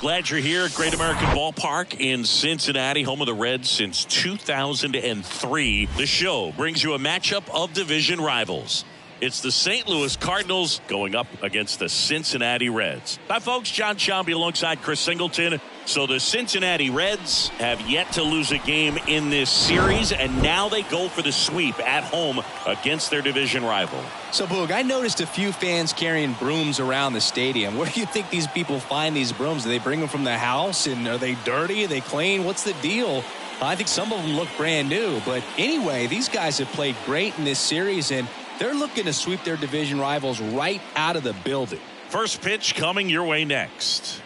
Glad you're here at Great American Ballpark in Cincinnati, home of the Reds since 2003. The show brings you a matchup of division rivals. It's the St. Louis Cardinals going up against the Cincinnati Reds. Hi, folks. John Sciambi alongside Chris Singleton. So the Cincinnati Reds have yet to lose a game in this series, and now they go for the sweep at home against their division rival. So, Boog, I noticed a few fans carrying brooms around the stadium. Where do you think these people find these brooms? Do they bring them from the house? And are they dirty? Are they clean? What's the deal? I think some of them look brand new. But anyway, these guys have played great in this series, and they're looking to sweep their division rivals right out of the building. First pitch coming your way next.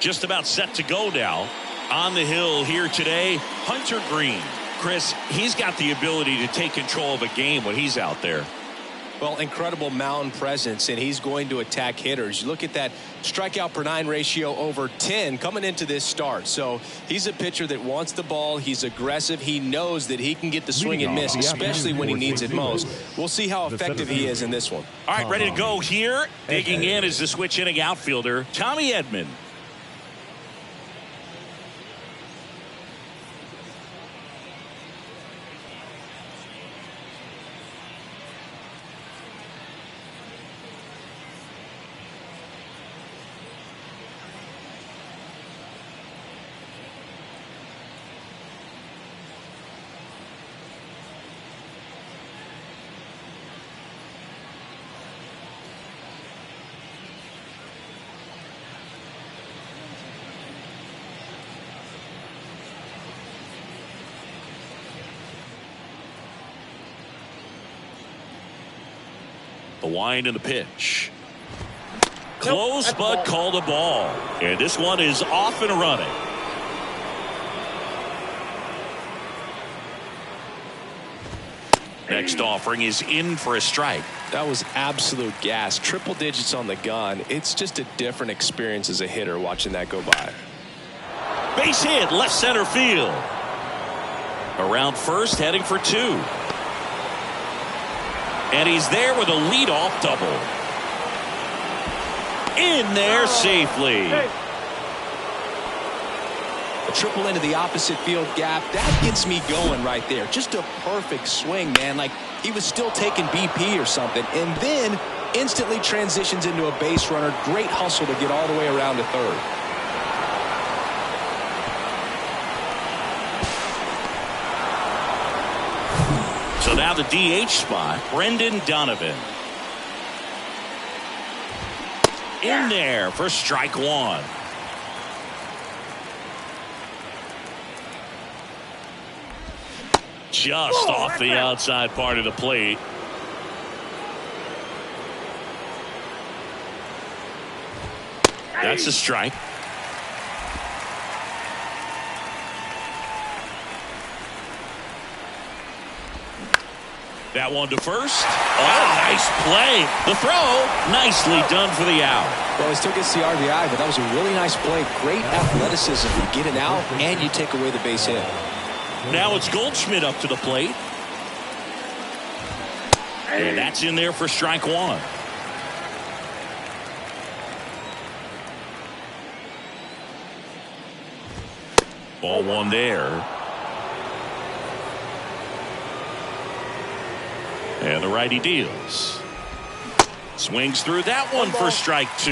Just about set to go now. On the hill here today, Hunter Greene. Chris, he's got the ability to take control of a game when he's out there. Well, incredible mound presence, and he's going to attack hitters. You look at that strikeout per 9 ratio over 10 coming into this start. So he's a pitcher that wants the ball. He's aggressive. He knows that he can get the swing and miss, especially when he needs it most. We'll see how effective he is in this one. All right, ready to go here. Digging in is the switch hitting outfielder, Tommy Edman. The wind and the pitch. Close, but called a ball. And this one is off and running. Next offering is in for a strike. That was absolute gas. Triple digits on the gun. It's just a different experience as a hitter watching that go by. Base hit, left center field. Around first, heading for 2. And he's there with a leadoff double. In there safely. A triple into the opposite field gap. That gets me going right there. Just a perfect swing, man. Like he was still taking BP or something. And then instantly transitions into a base runner. Great hustle to get all the way around to third. So now the DH spot, Brendan Donovan. In there for strike 1. Just off the outside part of the plate. That's a strike. That one to first. Oh, nice play. The throw, nicely done for the out. Well, he still gets the RBI, but that was a really nice play. Great athleticism. You get it out, and you take away the base hit. Now it's Goldschmidt up to the plate. And that's in there for strike 1. Ball 1 there. And the righty deals. Swings through that one for strike 2.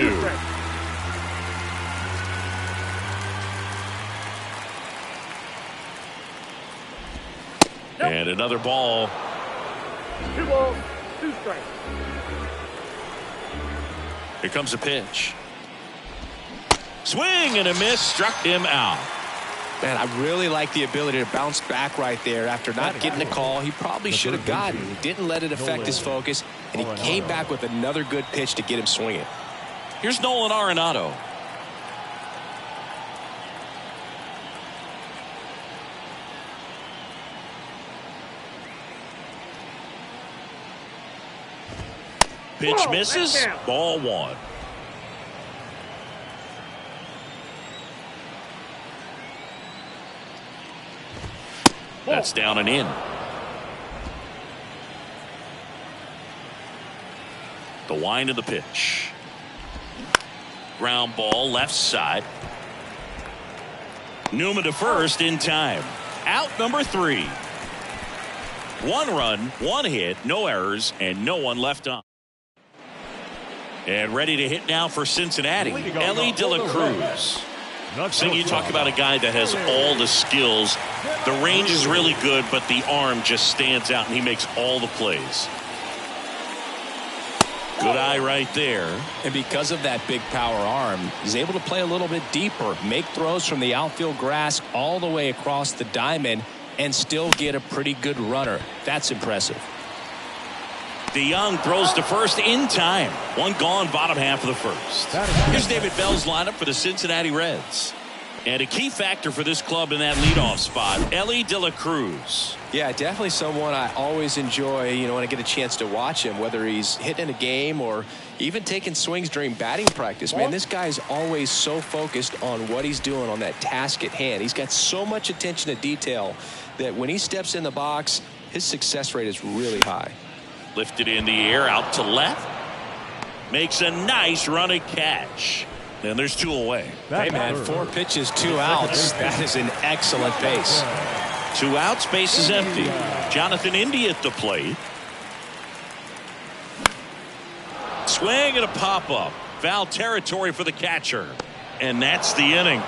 And another ball. 2 balls, 2 strikes. Here comes a pitch. Swing and a miss, struck him out. Man, I really like the ability to bounce back right there after not getting the call he probably should have gotten. He didn't let it affect his focus, and he came back with another good pitch to get him swinging. Here's Nolan Arenado. Pitch misses. Ball 1. That's down and in. The wind of the pitch. Ground ball left side. Newman to first in time. Out number 3. 1 run, 1 hit, no errors, and no one left on. And ready to hit now for Cincinnati, Elly De La Cruz. So you talk about a guy that has all the skills. The range is really good, but the arm just stands out, and he makes all the plays. Good eye right there. And because of that big power arm, he's able to play a little bit deeper, make throws from the outfield grass all the way across the diamond, and still get a pretty good runner. That's impressive. DeYoung throws to first in time. 1 gone, bottom half of the first. Here's David Bell's lineup for the Cincinnati Reds. And a key factor for this club in that leadoff spot, Elly De La Cruz. Yeah, definitely someone I always enjoy, when I get a chance to watch him, whether he's hitting a game or even taking swings during batting practice. Man, this guy is always so focused on what he's doing on that task at hand. He's got so much attention to detail that when he steps in the box, his success rate is really high. Lifted in the air, out to left. Makes a nice running catch. And there's 2 away. Hey, man, 4 pitches, 2 outs. That is an excellent base. 2 outs, base is empty. Jonathan India at the plate. Swing and a pop-up. Foul territory for the catcher. And that's the inning.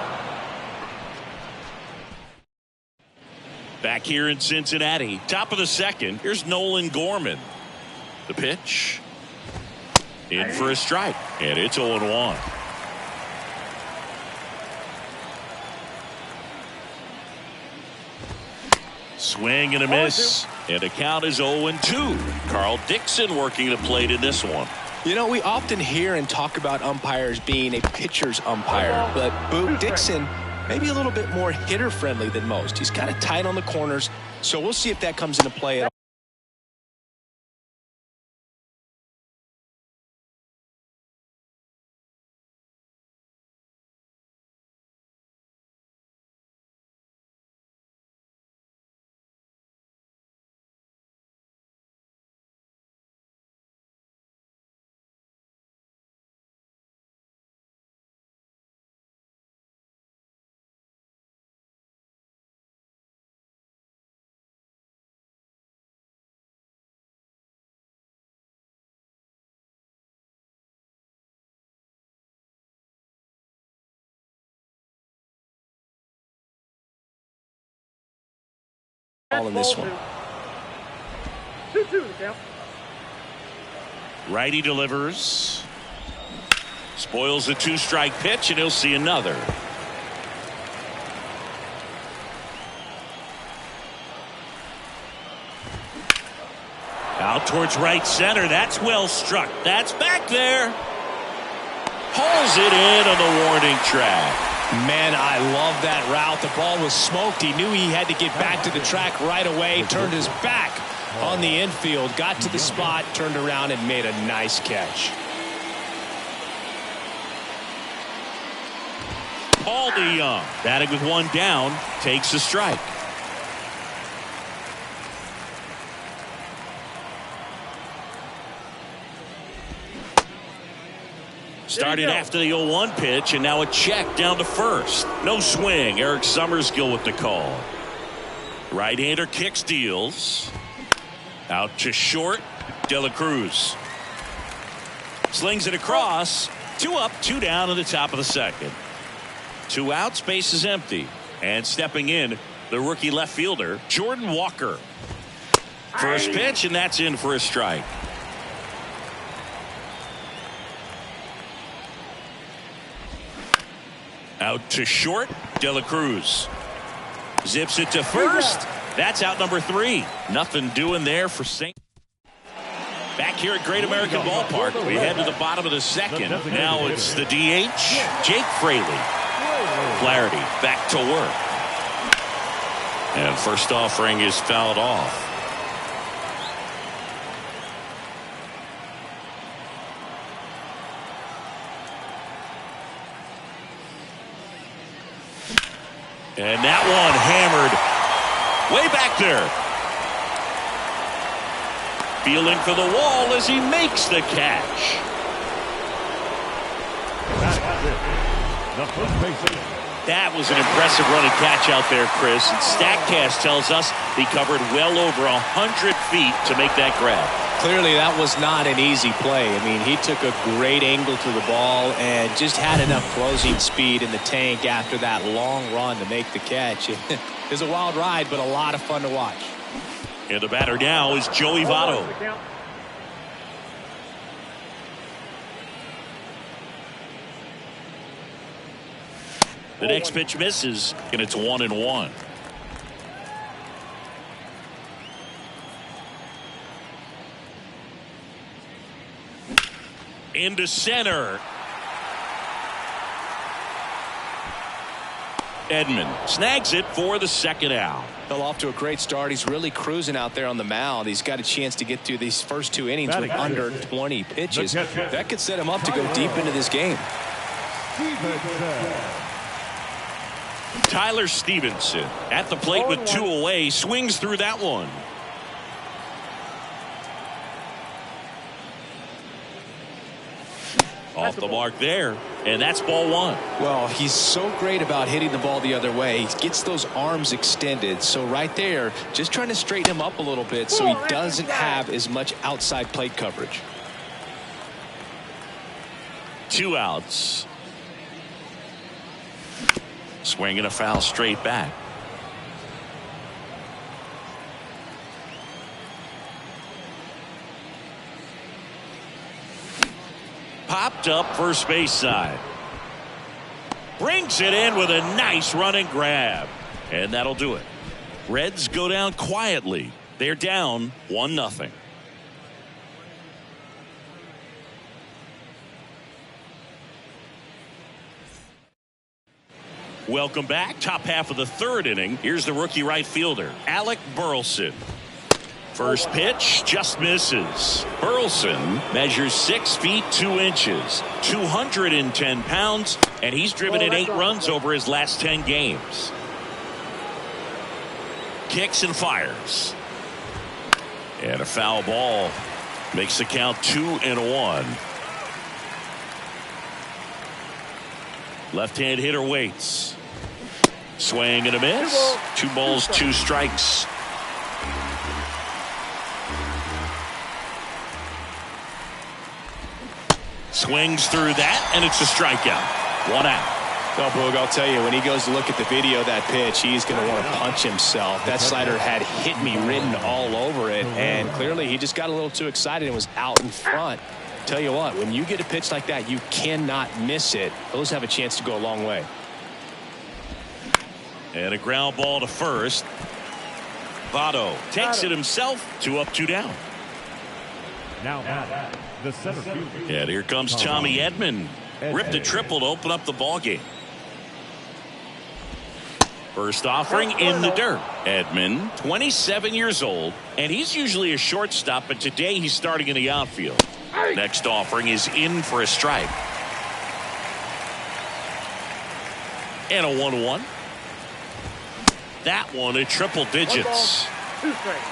Back here in Cincinnati, top of the second, here's Nolan Gorman. The pitch. In for a strike. And it's 0-1. Swing and a miss. And the count is 0-2. Carl Dixon working the plate in this one. We often hear and talk about umpires being a pitcher's umpire, but Boog Dixon maybe a little bit more hitter friendly than most. He's kind of tight on the corners, so we'll see if that comes into play at all. All in this one. 2-2 the count. Righty delivers. Spoils the 2-strike pitch, and he'll see another. Out towards right center. That's well struck. That's back there. Hauls it in on the warning track. Man, I love that route. The ball was smoked. He knew he had to get back to the track right away. Turned his back on the infield. Got to the spot, turned around, and made a nice catch. Paul DeYoung, batting with 1 down, takes a strike. Started after the 0-1 pitch, and now a check down to first. No swing. Eric Summerskill with the call. Right-hander kicks, deals. Out to short. De La Cruz slings it across. 2 up, 2 down in the top of the second. 2 outs, base is empty. And stepping in, the rookie left fielder, Jordan Walker. First pitch, and that's in for a strike. Out to short, De La Cruz zips it to first. That's out number 3. Nothing doing there for St. Back here at Great American Ballpark, we head to the bottom of the second. Now it's the DH, Jake Fraley. Flaherty back to work. And first offering is fouled off. And that one hammered way back there. Feeling for the wall as he makes the catch. The first baseman. That was an impressive run and catch out there, Chris. And StatCast tells us he covered well over 100 feet to make that grab. Clearly, that was not an easy play. I mean, he took a great angle to the ball and just had enough closing speed in the tank after that long run to make the catch. It was a wild ride, but a lot of fun to watch. And the batter now is Joey Votto. The next pitch misses, and it's 1-1. Into center. Edman snags it for the second out. Fell off to a great start. He's really cruising out there on the mound. He's got a chance to get through these first 2 innings with under 20 pitches. That could set him up to go deep into this game. Tyler Stevenson at the plate with 2 away, swings through that one. Off the mark there, and that's ball 1. Well, he's so great about hitting the ball the other way. He gets those arms extended. So right there, just trying to straighten him up a little bit so he doesn't have as much outside plate coverage. 2 outs. Swing and a foul straight back. Popped up first base side. Brings it in with a nice run and grab. And that'll do it. Reds go down quietly. They're down 1-0. Welcome back. Top half of the 3rd inning. Here's the rookie right fielder, Alec Burleson. First pitch just misses. Burleson measures 6 feet 2 inches, 210 pounds, and he's driven in 8 runs over his last 10 games. Kicks and fires. And a foul ball makes the count 2-1. Left-hand hitter waits. Swing and a miss. 2 balls, 2 strikes. Swings through that, and it's a strikeout. 1 out. Well, Boog, I'll tell you, when he goes to look at the video of that pitch, he's going to want to punch himself. That slider had hit me written all over it, and clearly he just got a little too excited and was out in front. Tell you what, when you get a pitch like that, you cannot miss it. Those have a chance to go a long way. And a ground ball to first. Votto takes it himself. 2 up, 2 down. Now the center field. And here comes Tommy Edman. Ripped a triple to open up the ball game. First offering in the dirt. Edman, 27 years old, and he's usually a shortstop, but today he's starting in the outfield. Next offering is in for a strike. And a 1-1. That one at triple digits. 2 strikes.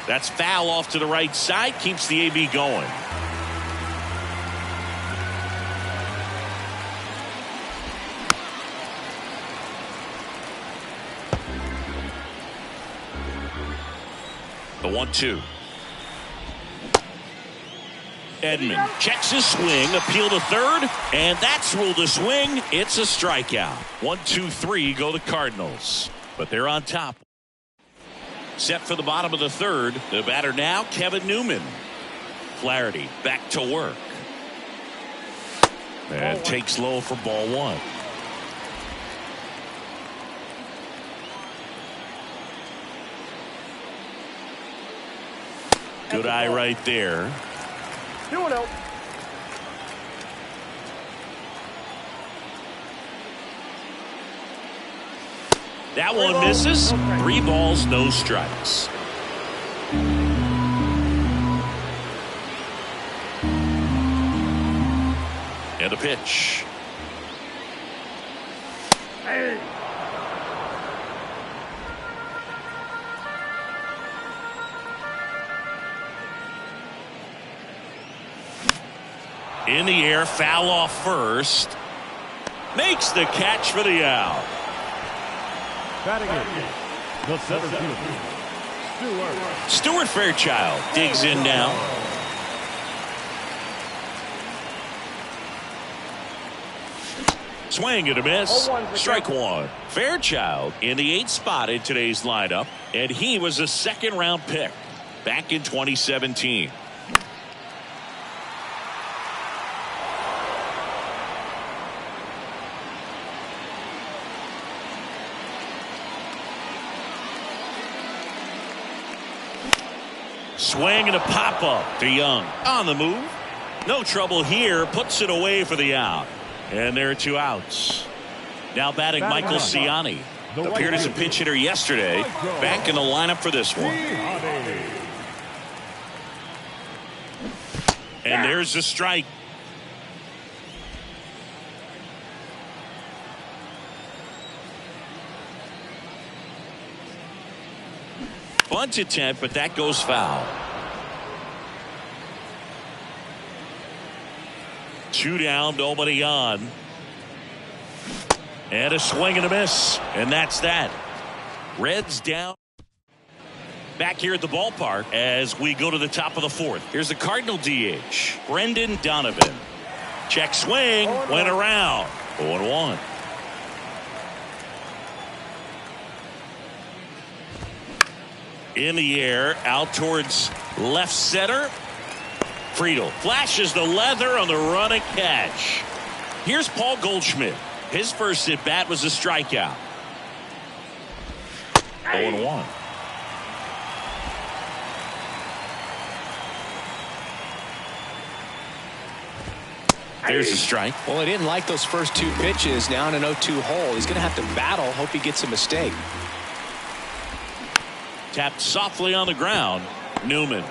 That's foul off to the right side. Keeps the AB going. The 1-2. Edman checks his swing, appeal to third, and that's ruled a swing. It's a strikeout. 1-2-3 go the Cardinals, but they're on top. Set for the bottom of the 3rd. The batter now, Kevin Newman. Flaherty back to work. And takes low for ball 1. Good eye right there. 2-0. That one misses. 3 balls, no strikes. And a pitch. Hey. In the air, foul off first. Makes the catch for the out. Batting in the center field, Stuart Fairchild digs in now. Swing and a miss. Strike one. Fairchild in the 8th spot in today's lineup, and he was a second-round pick back in 2017. Swing and a pop-up to Young. On the move. No trouble here. Puts it away for the out. And there are 2 outs. Now batting Michael Ciani. Appeared as a pinch hitter yesterday. Back in the lineup for this one. And there's the strike. Bunt attempt, but that goes foul. 2 down, nobody on. And a swing and a miss. And that's that. Reds down. Back here at the ballpark as we go to the top of the 4th. Here's the Cardinal DH, Brendan Donovan. Check swing, went around. 0-1. In the air, out towards left center. Friedl flashes the leather on the run and catch. Here's Paul Goldschmidt. His first at bat was a strikeout. 0-1. There's a strike. Well, he didn't like those first 2 pitches. Now in an 0-2 hole. He's going to have to battle. Hope he gets a mistake. Tapped softly on the ground. Newman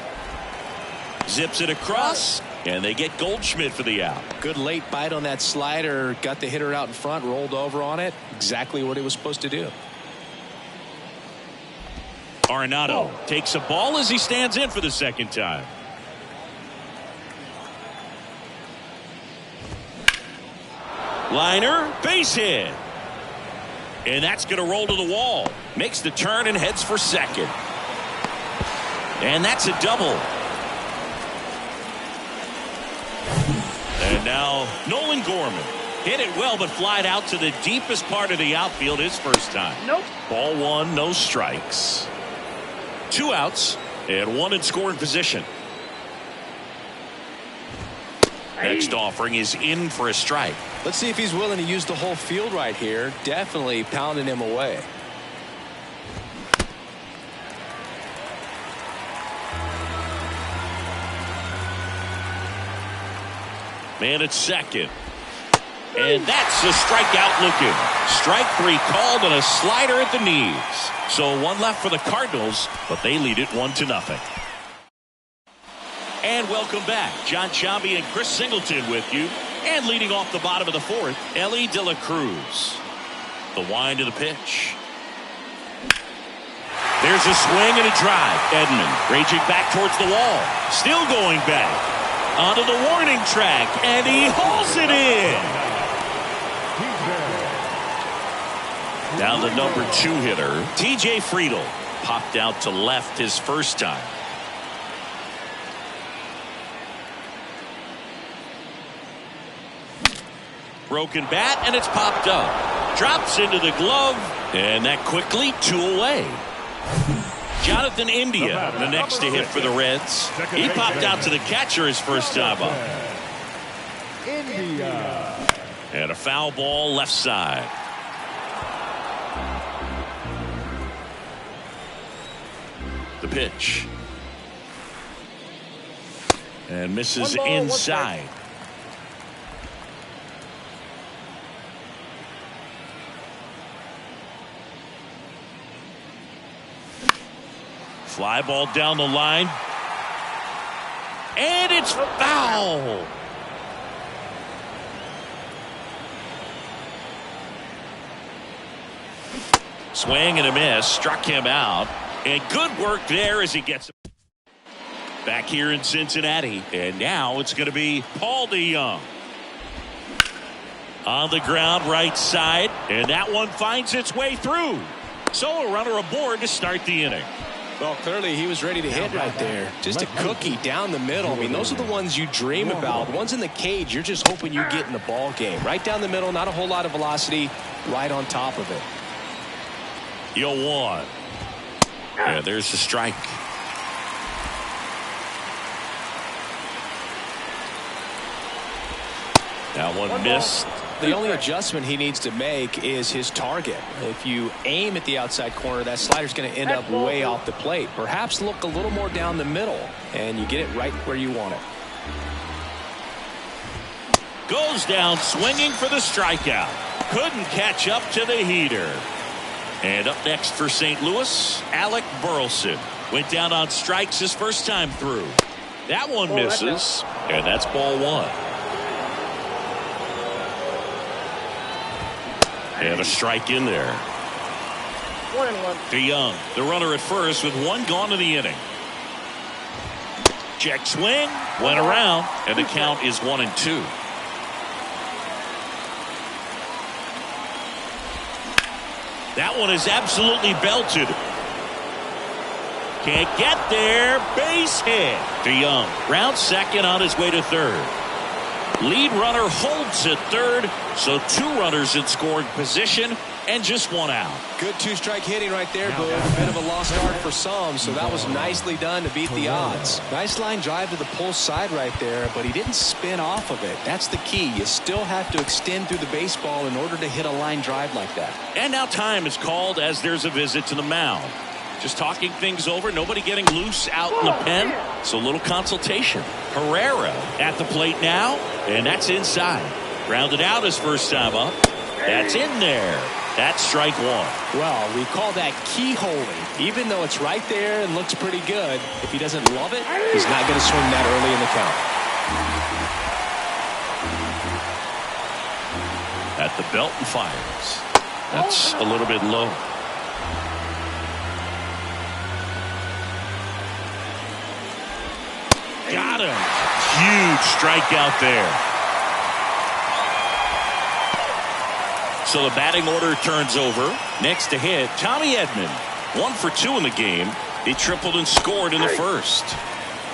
zips it across, and they get Goldschmidt for the out. Good late bite on that slider. Got the hitter out in front, rolled over on it. Exactly what he was supposed to do. Arenado takes a ball as he stands in for the second time. Liner, base hit. And that's going to roll to the wall. Makes the turn and heads for second. And that's a double. And now Nolan Gorman hit it well, but flied out to the deepest part of the outfield his first time. Nope. Ball 1, no strikes. 2 outs and 1 in scoring position. Next offering is in for a strike. Let's see if he's willing to use the whole field right here. Definitely pounding him away. Man at second. And that's a strikeout looking. Strike 3 called on a slider at the knees. So 1 left for the Cardinals, but they lead it 1-0. And welcome back. John Sciambi and Chris Singleton with you. And leading off the bottom of the 4th, Elly De La Cruz. The wind of the pitch. There's a swing and a drive. Edman raging back towards the wall. Still going back. Onto the warning track. And he hauls it in. Now the number 2 hitter, TJ Friedl, popped out to left his first time. Broken bat, and it's popped up. Drops into the glove, and that quickly 2 away. Jonathan India, the next to hit for the Reds. He popped out to the catcher his first time up. And a foul ball left side. The pitch. And misses inside. Fly ball down the line. And it's foul. Swing and a miss. Struck him out. And good work there as he gets. Back here in Cincinnati, and now it's going to be Paul DeJong. On the ground, right side, and that one finds its way through. So a runner aboard to start the inning. Well, clearly he was ready to hit right there. Just a cookie down the middle. I mean, those are the ones you dream about. Ones in the cage, you're just hoping you get in the ball game. Right down the middle, not a whole lot of velocity, right on top of it. 0-1. Yeah, there's the strike. That one missed. The only adjustment he needs to make is his target. If you aim at the outside corner, that slider's going to end up way off the plate. Perhaps look a little more down the middle, and you get it right where you want it. Goes down swinging for the strikeout. Couldn't catch up to the heater. And up next for St. Louis, Alec Burleson. Went down on strikes his first time through. That one misses, and that's ball one. And a strike in there. 1-1. DeJong, the runner at first with one gone to the inning. Check swing, went around, and the count is 1-2. That one is absolutely belted. Can't get there. Base hit. DeJong round second on his way to third. Lead runner holds at third, so two runners in scoring position and just one out. Good two-strike hitting right there, Boog. A bit of a lost start for some, so that was nicely done to beat the odds. Nice line drive to the pull side right there, but he didn't spin off of it. That's the key. You still have to extend through the baseball in order to hit a line drive like that. And now time is called as there's a visit to the mound. Just talking things over, nobody getting loose out in the pen, so a little consultation. Herrera at the plate now, and that's inside. Grounded out his first time up. That's in there. That's strike one. Well, we call that keyholing. Even though it's right there and looks pretty good, if he doesn't love it, he's not going to swing that early in the count. At the belt and fires. That's a little bit low. Got him. Huge strikeout there. So the batting order turns over. Next to hit, Tommy Edman. 1 for 2 in the game. He tripled and scored in the first.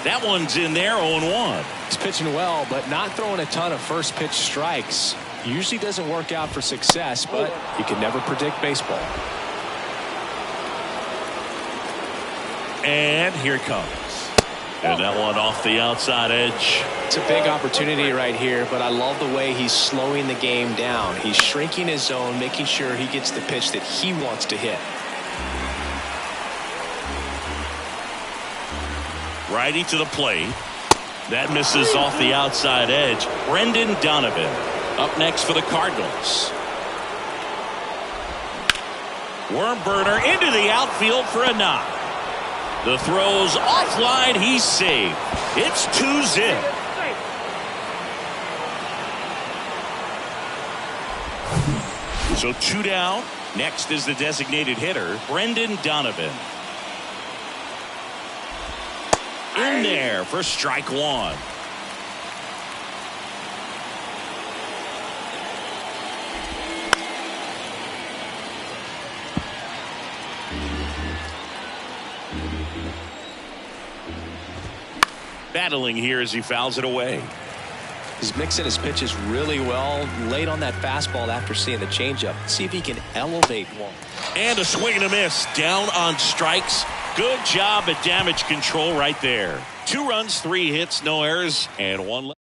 That one's in there, 0-1. He's pitching well, but not throwing a ton of first pitch strikes. Usually doesn't work out for success, but you can never predict baseball. And here it comes. And that one off the outside edge. It's a big opportunity right here, but I love the way he's slowing the game down. He's shrinking his zone, making sure he gets the pitch that he wants to hit. Righty to the plate. That misses off the outside edge. Brendan Donovan up next for the Cardinals. Worm burner into the outfield for a knock. The throw's offline. He's safe. It's 2-zip. So 2 down. Next is the designated hitter, Brendan Donovan. In there for strike one. Battling here as he fouls it away. He's mixing his pitches really well. Late on that fastball after seeing the changeup. See if he can elevate one. And a swing and a miss. Down on strikes. Good job at damage control right there. 2 runs, 3 hits, no errors, and 1 left.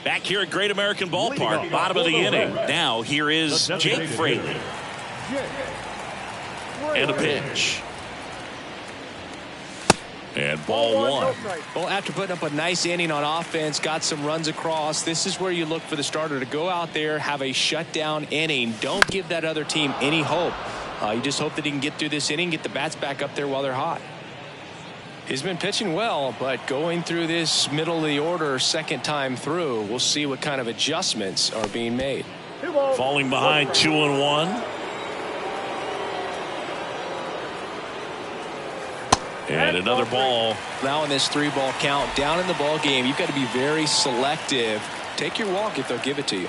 Back here at Great American Ballpark, bottom of the inning. Now here is Jake Fraley. And a pitch. And ball one. Well, after putting up a nice inning on offense, got some runs across, this is where you look for the starter to go out there, have a shutdown inning. Don't give that other team any hope. You just hope that he can get through this inning, get the bats back up there while they're hot. He's been pitching well, but going through this middle of the order second time through, we'll see what kind of adjustments are being made. Falling behind 2-1. And another ball. Now in this 3-ball count, down in the ball game, you've got to be very selective. Take your walk if they'll give it to you.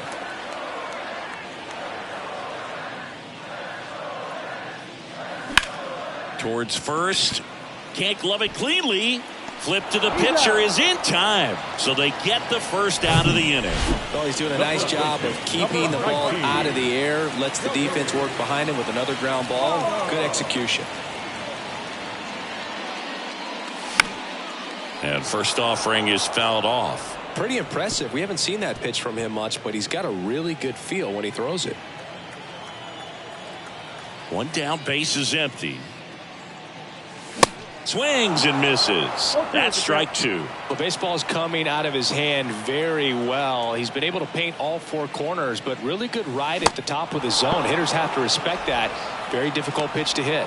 Towards first. Can't glove it cleanly. Flip to the pitcher is in time. So they get the first out of the inning. Well, he's doing a nice job of keeping the ball out of the air. Lets the defense work behind him with another ground ball. Good execution. And first offering is fouled off. Pretty impressive. We haven't seen that pitch from him much, but he's got a really good feel when he throws it. One down, base is empty. Swings and misses. That's strike 2. Well, baseball's coming out of his hand very well. He's been able to paint all 4 corners, but really good ride at the top of the zone. Hitters have to respect that. Very difficult pitch to hit.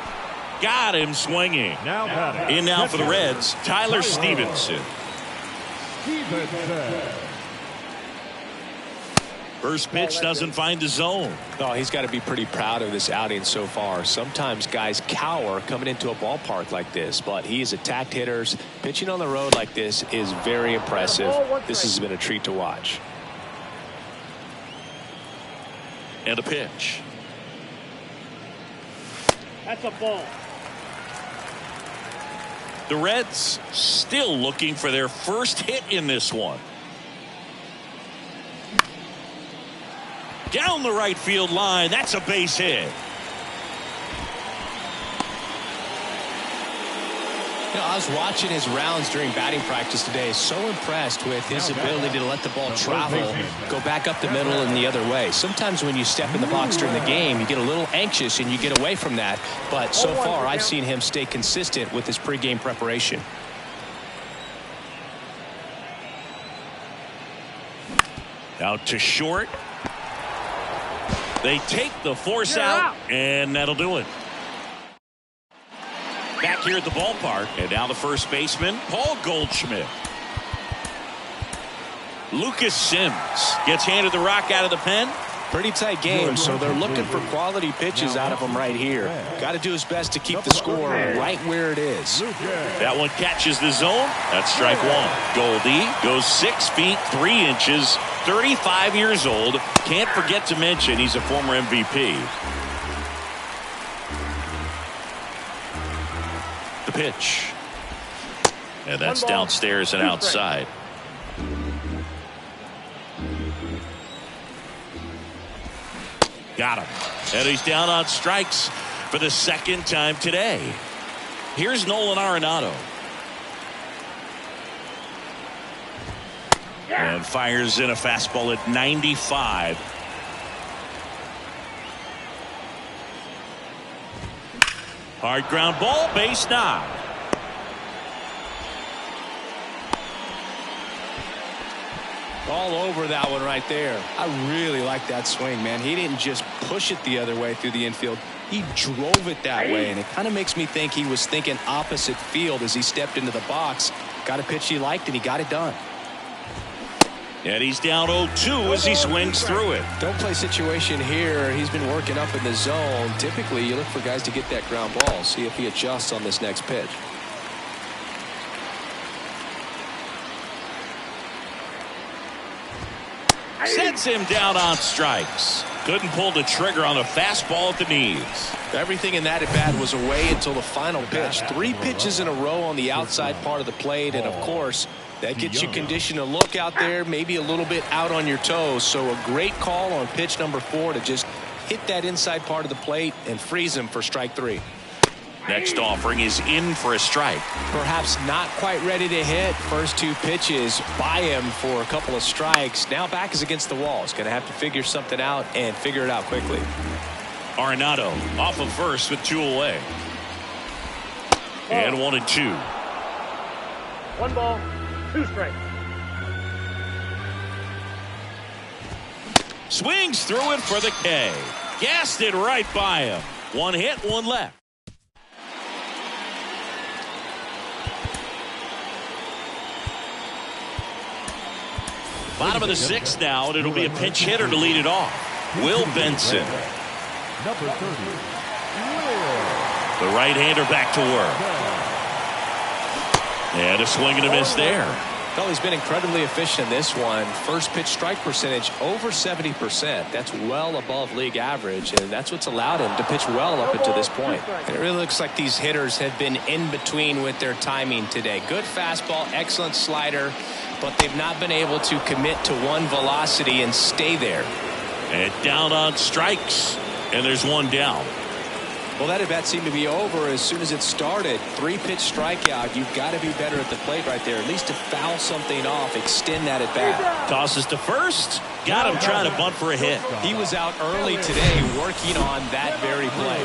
Got him swinging. In now for the Reds, Tyler Stevenson. First pitch doesn't find the zone. Oh, he's got to be pretty proud of this outing so far. Sometimes guys cower coming into a ballpark like this, but he has attacked hitters. Pitching on the road like this is very impressive. This has been a treat to watch. And a pitch. That's a ball. The Reds still looking for their first hit in this one. Down the right field line. That's a base hit. You know, I was watching his rounds during batting practice today. So impressed with his ability to let the ball travel, go back up the middle and the other way. Sometimes when you step in the box during the game, you get a little anxious and you get away from that. But so far, I've seen him stay consistent with his pregame preparation. Out to short. They take the force out, and that'll do it. Back here at the ballpark, and now the first baseman, Paul Goldschmidt. Lucas Sims gets handed the rock out of the pen. Pretty tight game, so they're looking for quality pitches out of him right here. Got to do his best to keep the score right where it is. That one catches the zone. That's strike 1. Goldie goes 6 feet 3 inches, 35 years old. Can't forget to mention he's a former MVP. The pitch. And that's downstairs and outside. Got him. And he's down on strikes for the second time today. Here's Nolan Arenado. And fires in a fastball at 95. Hard ground ball, base knock. All over that one right there. I really like that swing, man. He didn't just push it the other way through the infield. He drove it that way, and it kind of makes me think he was thinking opposite field as he stepped into the box. Got a pitch he liked, and he got it done. And he's down 0-2 as he swings through it. Don't play situation here. He's been working up in the zone. Typically, you look for guys to get that ground ball. See if he adjusts on this next pitch. Sets him down on strikes. Couldn't pull the trigger on the fastball at the knees. Everything in that at bat was away until the final pitch. 3 pitches in a row on the outside part of the plate, and of course, that gets you conditioned to look out there, maybe a little bit out on your toes. So a great call on pitch number 4 to just hit that inside part of the plate and freeze him for strike 3. Next offering is in for a strike. Perhaps not quite ready to hit. First 2 pitches by him for a couple of strikes. Now back is against the wall. He's going to have to figure something out and figure it out quickly. Arenado off of first with 2 away. And 1-2. 1 ball, 2 strikes. Swings through it for the K. Gassed it right by him. 1 hit, 1 left. Bottom of the 6th now, and it'll be a pinch hitter to lead it off. Will Benson. Number 30. The right-hander back to work. And a swing and a miss there. Well, he's been incredibly efficient in this one. First pitch strike percentage over 70%. That's well above league average, and that's what's allowed him to pitch well up until this point. And it really looks like these hitters have been in between with their timing today. Good fastball, excellent slider, but they've not been able to commit to one velocity and stay there. And down on strikes, and there's one down. Well, that at-bat seemed to be over as soon as it started. 3-pitch strikeout. You've got to be better at the plate right there, at least to foul something off, extend that at-bat. Tosses to first. Got him trying to bunt for a hit. He was out early today working on that very play.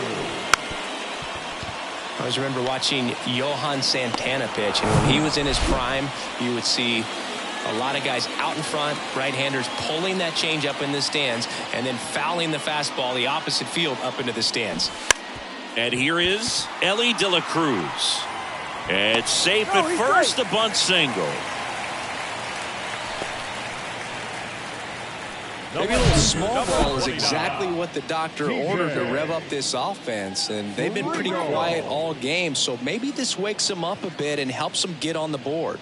I always remember watching Johan Santana pitch, and when he was in his prime, you would see a lot of guys out in front, right-handers pulling that change up in the stands and then fouling the fastball the opposite field up into the stands. And here is Elly De La Cruz. It's safe at first, a bunt single. Maybe a little small ball is exactly what the doctor ordered to rev up this offense, and they've been pretty quiet all game, so maybe this wakes them up a bit and helps them get on the board.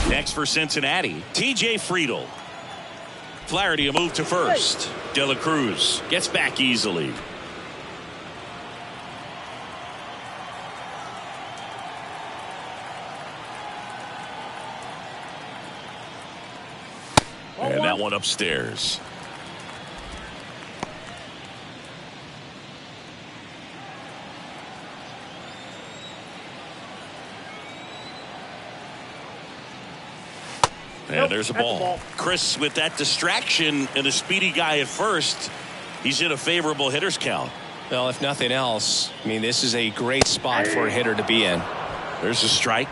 Next for Cincinnati, TJ Friedl. Flaherty a move to first. De La Cruz gets back easily. And that one upstairs. And there's a ball. Chris, with that distraction and a speedy guy at first, he's in a favorable hitter's count. Well, if nothing else, I mean, this is a great spot for a hitter to be in. There's a strike.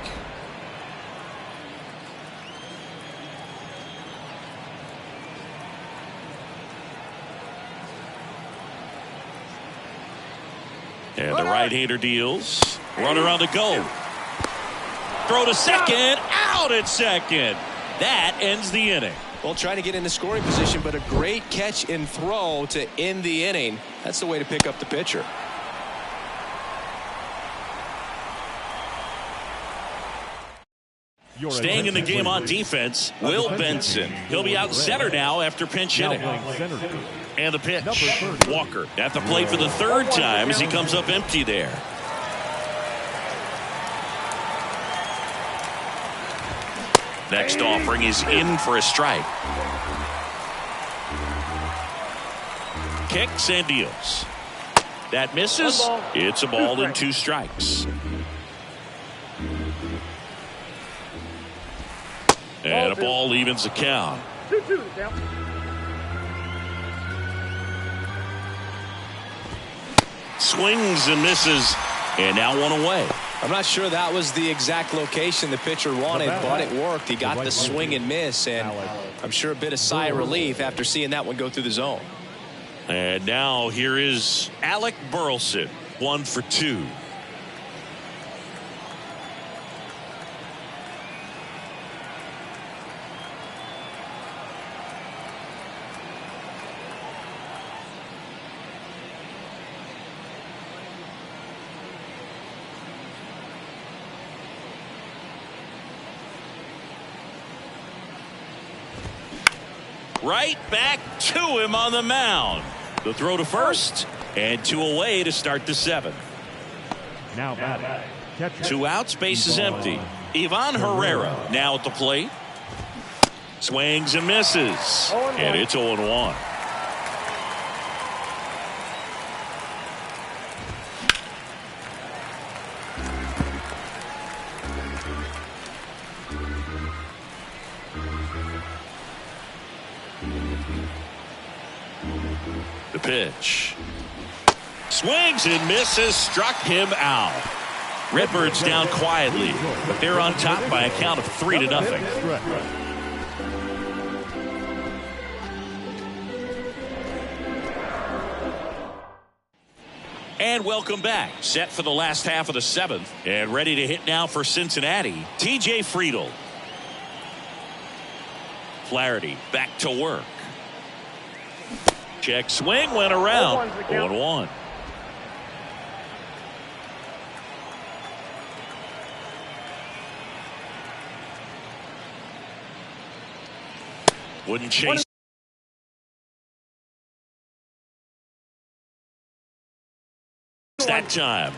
And the right-hander deals. Runner on the go. Throw to second. Out at second. That ends the inning. Well, trying to get into scoring position, but a great catch and throw to end the inning. That's the way to pick up the pitcher. Staying in the game on defense, Will Benson. He'll be out center now after pinch hitting. And the pitch. Walker at the plate for the third time as he comes up empty there. Next offering is in for a strike. Kicks and deals. That misses. It's a ball and 2 strikes. And a ball evens the count. 2-2 down. Swings and misses. And now one away. I'm not sure that was the exact location the pitcher wanted, but it worked. He got the swing and miss, and I'm sure a bit of sigh of relief after seeing that one go through the zone. And now here is Alec Burleson, 1 for 2. Right back to him on the mound. The throw to first and 2 away to start the 7th. Now batting. 2 outs, base is empty. Ivan Herrera now at the plate. Swings and misses. And it's 0-1. The pitch. Swings and misses. Struck him out. Redbirds down quietly, but they're on top by a count of 3-0. And welcome back. Set for the last half of the 7th. And ready to hit now for Cincinnati, TJ Friedl. Flaherty back to work. Check swing, went around. 0-1. Wouldn't chase. That time.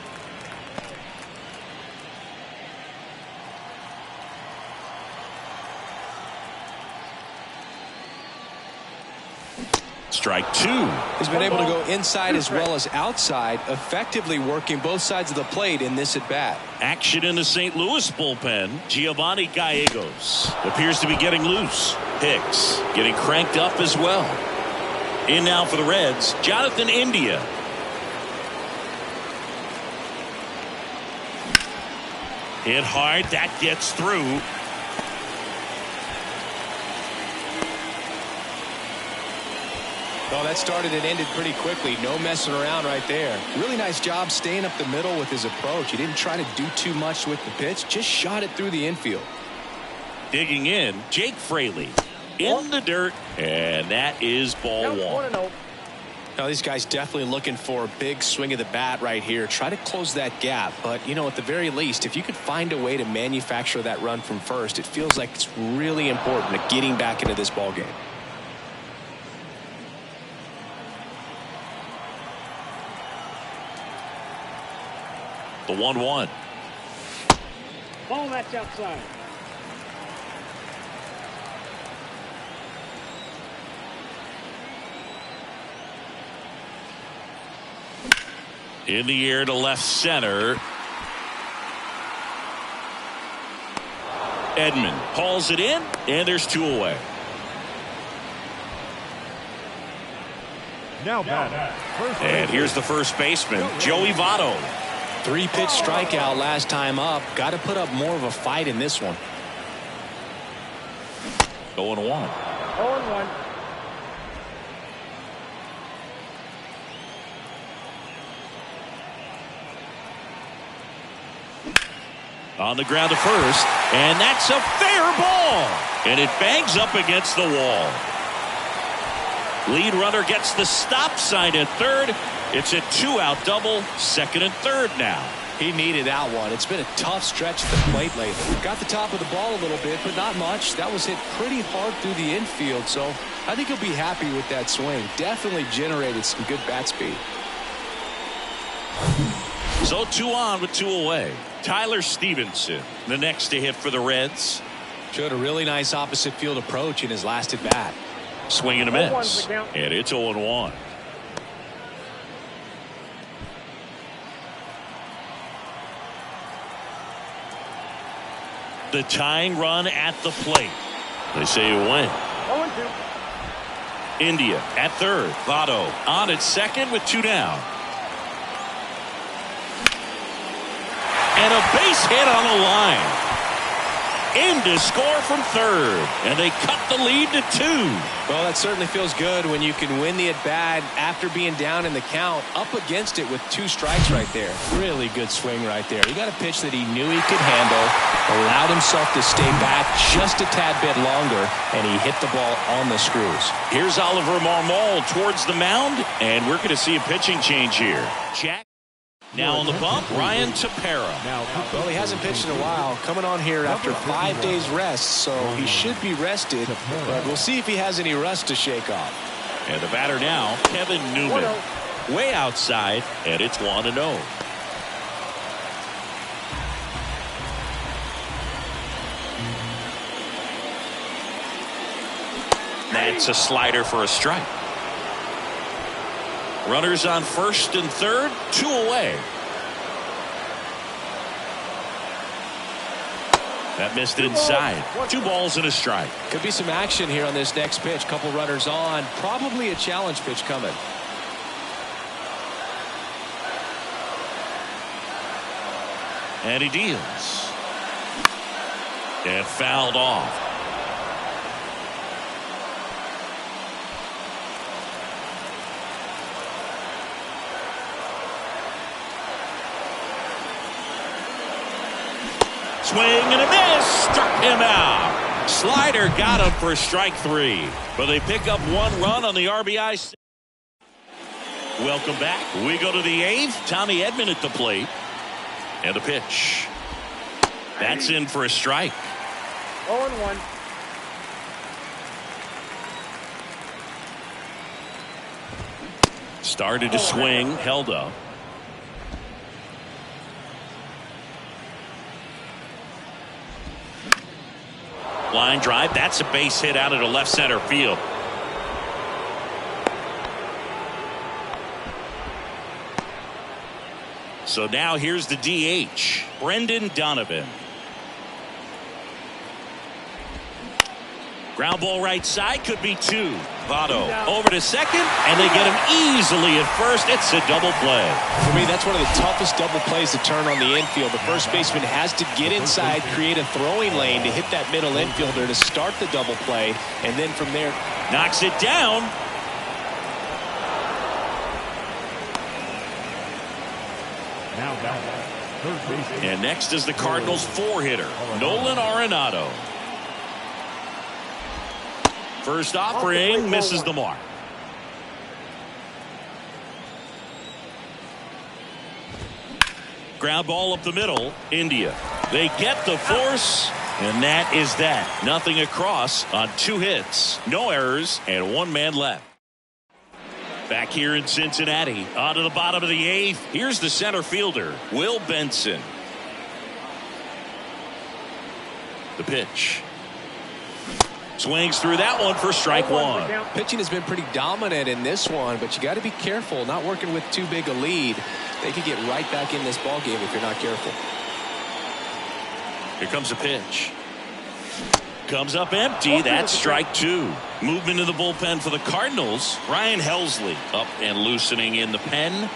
Strike two. He's been able to go inside as well as outside, effectively working both sides of the plate in this at bat. Action in the St. Louis bullpen. Giovanni Gallegos appears to be getting loose. Hicks getting cranked up as well. In now for the Reds, Jonathan India. Hit hard, that gets through. Oh, that started and ended pretty quickly. No messing around right there. Really nice job staying up the middle with his approach. He didn't try to do too much with the pitch. Just shot it through the infield. Digging in, Jake Fraley in the dirt, and that is ball one. Now, these guys definitely looking for a big swing of the bat right here. Try to close that gap. But, you know, at the very least, if you could find a way to manufacture that run from first, it feels like it's really important to getting back into this ball game. The 1-1. Ball, that's outside. In the air to left center. Edman hauls it in, and there's two away. Now batting. And here's the first baseman, Joey Votto. 3-pitch strikeout last time up. Got to put up more of a fight in this one. 0-1. 0-1. On the ground to first, and that's a fair ball, and it bangs up against the wall. Lead runner gets the stop sign at third. It's a 2-out double, second and third now. He needed that one. It's been a tough stretch at the plate lately. Got the top of the ball a little bit, but not much. That was hit pretty hard through the infield, so I think he'll be happy with that swing. Definitely generated some good bat speed. So 2 on with 2 away. Tyler Stevenson, the next to hit for the Reds. Showed a really nice opposite field approach in his last at bat. Swing and a miss, and it's 0-1. The tying run at the plate. They say you win. 0-2. India at third. Votto on at second with 2 down. And a base hit on the line. In to score from third. And they cut the lead to 2. Well, that certainly feels good when you can win the at-bat after being down in the count, up against it with 2 strikes right there. Really good swing right there. He got a pitch that he knew he could handle, allowed himself to stay back just a tad bit longer, and he hit the ball on the screws. Here's Oliver Marmol towards the mound, and we're going to see a pitching change here. Jack now on the bump, Ryan Tepera. Well, he hasn't pitched in a while, coming on here after 5 days rest, so he should be rested, but we'll see if he has any rust to shake off. And the batter now, Kevin Newman. Way outside, and it's 1-0. That's a slider for a strike. Runners on first and third, 2 away. That missed inside. 2 balls and a strike. Could be some action here on this next pitch. Couple runners on. Probably a challenge pitch coming. And he deals. And fouled off. Swing and a miss. Struck him out. Slider got him for strike 3. But they pick up 1 run on the RBI. Welcome back. We go to the 8th. Tommy Edman at the plate. And the pitch. That's in for a strike. 0-1. Started to swing, held up. Line drive, that's a base hit out into left center field. So now here's the DH, Brendan Donovan. Ground ball right side, could be two. Votto over to second, and they get him easily at first. It's a double play. For me, that's one of the toughest double plays to turn on the infield. The first baseman has to get inside, create a throwing lane to hit that middle infielder to start the double play, and then from there, knocks it down. Now batting, third base. And next is the Cardinals' four-hitter, Nolan Arenado. First offering misses the mark. Ground ball up the middle. India. They get the force, and that is that. Nothing across on 2 hits, no errors, and 1 man left. Back here in Cincinnati, on to the bottom of the 8th. Here's the center fielder, Will Benson. The pitch. Swings through that one for strike 1. Pitching has been pretty dominant in this one, but you got to be careful. Not working with too big a lead. They could get right back in this ball game if you're not careful. Here comes a pitch. Comes up empty. That's strike 2. Movement in the bullpen for the Cardinals. Ryan Helsley up and loosening in the pen.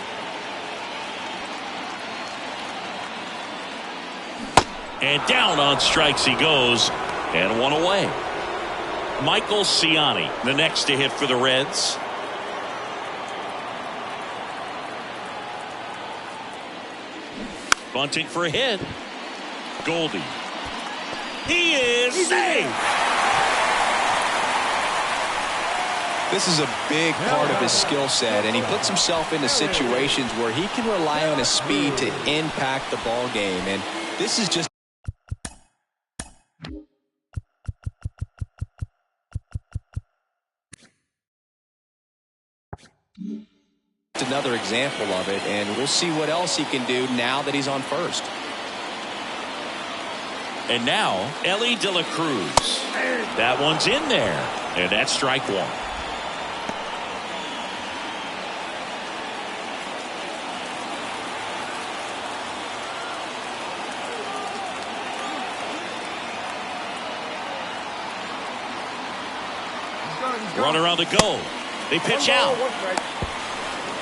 And down on strikes he goes. And 1 away. Michael Ciani, the next to hit for the Reds. Bunting for a hit. Goldie. He is safe. This is a big part of his skill set, and he puts himself into situations where he can rely on his speed to impact the ball game. And this is just another example of it, and we'll see what else he can do now that he's on first. And now Ellie De La Cruz. That one's in there, and that's strike 1. Runner on the go. They pitch out.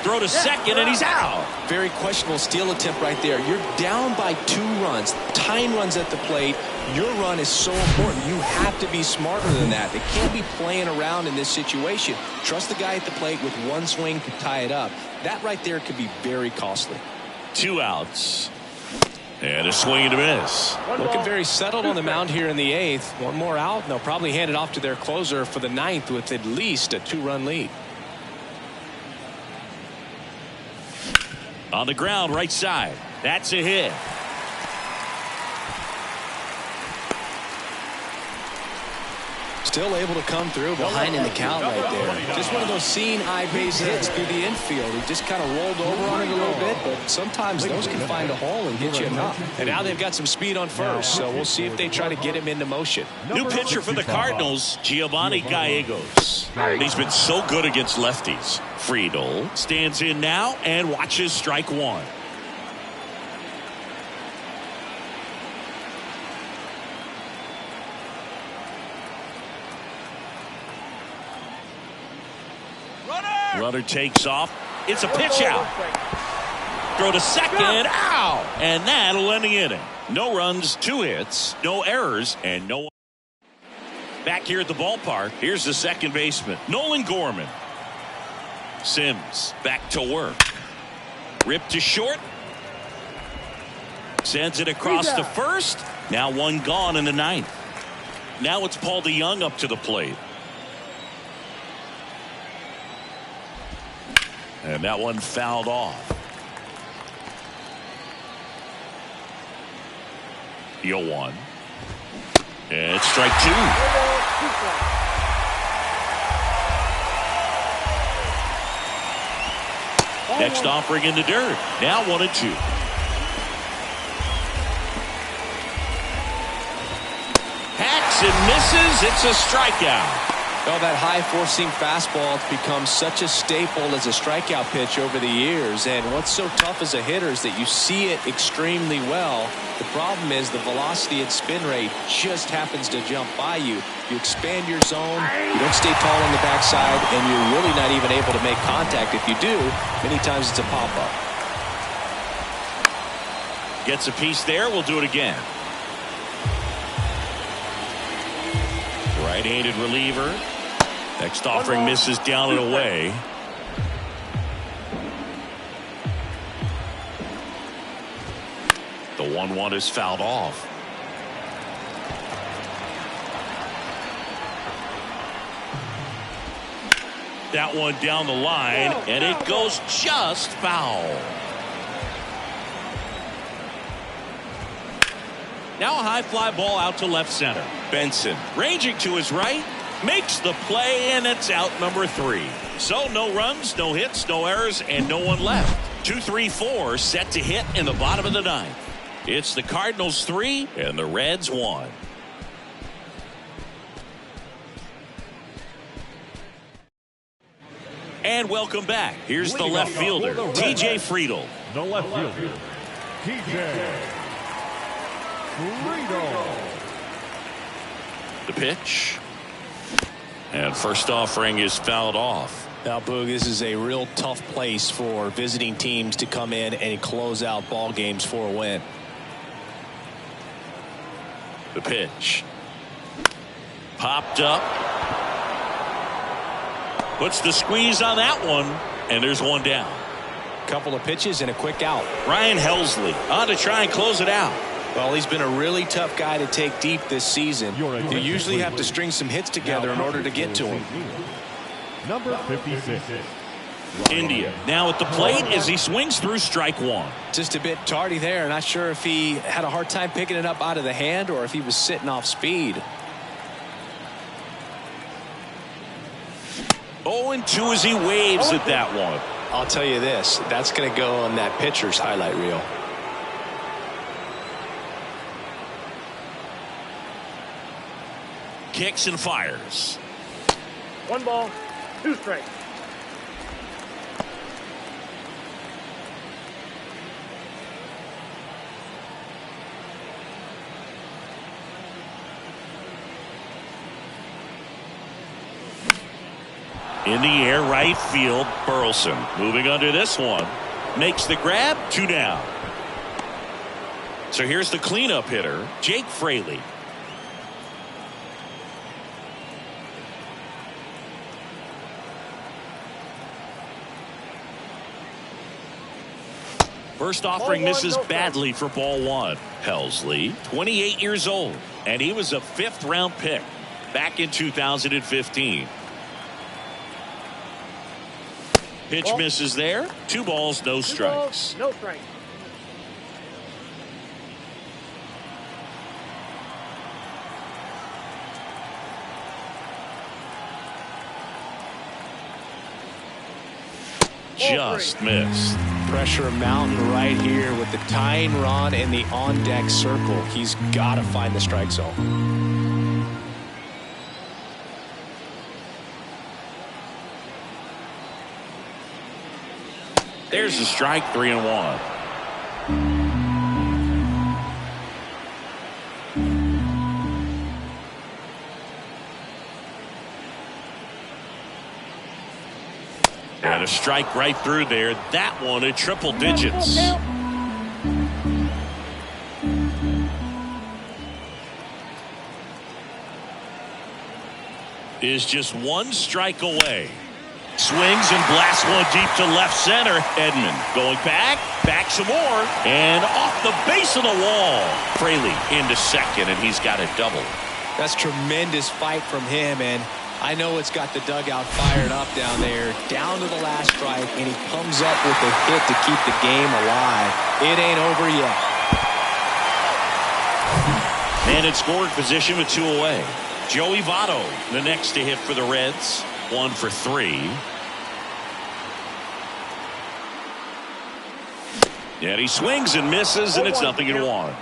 Throw to second, and he's out. Very questionable steal attempt right there. You're down by 2 runs. Tying runs at the plate. Your run is so important. You have to be smarter than that. They can't be playing around in this situation. Trust the guy at the plate with 1 swing to tie it up. That right there could be very costly. 2 outs. And a swing and a miss. Looking very settled on the mound here in the 8th. 1 more out, and they'll probably hand it off to their closer for the 9th with at least a 2-run lead. On the ground, right side. That's a hit. Still able to come through behind in the count right there. Just one of those seeing eye base hits through the infield. He just kind of rolled over on it a little bit, but sometimes those can find a hole and get you enough. And now they've got some speed on first, so we'll see if they try to get him into motion. New pitcher for the Cardinals, Giovanni Gallegos. He's been so good against lefties. Friedel stands in now and watches strike 1. Runner takes off. It's a pitch out. Throw to second. Ow! And that'll end the inning. No runs, 2 hits, no errors, and no. Back here at the ballpark, here's the second baseman, Nolan Gorman. Sims back to work. Ripped to short. Sends it across to first. Now 1 gone in the 9th. Now it's Paul DeJong up to the plate. And that one fouled off. 0-1. And it's strike 2. Next offering in the dirt. Now 1-2. Hacks and misses. It's a strikeout. Well, that high-forcing fastball has become such a staple as a strikeout pitch over the years. And what's so tough as a hitter is that you see it extremely well. The problem is the velocity and spin rate just happens to jump by you. You expand your zone, you don't stay tall on the backside, and you're really not even able to make contact. If you do, many times it's a pop-up. Gets a piece there. We'll do it again. Right-handed reliever. Next offering misses down and away. The 1-1 is fouled off. That one down the line, and it goes just foul. Now a high fly ball out to left center. Benson ranging to his right. Makes the play, and it's out number 3. So no runs, no hits, no errors, and no one left. 2-3-4 set to hit in the bottom of the 9th. It's the Cardinals 3 and the Reds 1. And welcome back. Here's the left fielder, TJ Friedl. The left fielder, TJ Friedl. The pitch. And first offering is fouled off. Now, Boog, this is a real tough place for visiting teams to come in and close out ball games for a win. The pitch. Popped up. Puts the squeeze on that one, and there's one down. Couple of pitches and a quick out. Ryan Helsley on to try and close it out. Well, he's been a really tough guy to take deep this season. You usually have to string some hits together in order to get to him. Number 56. India now at the plate as he swings through strike 1. Just a bit tardy there. Not sure if he had a hard time picking it up out of the hand or if he was sitting off speed. 0-2 as he waves at that one. I'll tell you this, that's going to go on that pitcher's highlight reel. Kicks and fires. 1 ball, 2 strikes. In the air, right field, Burleson moving under this one. Makes the grab, 2 down. So here's the cleanup hitter, Jake Fraley. First offering misses badly for ball 1. Helsley, 28 years old, and he was a 5th-round pick back in 2015. Pitch misses there. 2 balls, no strikes. No strikes. Just missed. Pressure mountain right here with the tying run in the on-deck circle. He's got to find the strike zone. There's a strike, 3-1. And a strike right through there. That one at triple digits. Is just 1 strike away. Swings and blasts one deep to left center. Edman going back some more, and off the base of the wall. Fraley into second, and he's got a double. That's tremendous fight from him, and I know it's got the dugout fired up down there, down to the last strike, and he comes up with a hit to keep the game alive. It ain't over yet. Man in scoring position with 2 away. Joey Votto, the next to hit for the Reds. 1 for 3. And he swings and misses, and it's 0-1.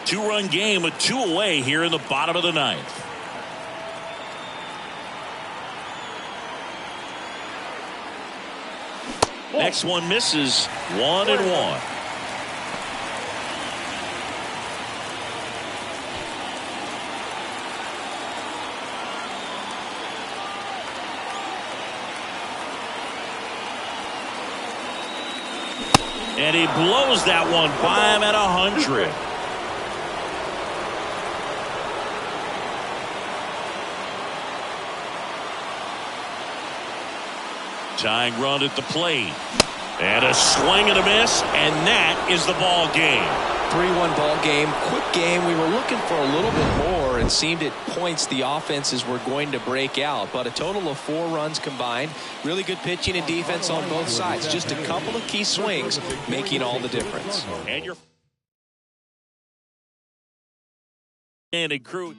Two-run game with 2 away here in the bottom of the 9th. Next one misses. 1-1. And he blows that one by him at 100. Tying run at the plate. And a swing and a miss, and that is the ball game. 3-1 ball game, quick game. We were looking for a little bit more. It seemed at points the offenses were going to break out, but a total of 4 runs combined. Really good pitching and defense on both sides. Just a couple of key swings making all the difference. And your and crew.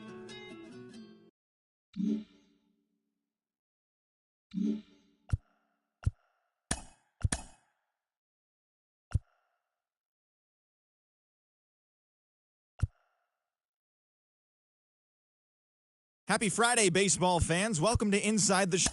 Happy Friday, baseball fans. Welcome to Inside the Show.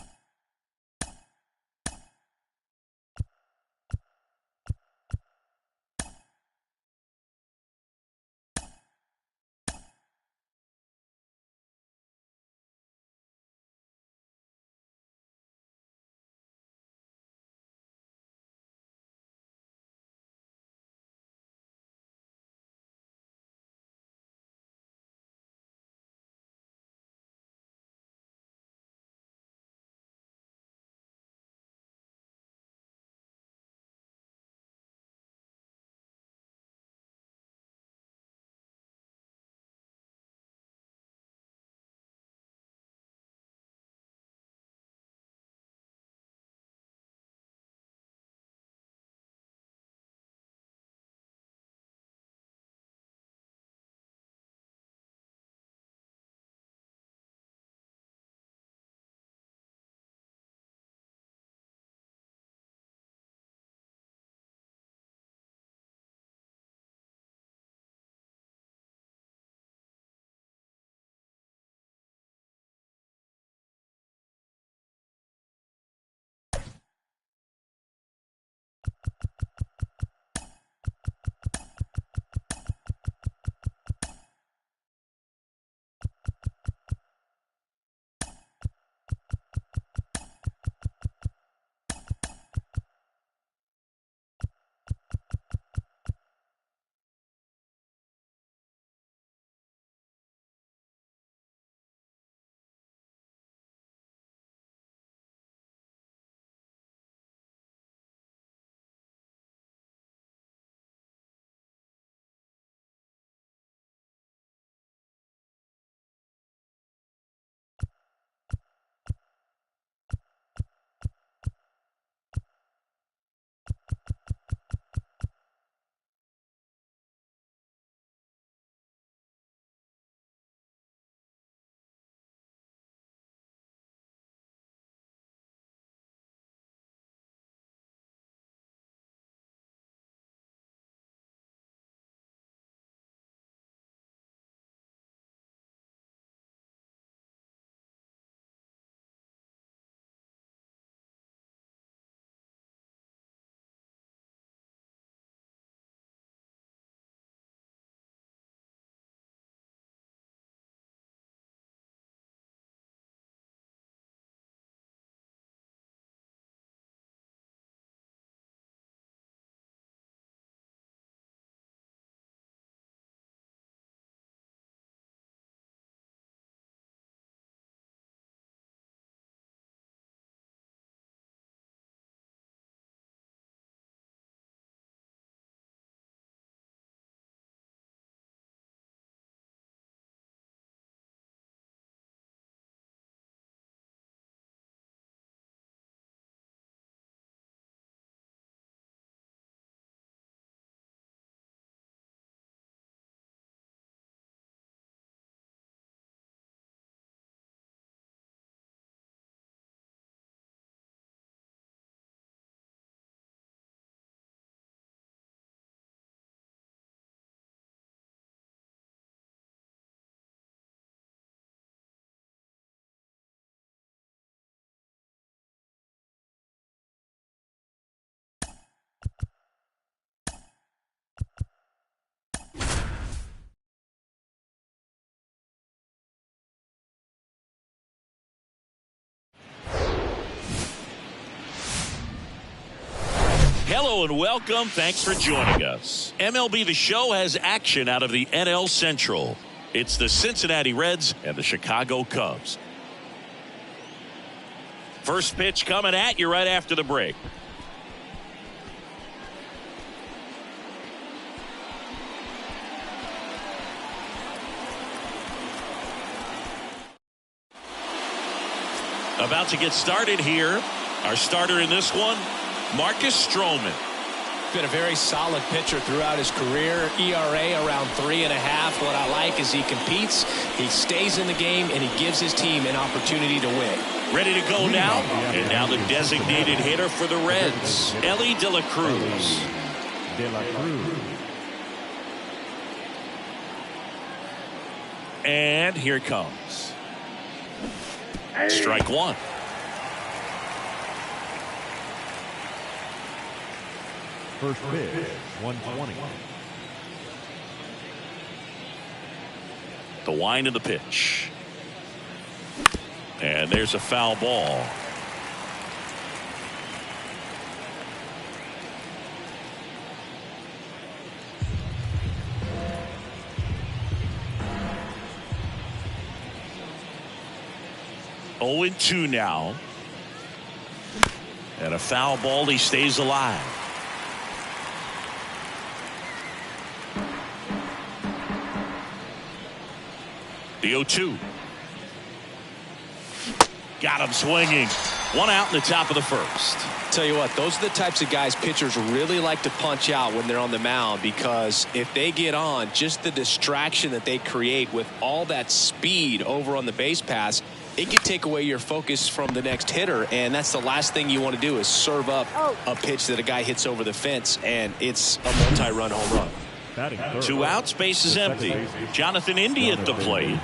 Hello and welcome. Thanks for joining us. MLB The Show has action out of the NL Central. It's the Cincinnati Reds and the Chicago Cubs. First pitch coming at you right after the break. About to get started here. Our starter in this one, Marcus Stroman. Been a very solid pitcher throughout his career. ERA around 3.5. What I like is he competes, he stays in the game, and he gives his team an opportunity to win. Ready to go now. And now the designated hitter for the Reds, Elly De La Cruz. And here it comes. Strike one. First pitch, 120. The wind of the pitch. And there's a foul ball. Oh, 0-2 now. And a foul ball. He stays alive. The 0-2. Got him swinging. One out in the top of the first. Tell you what, those are the types of guys pitchers really like to punch out when they're on the mound, because if they get on, just the distraction that they create with all that speed over on the base pass, it can take away your focus from the next hitter, and that's the last thing you want to do is serve up a pitch that a guy hits over the fence, and it's a multi-run home run. 2 outs, base is empty. Jonathan India at the plate.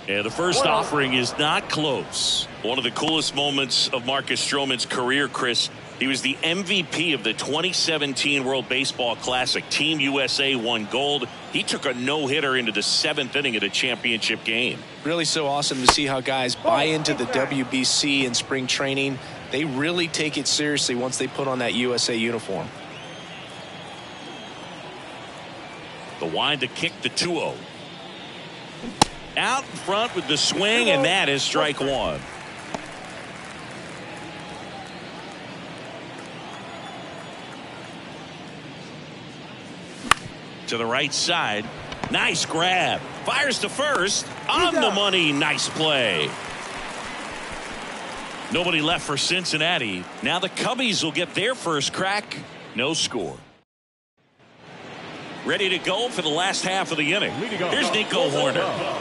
And the first offering is not close. One of the coolest moments of Marcus Stroman's career, Chris. He was the MVP of the 2017 World Baseball Classic. Team USA won gold. He took a no-hitter into the 7th inning of the championship game. Really so awesome to see how guys buy into the WBC in spring training. They really take it seriously once they put on that USA uniform. The wind to kick the 2-0. Out in front with the swing, and that is strike one. To the right side. Nice grab. Fires to first. On the money. Nice play. Nobody left for Cincinnati. Now the Cubbies will get their first crack. No score. Ready to go for the last half of the inning. Here's Nico Hoerner.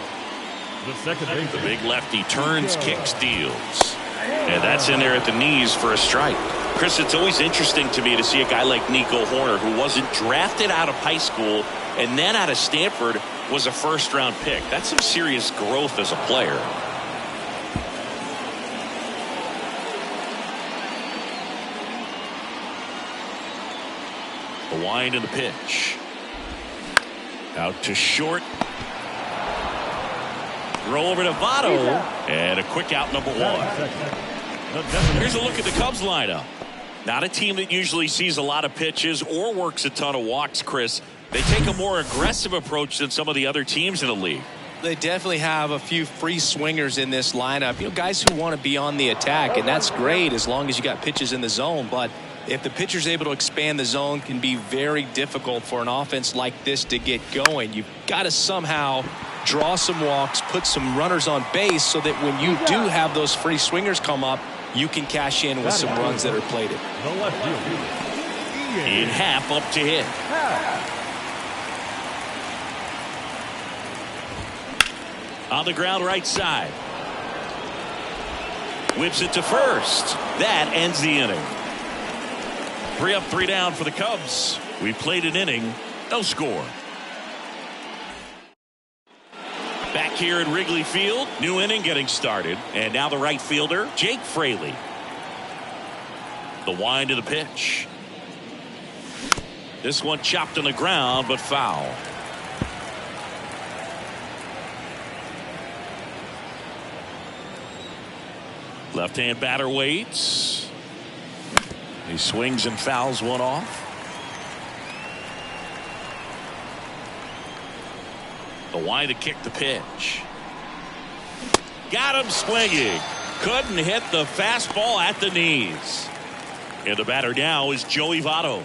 The second base. The big lefty turns, kicks, deals. And that's in there at the knees for a strike. Chris, it's always interesting to me to see a guy like Nico Hoerner, who wasn't drafted out of high school and then out of Stanford, was a first-round pick. That's some serious growth as a player. The wind and the pitch. Out to short. Throw over to Votto. And a quick out, number one. Here's a look at the Cubs lineup. Not a team that usually sees a lot of pitches or works a ton of walks, Chris. They take a more aggressive approach than some of the other teams in the league. They definitely have a few free swingers in this lineup. You know, guys who want to be on the attack, and that's great as long as you got pitches in the zone. But if the pitcher's able to expand the zone, can be very difficult for an offense like this to get going. You've got to somehow draw some walks, put some runners on base so that when you do have those free swingers come up, you can cash in with some runs that are plated. In half up to hit. On the ground right side. Whips it to first. That ends the inning. 3 up, 3 down for the Cubs. We played an inning, no score. Back here at Wrigley Field, new inning getting started. And now the right fielder, Jake Fraley. The wind of the pitch. This one chopped on the ground, but foul. Left-hand batter waits. He swings and fouls one off. The wide to kick the pitch. Got him swinging. Couldn't hit the fastball at the knees. And the batter now is Joey Votto.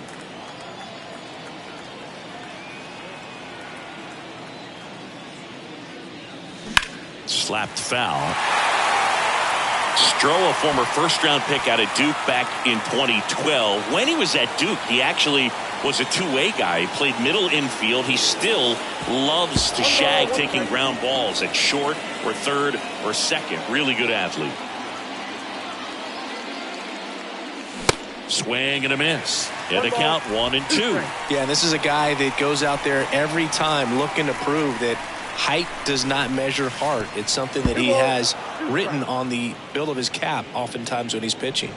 Slapped foul. Stroh, a former first-round pick out of Duke back in 2012. When he was at Duke, he actually was a two-way guy. He played middle infield. He still loves to shag taking ground balls at short or third or second. Really good athlete. Swing and a miss. And a count 1-2. Yeah, and this is a guy that goes out there every time looking to prove that height does not measure heart. It's something that he has written on the bill of his cap oftentimes when he's pitching.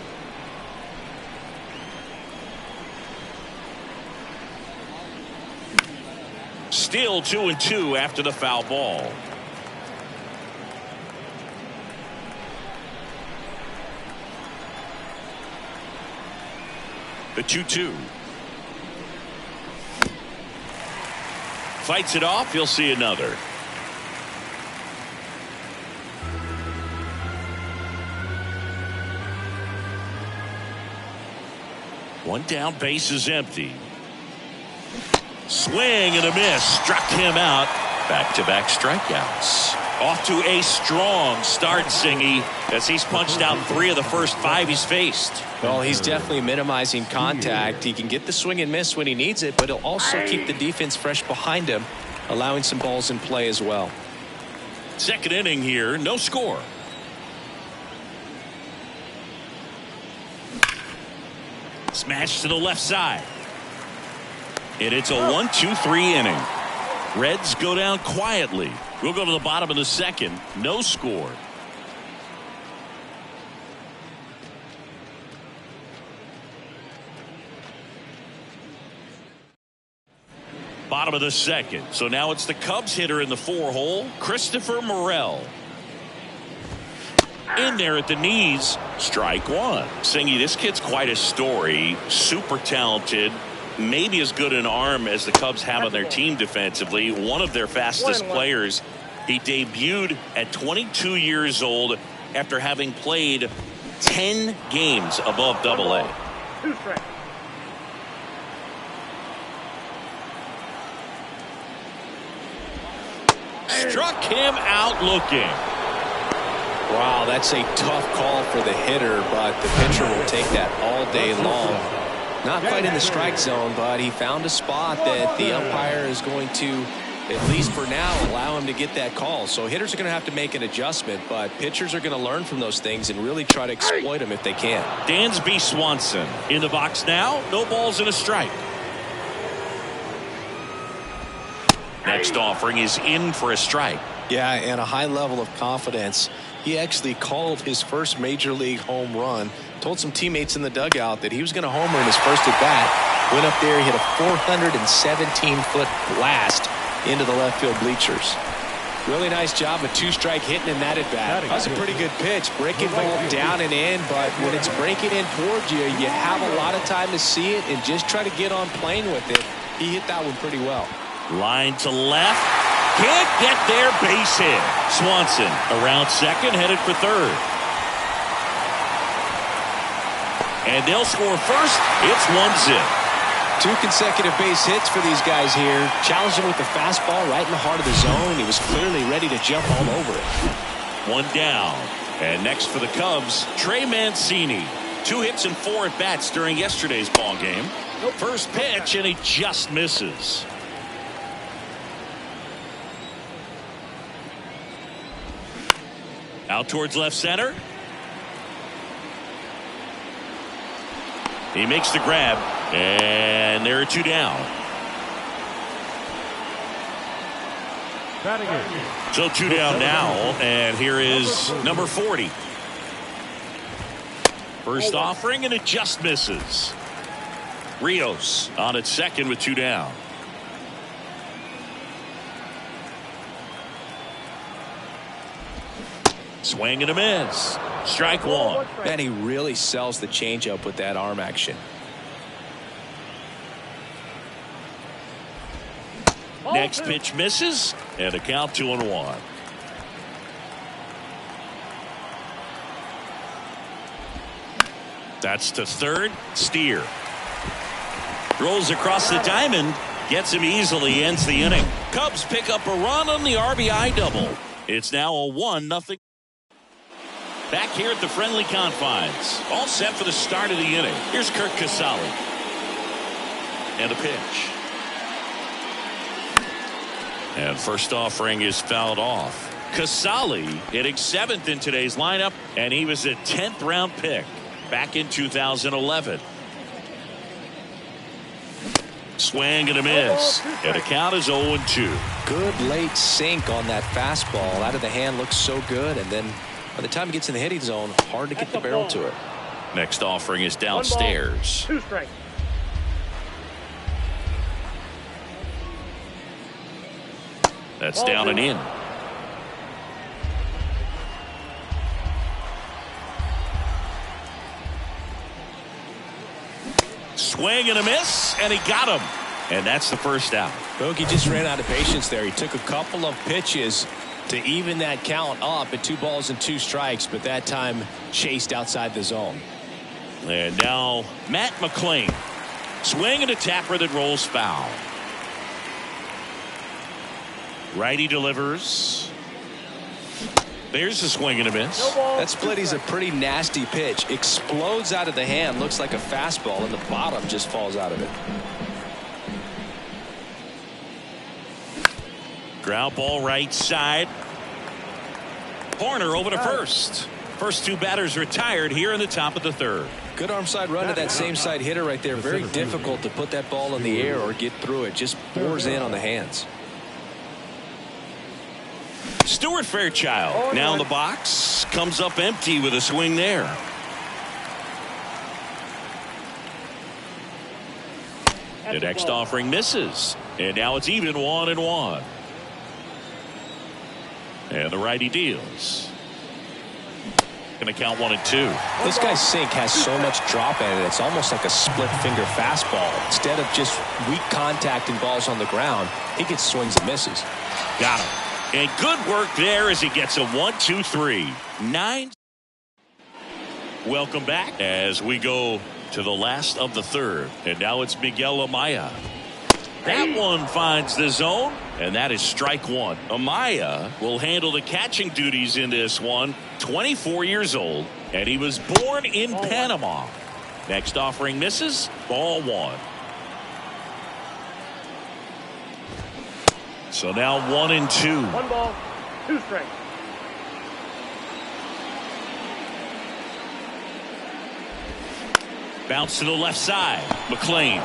Still 2-2 after the foul ball. The 2-2. Fights it off. He'll see another. One down, base is empty. Swing and a miss. Struck him out. Back-to-back strikeouts. Off to a strong start, Singy, as he's punched out 3 of the first 5 he's faced. Well, he's definitely minimizing contact. He can get the swing and miss when he needs it, but he'll also keep the defense fresh behind him, allowing some balls in play as well. Second inning here, no score. Smash to the left side. And it's a 1-2-3 inning. Reds go down quietly. We'll go to the bottom of the second. No score. Bottom of the second. So now it's the Cubs hitter in the 4-hole, Christopher Morel. In there at the knees, strike one. Singy, this kid's quite a story. Super talented. Maybe as good an arm as the Cubs have on their team defensively. One of their fastest players. He debuted at 22 years old after having played 10 games above Double-A. Struck him out looking. Wow, that's a tough call for the hitter, but the pitcher will take that all day long. Not quite in the strike zone, but he found a spot that the umpire is going to, at least for now, allow him to get that call. So hitters are going to have to make an adjustment, but pitchers are going to learn from those things and really try to exploit them if they can. Dansby Swanson in the box now. No balls and a strike. Next offering is in for a strike. Yeah, and a high level of confidence. He actually called his first major league home run. Told some teammates in the dugout that he was going to homer in his first at bat. Went up there, hit a 417-foot blast into the left field bleachers. Really nice job, a 2-strike hitting in that at bat. That was a pretty good pitch. Breaking ball down and in, but when it's breaking in towards you, you have a lot of time to see it and just try to get on plane with it. He hit that one pretty well. Line to left. Can't get there. Base hit. Swanson around second, headed for third. And they'll score first. It's 1-0. 2 consecutive base hits for these guys here. Challenged him with the fastball right in the heart of the zone. He was clearly ready to jump all over it. 1 down. And next for the Cubs, Trey Mancini. 2 hits and 4 at bats during yesterday's ball game. First pitch, and he just misses. Out towards left center. He makes the grab, and there are 2 down. So 2 down now, and here is number 40. First offering, and it just misses. Rios on at second with 2 down. Swing and a miss. Strike one. Man, he really sells the changeup with that arm action. Next pitch misses, and a count 2-1. That's to third. Steer rolls across the diamond, gets him easily, ends the inning. Cubs pick up a run on the RBI double. It's now a 1-0. Back here at the friendly confines, all set for the start of the inning. Here's Curt Casali, and a pitch. And first offering is fouled off. Casali hitting 7th in today's lineup, and he was a 10th round pick back in 2011. Swing and a miss, and the count is 0-2. Good late sink on that fastball. Out of the hand, looks so good, and then by the time it gets in the hitting zone, hard to get the barrel to it. Next offering is downstairs. 2 strikes. That's down and in. Swing and a miss, and he got him. And that's the first out. Bogey just ran out of patience there. He took a couple of pitches to even that count up at 2 balls and 2 strikes, but that time chased outside the zone. And now Matt McLain. Swing and a tapper that rolls foul. Righty delivers. There's a swing and a miss. That split is a pretty nasty pitch. Explodes out of the hand. Looks like a fastball, and the bottom just falls out of it. Ground ball right side. Horner over to first. First 2 batters retired here in the top of the 3rd. Good arm side run to that same side hitter right there. Very difficult to put that ball in the air or get through it. Just pours in on the hands. Stuart Fairchild now in the box. Comes up empty with a swing there. The next offering misses. And now it's even 1-1. And the righty deals. Going to count 1-2. This guy's sink has so much drop in it. It's almost like a split finger fastball. Instead of just weak contact and balls on the ground, he gets swings and misses. Got him. And good work there as he gets a 1-2-3. 9. Welcome back as we go to the last of the 3rd. And now it's Miguel Amaya. That one finds the zone, and that is strike 1. Amaya will handle the catching duties in this one. 24 years old, and he was born in Panama. Next offering misses. Ball 1. So now 1-2. 1 ball, 2 strikes. Bounce to the left side. McLain.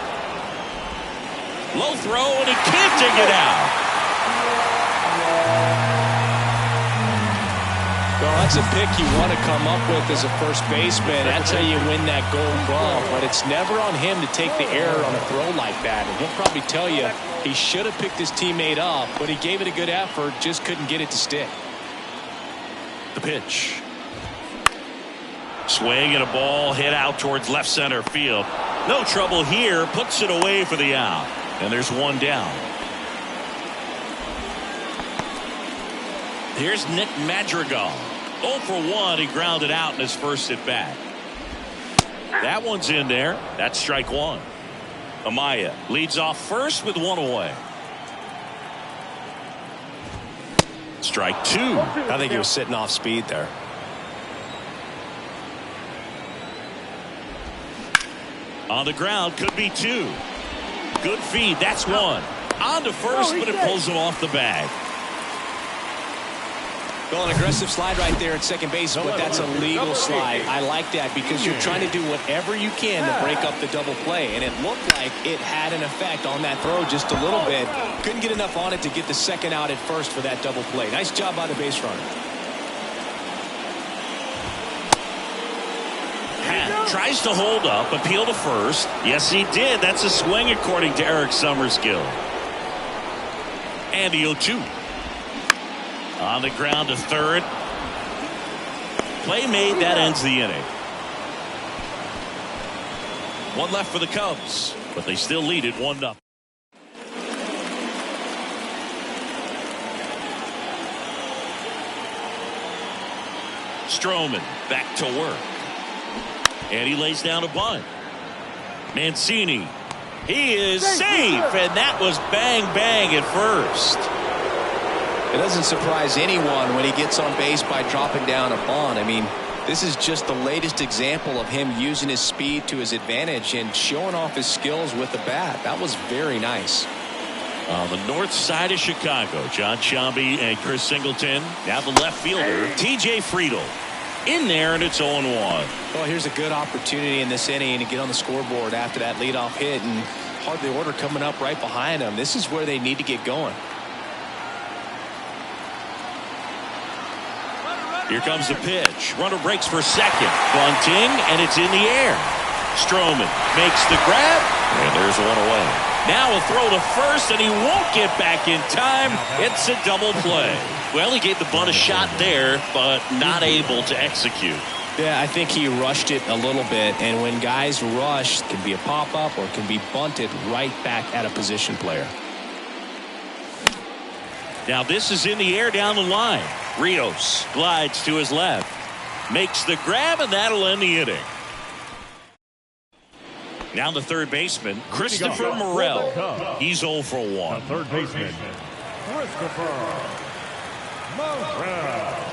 Low throw, and he can't dig it out. Well, that's a pick you want to come up with as a first baseman. That's how you win that gold glove. But it's never on him to take the error on a throw like that. And he'll probably tell you he should have picked his teammate up, but he gave it a good effort, just couldn't get it to stick. The pitch. Swing and a ball hit out towards left center field. No trouble here. Puts it away for the out. And there's 1 down. Here's Nick Madrigal. 0 for 1. He grounded out in his first at bat. That one's in there. That's strike 1. Amaya leads off first with 1 away. Strike 2. I think he was sitting off speed there. On the ground, could be 2. Good feed. That's 1. On to first, but it pulls him off the bag. Well, an aggressive slide right there at second base, but that's a legal slide. I like that because you're trying to do whatever you can to break up the double play, and it looked like it had an effect on that throw just a little bit. Couldn't get enough on it to get the second out at first for that double play. Nice job by the base runner. Happ tries to hold up, appeal to first. Yes, he did. That's a swing according to Eric Summerskill. And the 0-2. On the ground to third. Play made, that ends the inning. One left for the Cubs, but they still lead it 1-0. Stroman back to work. And he lays down a bunt. Mancini. He is safe, and that was bang bang at first. It doesn't surprise anyone when he gets on base by dropping down a bunt. I mean, this is just the latest example of him using his speed to his advantage and showing off his skills with the bat. That was very nice. On the north side of Chicago, John Sciambi and Chris Singleton. Now the left fielder, TJ Friedl. In there, and it's 0-1. Well, here's a good opportunity in this inning to get on the scoreboard after that leadoff hit, and hardly order coming up right behind them. This is where they need to get going. Here comes the pitch. Runner breaks for second. Bunting, and it's in the air. Stroman makes the grab, and there's one away. Now a throw to first, and he won't get back in time. It's a double play. Well, he gave the bunt a shot there, but not able to execute. Yeah, I think he rushed it a little bit, and when guys rush, it can be a pop-up or it can be bunted right back at a position player. Now this is in the air down the line. Rios glides to his left, makes the grab, and that'll end the inning. Now the third baseman, Christopher Morel. He's 0 for 1. The third baseman, Christopher Morel.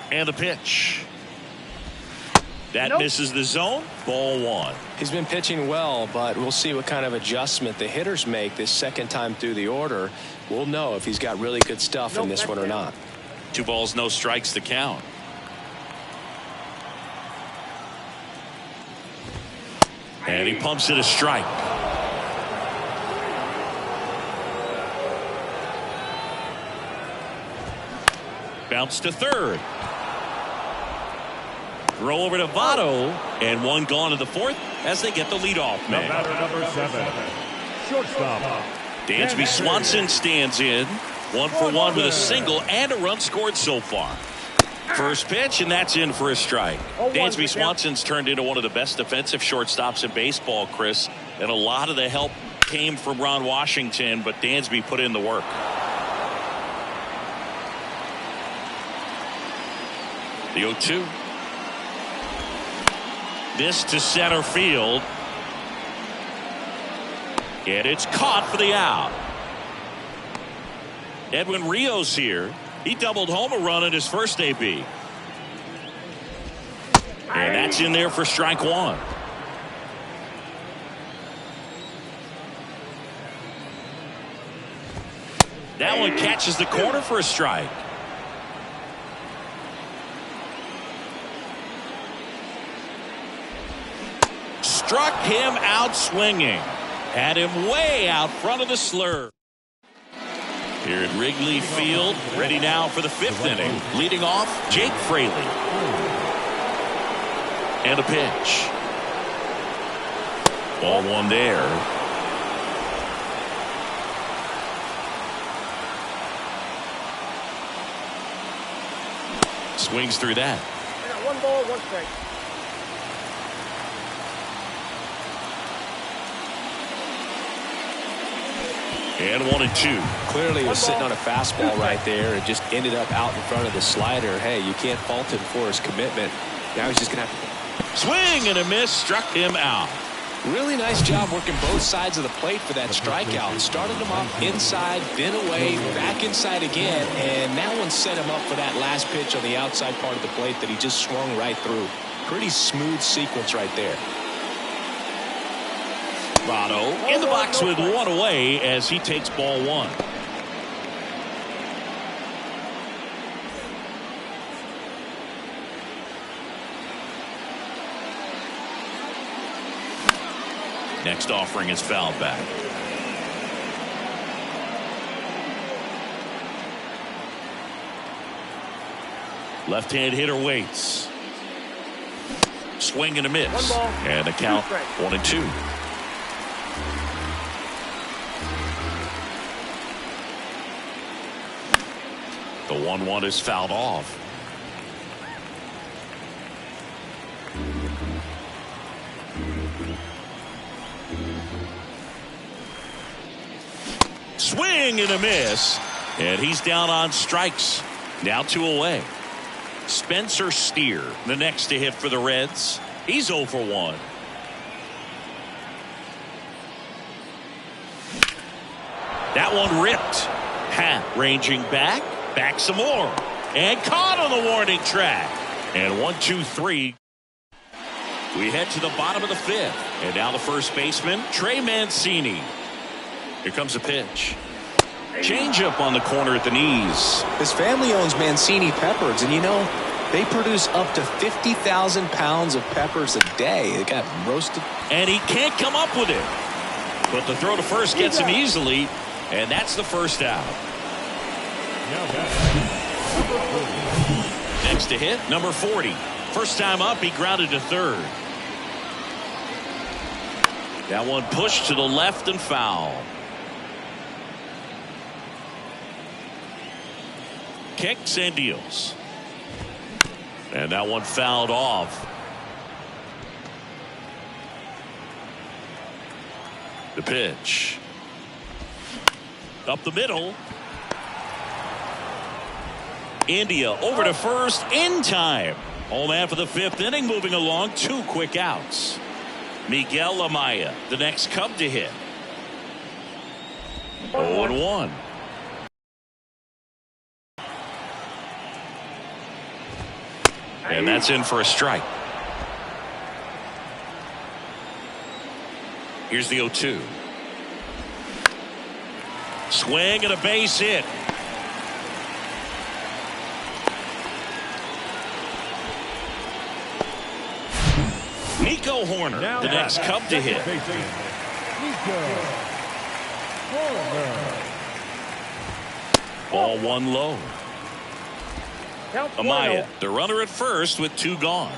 And the pitch. That misses the zone. Ball 1. He's been pitching well, but we'll see what kind of adjustment the hitters make this second time through the order. We'll know if he's got really good stuff in this one or not. 2 balls, no strikes to count. And he pumps it a strike. Bounce to third. Throw over to Votto, and one gone to the fourth as they get the leadoff man. Batter number 7, shortstop Dansby Swanson stands in. 1 for 1 with a single and a run scored so far. First pitch, and that's in for a strike. Dansby Swanson's turned into one of the best defensive shortstops in baseball, Chris, and a lot of the help came from Ron Washington, but Dansby put in the work. The 0-2. This to center field. And it's caught for the out. Edwin Rios here. He doubled home a run in his first AB. And that's in there for strike 1. That one catches the corner for a strike. Struck him out swinging. Had him way out front of the slur. Here at Wrigley Field, ready now for the 5th inning. Leading off, Jake Fraley. And a pitch. Ball 1 there. Swings through that. I got 1 ball, 1 strike. And 1-2. Clearly he was sitting on a fastball right there and just ended up out in front of the slider. Hey, you can't fault him for his commitment. Now he's just going to have to Swing and a miss, struck him out. really nice job working both sides of the plate for that strikeout. Started him off inside, then away, back inside again, and that one set him up for that last pitch on the outside part of the plate that he just swung right through. Pretty smooth sequence right there. Votto in the box with one away as he takes ball one. Next offering is fouled back. Left-hand hitter waits. Swing and a miss. 1 ball, And the count 2 strikes. 1-2. The 1-1 is fouled off. Swing and a miss. And he's down on strikes. Now 2 away. Spencer Steer, the next to hit for the Reds. He's 0 for 1. That one ripped. Hat ranging back. Back some more. And caught on the warning track. And 1-2-3. We head to the bottom of the 5th. And now the first baseman, Trey Mancini. Here comes a pitch. Changeup on the corner at the knees. His family owns Mancini Peppers, and you know, they produce up to 50,000 pounds of peppers a day. They got roasted. And he can't come up with it. But the throw to first gets him easily. And that's the first out. Next to hit, number 40. First time up, he grounded to third. That one pushed to the left and foul. Kicks and deals. And that one fouled off. The pitch. Up the middle. India over to first in time. Home half of the 5th inning, moving along, 2 quick outs. Miguel Amaya, the next Cub to hit. 0-1. And that's in for a strike. Here's the 0-2. Swing and a base hit. Nico Horner, the next Cub to hit. Ball 1 low. Amaya, the runner at first with 2 gone.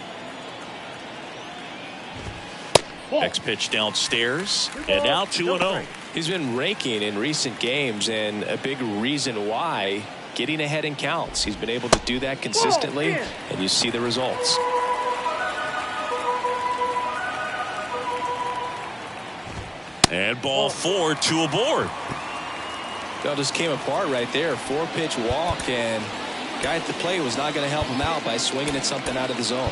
Next pitch downstairs, and now 2-0. He's been raking in recent games, and a big reason why, getting ahead in counts. He's been able to do that consistently, and you see the results. And ball 4, 2 aboard. That just came apart right there. 4-pitch walk, and guy at the plate was not going to help him out by swinging at something out of the zone.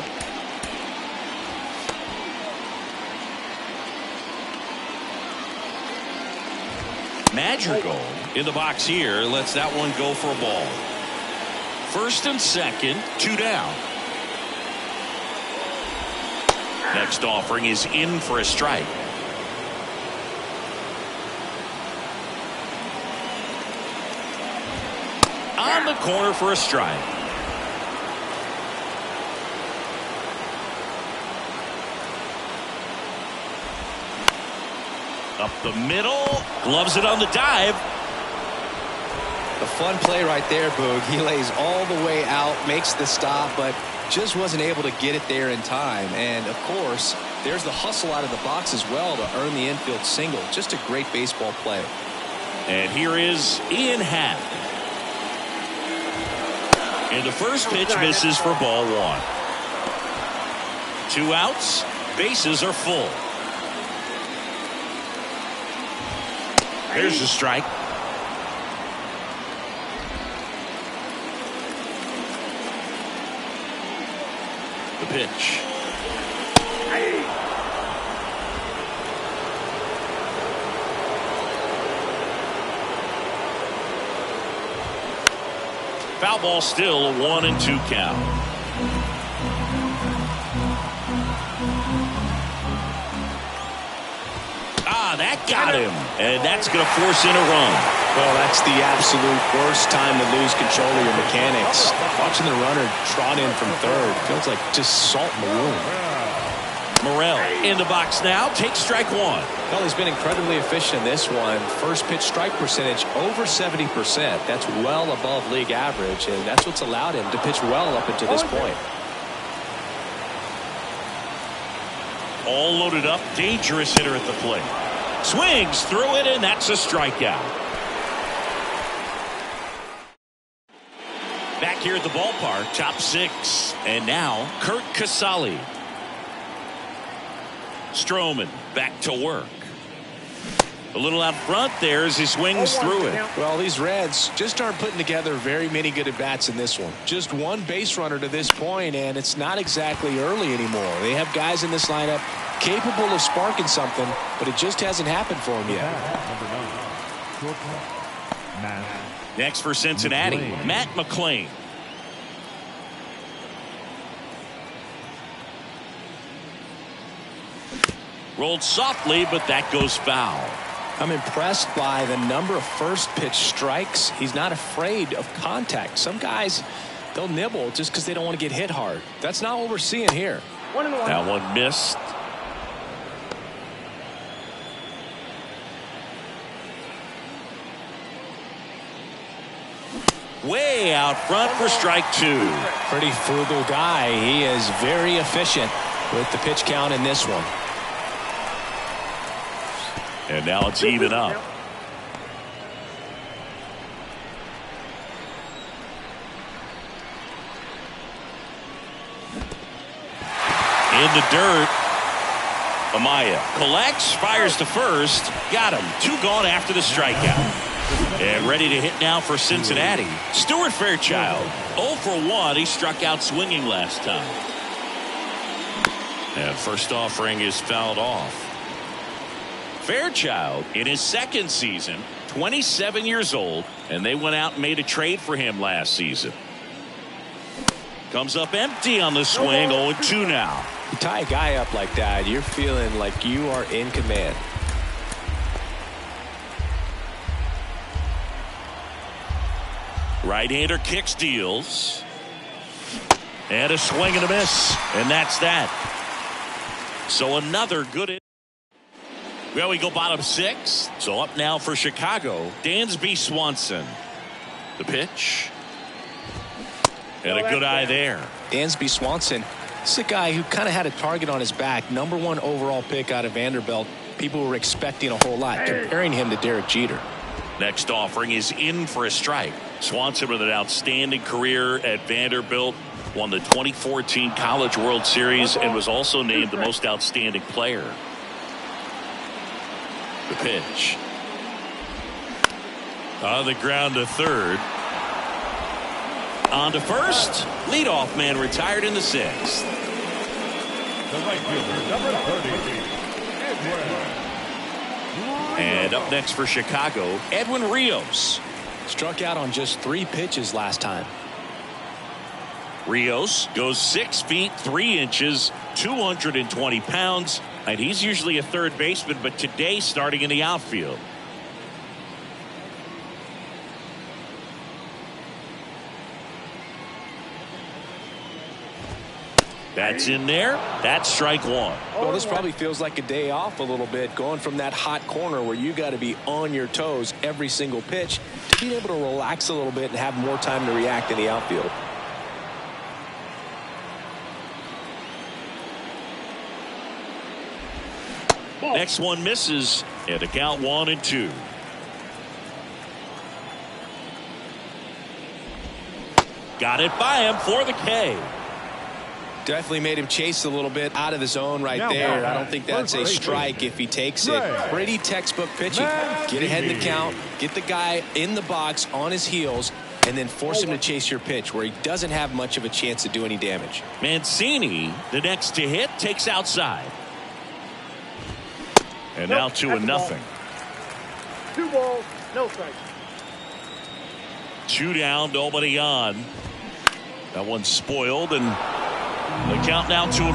Madrigal in the box here lets that one go for a ball. First and second, 2 down. Next offering is in for a strike. On the corner for a strike. Up the middle, gloves it on the dive. The fun play right there, Boog. He lays all the way out, makes the stop, but just wasn't able to get it there in time. And, of course, there's the hustle out of the box as well to earn the infield single. Just a great baseball play. And here is Ian Happ. And the first pitch misses for ball 1. 2 outs, bases are full. There's the strike. pitch. Foul ball, still a 1-2 count. That got him, and that's going to force in a run. Well, that's the absolute worst time to lose control of your mechanics. Watching the runner trot in from third feels like just salt in the wound. Morel in the box now, takes strike one. Well, he's been incredibly efficient in this one. First pitch strike percentage over 70%. That's well above league average, and that's what's allowed him to pitch well up until this point. All loaded up, dangerous hitter at the plate. Swings through it, and that's a strikeout. Back here at the ballpark, top six. And now, Curt Casali. Stroman back to work. A little out front there as he swings through it. Well, these Reds just aren't putting together very many good at-bats in this one. Just one base runner to this point, and it's not exactly early anymore. They have guys in this lineup capable of sparking something, but it just hasn't happened for them yet. Next for Cincinnati, Matt McLain. Rolled softly, but that goes foul. I'm impressed by the number of first pitch strikes. He's not afraid of contact. Some guys, they'll nibble just because they don't want to get hit hard. That's not what we're seeing here. That one missed. Way out front for strike two. Pretty frugal guy. He is very efficient with the pitch count in this one. And now it's even up. In the dirt. Amaya collects, fires to first. Got him. Two gone after the strikeout. And ready to hit now for Cincinnati. Stuart Fairchild. 0 for 1. He struck out swinging last time. And first offering is fouled off. Fairchild in his second season, 27 years old, and they went out and made a trade for him last season. Comes up empty on the swing, 0-2 now. You tie a guy up like that, you're feeling like you are in command. Right-hander kicks, deals. And a swing and a miss. And that's that. So another good. Well, we go bottom six. So up now for Chicago, Dansby Swanson. The pitch. And a good eye there. Dansby Swanson. This is a guy who kind of had a target on his back. #1 overall pick out of Vanderbilt. People were expecting a whole lot, comparing him to Derek Jeter. Next offering is in for a strike. Swanson with an outstanding career at Vanderbilt. Won the 2014 College World Series and was also named the most outstanding player. The pitch. On the ground to third. On to first. Leadoff man retired in the sixth. The right fielder, number 30, Edwin. And up next for Chicago, Edwin Rios. Struck out on just 3 pitches last time. Rios goes 6 feet 3 inches, 220 pounds, and he's usually a third baseman, but today starting in the outfield. That's in there. That's strike one. Well, this probably feels like a day off a little bit, going from that hot corner where you got to be on your toes every single pitch to being able to relax a little bit and have more time to react in the outfield. Next one misses, and a count 1-2. Got it by him for the K. Definitely made him chase a little bit out of the zone right there. I don't think that's a strike if he takes it. Pretty textbook pitching. Get ahead in the count. Get the guy in the box on his heels. and then force him to chase your pitch where he doesn't have much of a chance to do any damage. Mancini, the next to hit, takes outside. And now 2-0. 2 balls, no strikes. 2 down, nobody on. That one's spoiled, and the count now 2-1.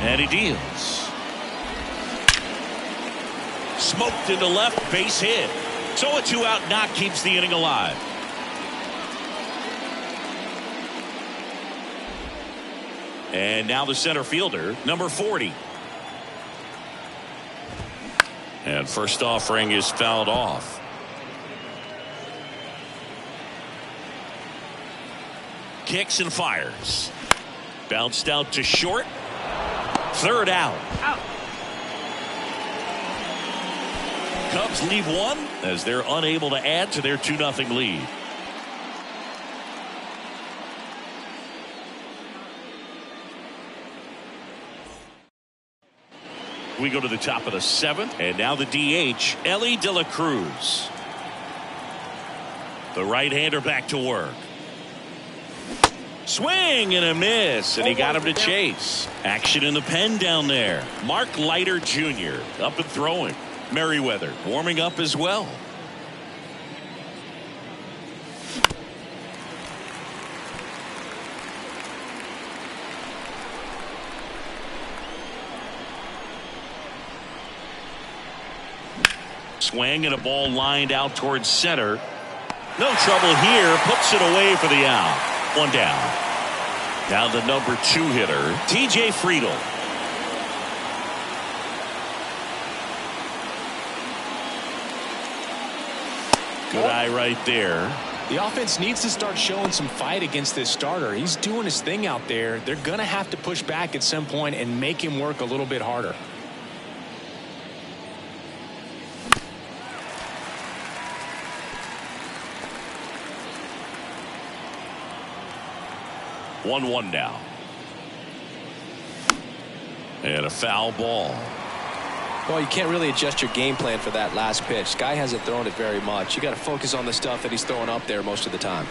And he deals. Smoked into left, base hit. So a 2-out knock keeps the inning alive. And now the center fielder, number 40. And first offering is fouled off. Kicks and fires. Bounced out to short. 3rd out. Cubs leave 1 as they're unable to add to their 2-0 lead. We go to the top of the 7th, and now the DH, Elly De La Cruz. The right-hander back to work. Swing and a miss, and he got him to chase. Action in the pen down there. Mark Leiter Jr. up and throwing. Merriweather warming up as well. Swing and a ball lined out towards center. No trouble here. Puts it away for the out. 1 down. Now the number 2 hitter, TJ Friedl. Good eye right there. The offense needs to start showing some fight against this starter. He's doing his thing out there. They're going to have to push back at some point and make him work a little bit harder. One now. And a foul ball. Well, you can't really adjust your game plan for that last pitch. Guy hasn't thrown it very much. You got to focus on the stuff that he's throwing up there most of the time.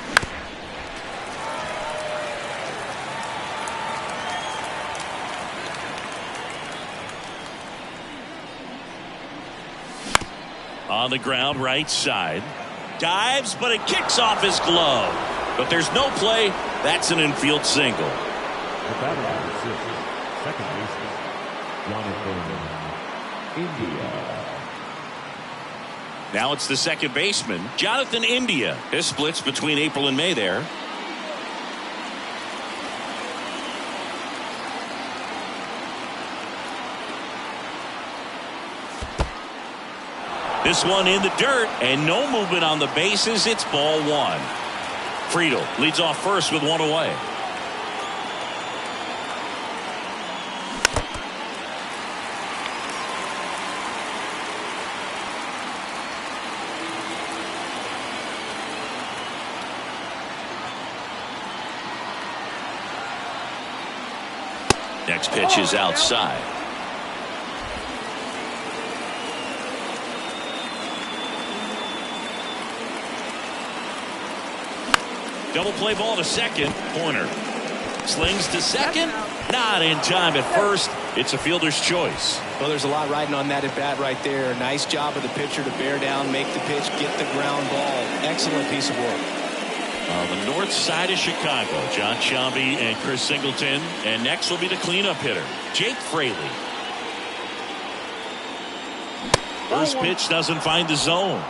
On the ground, right side. Dives, but it kicks off his glove. But there's no play. That's an infield single. The batter number 6, second baseman, Jonathan India. Now it's the second baseman, Jonathan India. His splits between April and May there. This one in the dirt, and no movement on the bases. It's ball 1. Friedl leads off first with 1 away. Next pitch is outside. Double play ball to second. Corner. Slings to second. Not in time at first. It's a fielder's choice. Well, there's a lot riding on that at bat right there. Nice job of the pitcher to bear down, make the pitch, get the ground ball. Excellent piece of work. On the north side of Chicago, John Sciambi and Chris Singleton. And next will be the cleanup hitter, Jake Fraley. First pitch doesn't find the zone.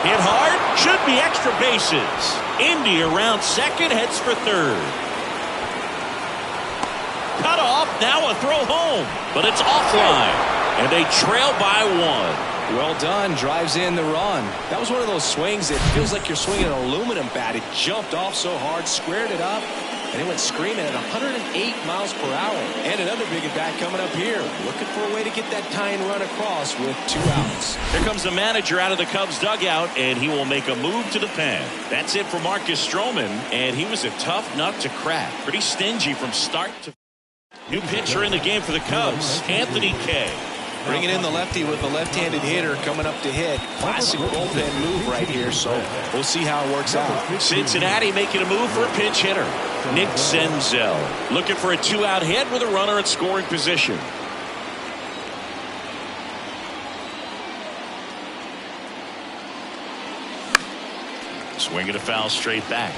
Hit hard, should be extra bases. Indy around second, heads for third. Cut off, now a throw home, but it's offline, and they trail by 1. Well done, drives in the run. That was one of those swings that feels like you're swinging an aluminum bat. It jumped off so hard, squared it up, And it went screaming at 108 miles per hour. And another big at bat coming up here. Looking for a way to get that tying run across with 2 outs. Here comes the manager out of the Cubs dugout, and he will make a move to the pen. That's it for Marcus Stroman, and he was a tough nut to crack. Pretty stingy from start to new pitcher in the game for the Cubs, Anthony Kay. Bringing in the lefty with a left-handed hitter coming up to hit. Classic bullpen move right here, so we'll see how it works out. Cincinnati making a move for a pinch hitter, Nick Senzel. Looking for a 2-out hit with a runner at scoring position. Swinging a foul straight back.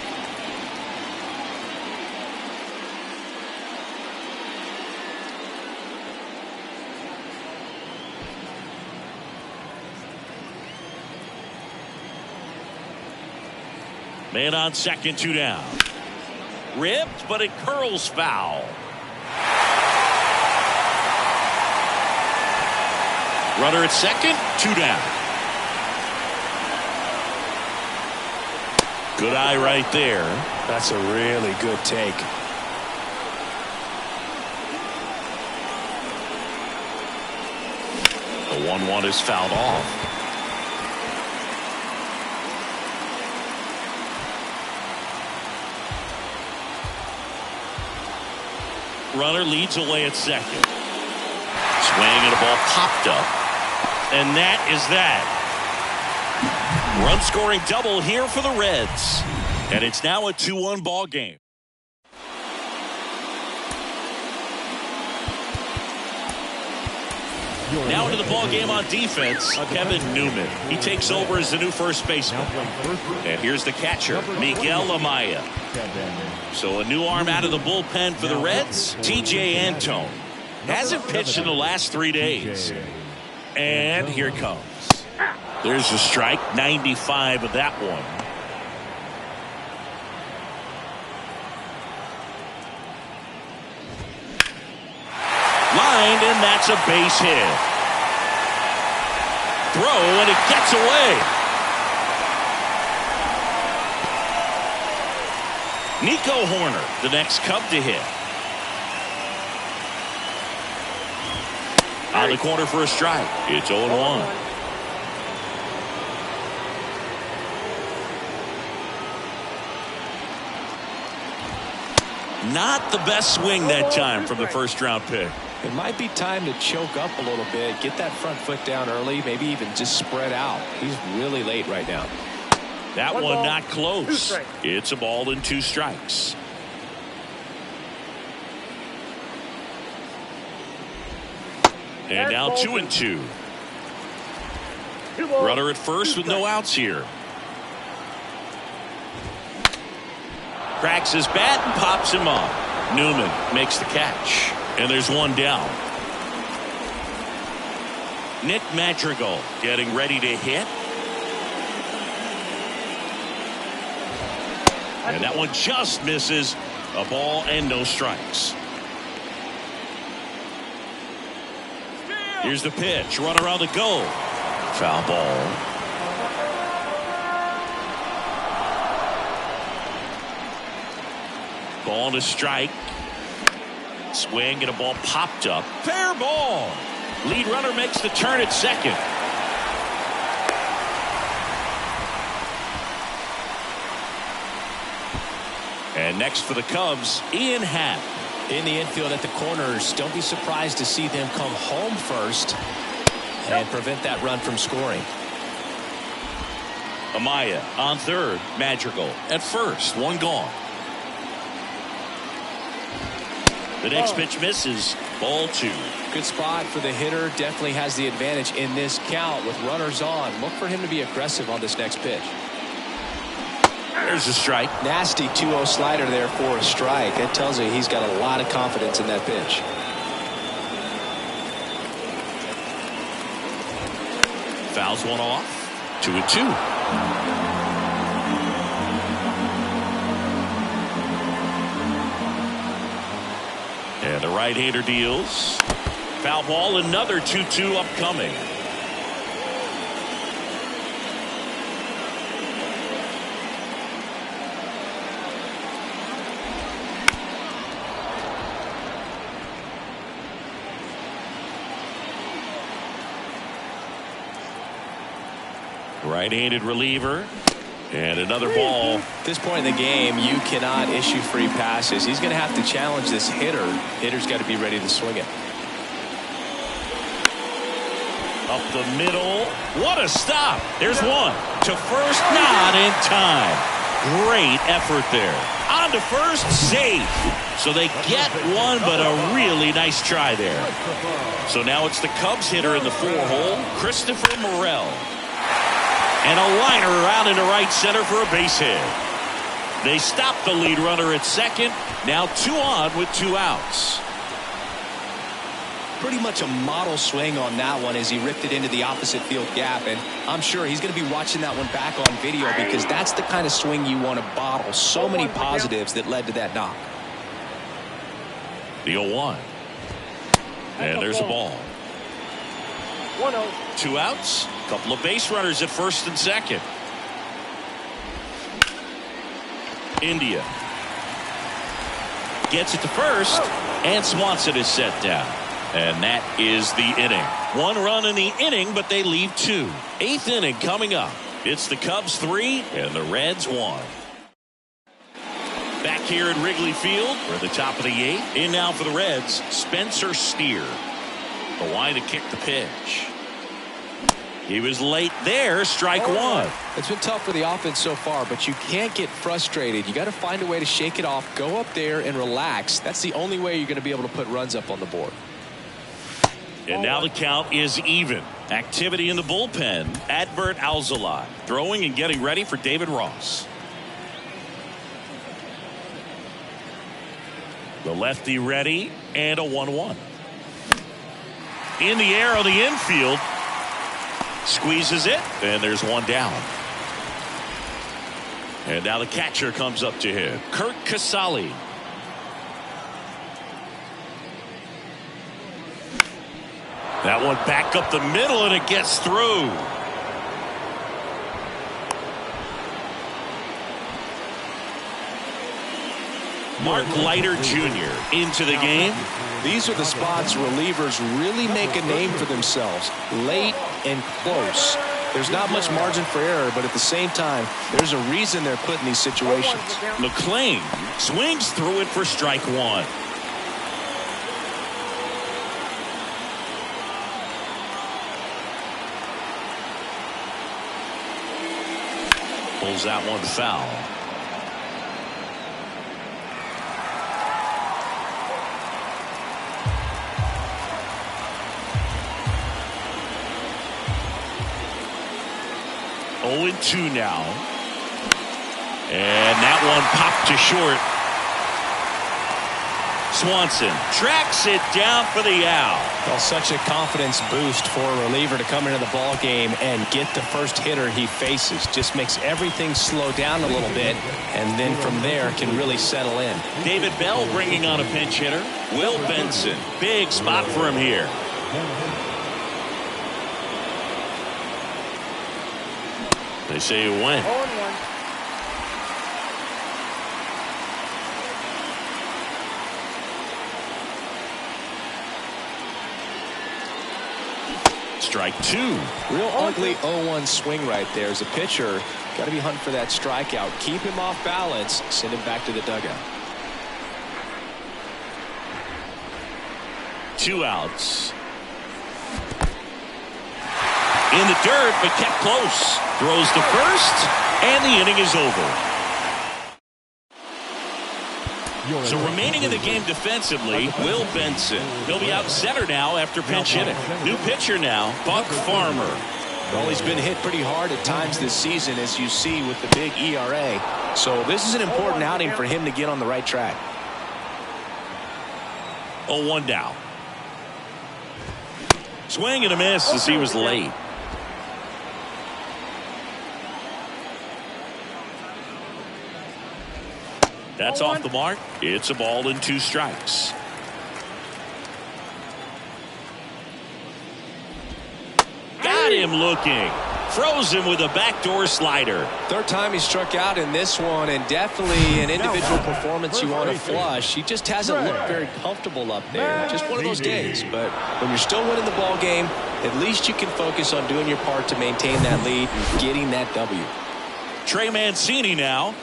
Man on second, 2 down. Ripped, but it curls foul. Runner at second, 2 down. Good eye right there. That's a really good take. The 1-1 is fouled off. Runner leads away at second. Swing and a ball popped up. And that is that. Run scoring double here for the Reds. And it's now a 2-1 ball game. Now into the ball game on defense, Kevin Newman. He takes over as the new first baseman. And here's the catcher, Miguel Amaya. So a new arm out of the bullpen for the Reds, TJ Antone. Hasn't pitched in the last 3 days. And here it comes. There's a strike, 95 of that one. Lined, and that's a base hit. Throw, and it gets away. Nico Horner, the next Cub to hit. On the corner for a strike. It's 0-1. Not the best swing that time from the first round pick. It might be time to choke up a little bit, get that front foot down early, maybe even just spread out. He's really late right now. That one not close. It's a ball and 2 strikes. And now 2-2. Runner at first with no outs here. Cracks his bat and pops him up. Newman makes the catch. And there's one down. Nick Madrigal getting ready to hit. And that one just misses. A ball and no strikes. Here's the pitch. Runner on the go. Foul ball. Ball to strike. Swing and a ball popped up. Fair ball. Lead runner makes the turn at second. And next for the Cubs, Ian Happ. In the infield at the corners, don't be surprised to see them come home first and prevent that run from scoring. Amaya on third. Madrigal at first. One gone. The next pitch misses. Ball 2. Good spot for the hitter. Definitely has the advantage in this count with runners on. Look for him to be aggressive on this next pitch. There's a strike. Nasty 2-0 slider there for a strike. That tells you he's got a lot of confidence in that pitch. Fouls one off. 2-2. And the right-hander deals. Foul ball, another 2-2 upcoming. Right-handed reliever. And another ball. At this point in the game, you cannot issue free passes. He's going to have to challenge this hitter. Hitter's got to be ready to swing it. Up the middle. What a stop. There's one. To first, not in time. Great effort there. On to first, safe. So they get one, but a really nice try there. So now it's the Cubs hitter in the 4-hole, Christopher Morel. And a liner around into right center for a base hit. They stop the lead runner at second. Now 2 on with 2 outs. Pretty much a model swing on that one as he ripped it into the opposite field gap. And I'm sure he's going to be watching that one back on video because that's the kind of swing you want to bottle. So many positives that led to that knock. The 0-1. And there's a ball. 1-0. 2 outs. Couple of base runners at first and second. India gets it to first, and Swanson is set down. And that is the inning. 1 run in the inning, but they leave 2. 8th inning coming up. It's the Cubs 3 and the Reds 1. Back here at Wrigley Field, we're at the top of the 8th. In now for the Reds, Spencer Steer. The line to kick the pitch. He was late there, strike 1. It's been tough for the offense so far, but you can't get frustrated. You got to find a way to shake it off, go up there and relax. That's the only way you're going to be able to put runs up on the board. And now the count is even. Activity in the bullpen. Adbert Alzolay throwing and getting ready for David Ross. The lefty ready, and a 1-1. In the air on the infield. Squeezes it, and there's 1 down. And now the catcher comes up to him. Kurt Casali. That one back up the middle, and it gets through. Mark Leiter Jr. into the game. These are the spots relievers really make a name for themselves. Late and close. There's not much margin for error, but at the same time, there's a reason they're put in these situations. McClain swings through it for strike 1. Pulls that one foul. Oh, 0-2 now. And that one popped to short. Swanson tracks it down for the out. Well, such a confidence boost for a reliever to come into the ball game and get the first hitter he faces. Just makes everything slow down a little bit, and then from there can really settle in. David Bell bringing on a pinch hitter. Will Benson. Big spot for him here. They say it went. 0-1. Strike 2. Real ugly 0-1 swing right there. As a pitcher, got to be hunting for that strikeout. Keep him off balance. Send him back to the dugout. 2 outs. In the dirt, but kept close. Throws to first, and the inning is over. So remaining in the game defensively, Will Benson. He'll be out center now after pinch hitting. New pitcher now, Buck Farmer. Well, he's been hit pretty hard at times this season, as you see with the big ERA. So this is an important outing for him to get on the right track. 0-1 down. Swing and a miss as he was late. That's off the mark. It's a ball and 2 strikes. Got him looking. Throws him with a backdoor slider. Third time he struck out in this one, and definitely an individual performance you want to flush. He just hasn't looked very comfortable up there. Just one of those days. But when you're still winning the ball game, at least you can focus on doing your part to maintain that lead and getting that W. Trey Mancini now.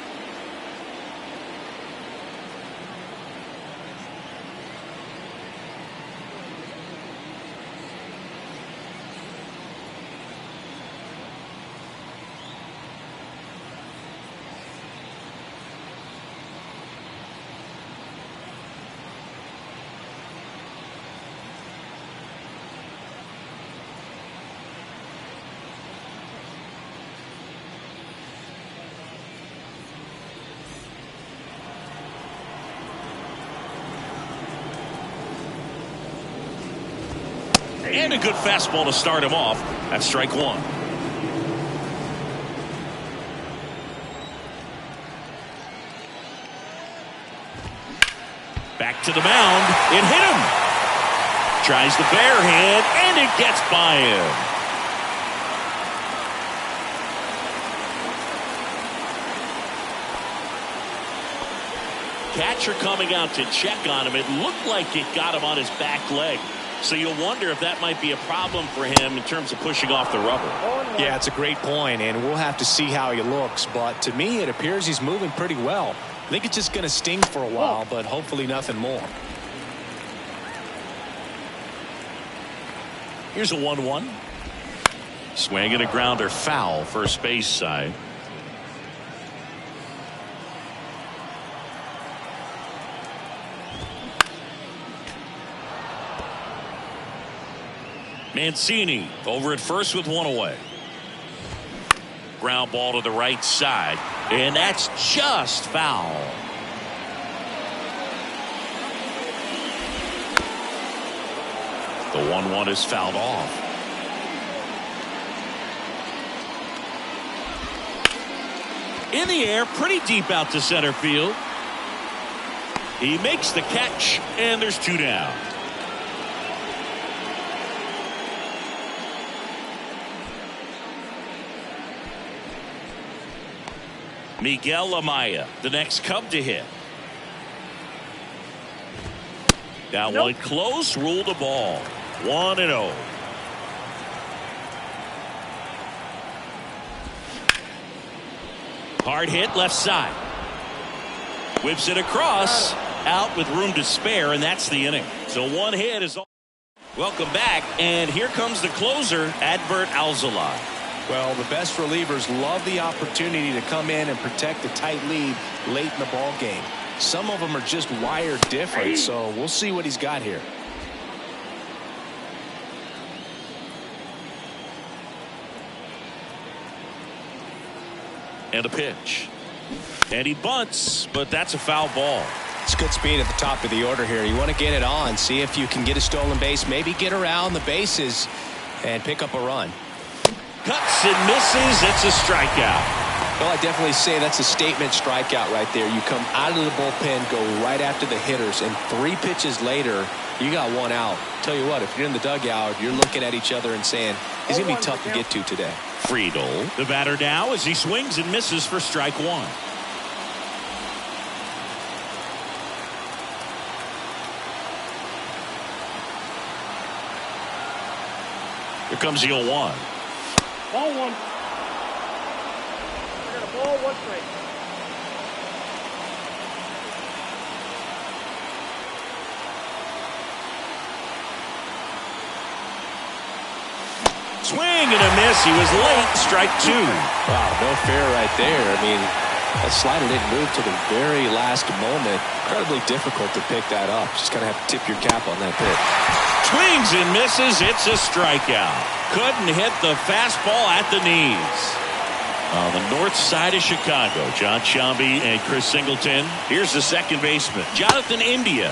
And a good fastball to start him off. That's strike one. Back to the mound. It hit him. Tries the bare hand, and it gets by him. Catcher coming out to check on him. It looked like it got him on his back leg. So you'll wonder if that might be a problem for him in terms of pushing off the rubber. Yeah, it's a great point, and we'll have to see how he looks. But to me, it appears he's moving pretty well. I think it's just going to sting for a while, but hopefully nothing more. Here's a 1-1. Swing and a grounder foul, first base side. Mancini over at first with one away. Ground ball to the right side, and that's just foul. The 1-1 is fouled off. In the air, pretty deep out to center field. He makes the catch, and there's two down. Miguel Amaya, the next Cub to hit. That one close, ruled the ball. 1-0. Hard hit left side. Whips it across, out with room to spare, and that's the inning. So one hit is all. Welcome back, and here comes the closer, Adbert Alzolay. Well, the best relievers love the opportunity to come in and protect a tight lead late in the ball game. Some of them are just wired different, so we'll see what he's got here. And a pitch. And he bunts, but that's a foul ball. It's good speed at the top of the order here. You want to get it on, see if you can get a stolen base, maybe get around the bases and pick up a run. Cuts and misses. It's a strikeout. Well, I definitely say that's a statement strikeout right there. You come out of the bullpen, go right after the hitters, and 3 pitches later, you got one out. Tell you what, if you're in the dugout, you're looking at each other and saying, he's going to be tough to get to today. Friedel, the batter now, as he swings and misses for strike one. Here comes the 0-1. Ball 1. I got a ball, 1 strike. Swing and a miss. He was late. Strike 2. Wow, no fair right there. I mean, that slider didn't move to the very last moment. Incredibly difficult to pick that up. Just kind of have to tip your cap on that pitch. Swings and misses. It's a strikeout. Couldn't hit the fastball at the knees. On the north side of Chicago, John Sciambi and Chris Singleton. Here's the second baseman, Jonathan India.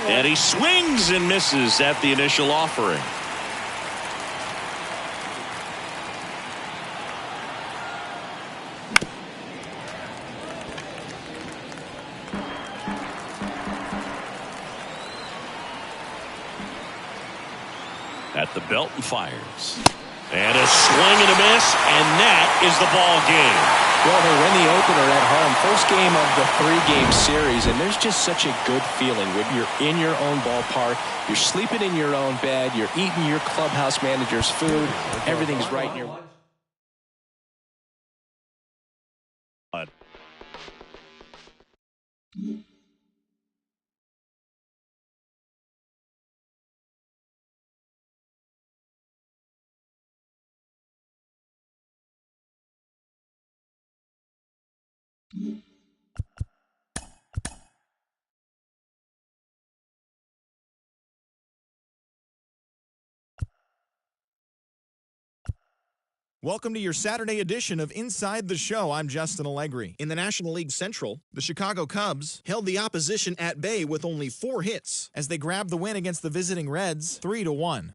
And he swings and misses at the initial offering. At the belt and fires. And a swing and a miss, and that is the ball game. Well, they win the opener at home. First game of the 3-game series, and there's just such a good feeling when you're in your own ballpark, you're sleeping in your own bed, you're eating your clubhouse manager's food, everything's right in your... Welcome to your Saturday edition of Inside the Show. I'm Justin Allegri. In the National League Central, the Chicago Cubs held the opposition at bay with only 4 hits as they grabbed the win against the visiting Reds 3-1.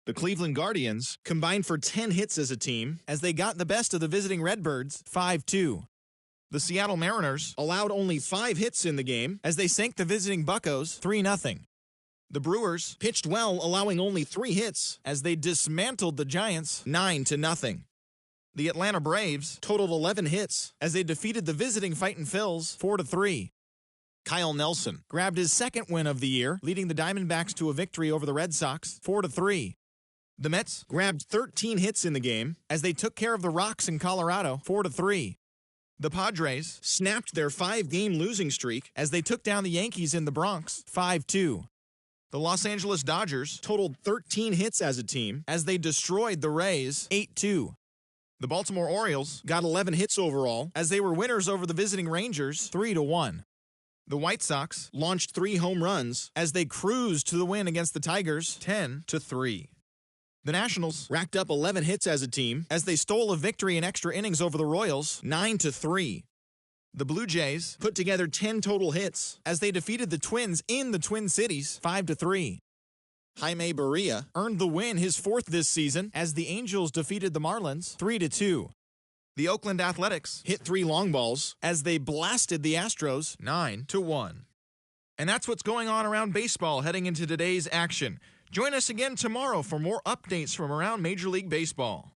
The Cleveland Guardians combined for 10 hits as a team as they got the best of the visiting Redbirds 5-2. The Seattle Mariners allowed only 5 hits in the game as they sank the visiting Buccos 3-0. The Brewers pitched well, allowing only 3 hits as they dismantled the Giants 9-0. The Atlanta Braves totaled 11 hits as they defeated the visiting Fightin' Phils 4-3. Kyle Nelson grabbed his second win of the year, leading the Diamondbacks to a victory over the Red Sox 4-3. The Mets grabbed 13 hits in the game as they took care of the Rocks in Colorado 4-3. The Padres snapped their 5-game losing streak as they took down the Yankees in the Bronx 5-2. The Los Angeles Dodgers totaled 13 hits as a team as they destroyed the Rays 8-2. The Baltimore Orioles got 11 hits overall as they were winners over the visiting Rangers 3-1. The White Sox launched 3 home runs as they cruised to the win against the Tigers 10-3. The Nationals racked up 11 hits as a team as they stole a victory in extra innings over the Royals 9-3. The Blue Jays put together 10 total hits as they defeated the Twins in the Twin Cities 5-3. Jaime Barria earned the win, his 4th this season, as the Angels defeated the Marlins 3-2. The Oakland Athletics hit 3 long balls as they blasted the Astros 9-1. And that's what's going on around baseball heading into today's action. Join us again tomorrow for more updates from around Major League Baseball.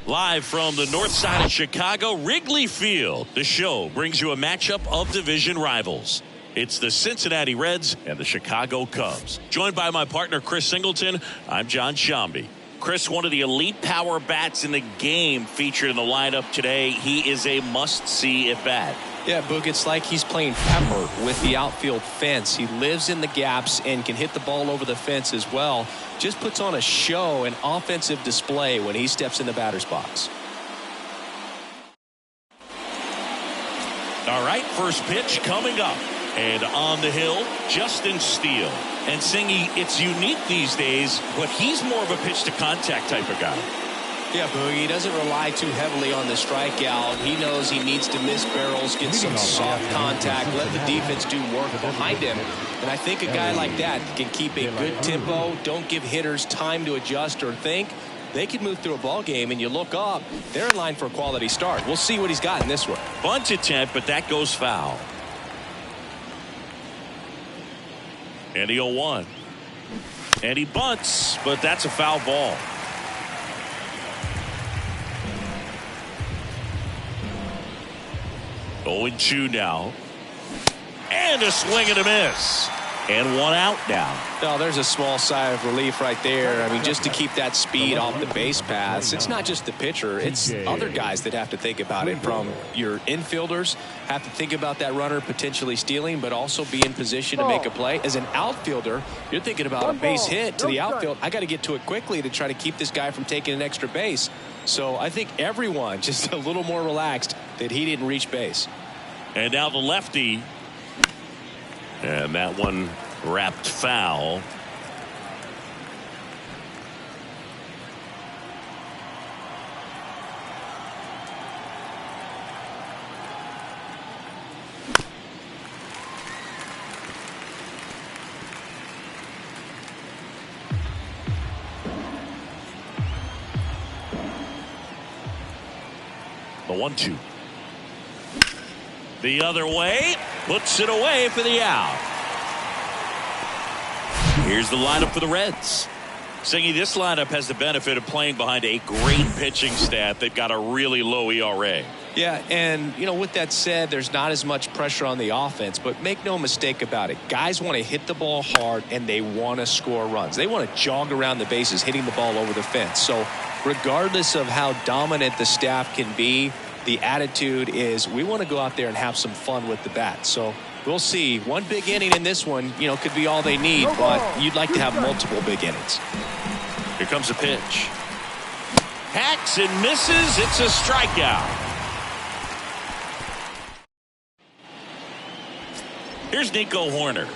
Live from the north side of Chicago, Wrigley Field, the show brings you a matchup of division rivals. It's the Cincinnati Reds and the Chicago Cubs. Joined by my partner, Chris Singleton, I'm John Shambi. Chris, one of the elite power bats in the game featured in the lineup today. He is a must-see at bat. Yeah, Boog, it's like he's playing pepper with the outfield fence. He lives in the gaps and can hit the ball over the fence as well. Just puts on a show, an offensive display when he steps in the batter's box. All right, first pitch coming up. And on the hill, Justin Steele. And Singy, it's unique these days, but he's more of a pitch-to-contact type of guy. Yeah, Boog, he doesn't rely too heavily on the strikeout. He knows he needs to miss barrels, get some soft contact, let the defense do work behind him. And I think a guy like that can keep a good tempo, don't give hitters time to adjust or think. They can move through a ball game, and you look up, they're in line for a quality start. We'll see what he's got in this one. Bunt attempt, but that goes foul. And the 0-1. And he bunts, but that's a foul ball. Going 2 now. And a swing and a miss. And 1 out now. No, there's a small sigh of relief right there. I mean, just to keep that speed off the base paths. It's not just the pitcher. It's other guys that have to think about it. From your infielders have to think about that runner potentially stealing, but also be in position to make a play. As an outfielder, you're thinking about a base hit to the outfield. I got to get to it quickly to try to keep this guy from taking an extra base. So I think everyone just a little more relaxed that he didn't reach base. And now the lefty. And that one wrapped foul. The 1-2. The other way, puts it away for the out. Here's the lineup for the Reds. Singy, this lineup has the benefit of playing behind a great pitching staff. They've got a really low ERA. Yeah, and, you know, with that said, there's not as much pressure on the offense, but make no mistake about it. Guys want to hit the ball hard, and they want to score runs. They want to jog around the bases, hitting the ball over the fence. So regardless of how dominant the staff can be, the attitude is we want to go out there and have some fun with the bat. So we'll see. One big inning in this one, you know, could be all they need, but you'd like to have multiple big innings. Here comes a pitch. Hacks and misses. It's a strikeout. Here's Nico Hoerner.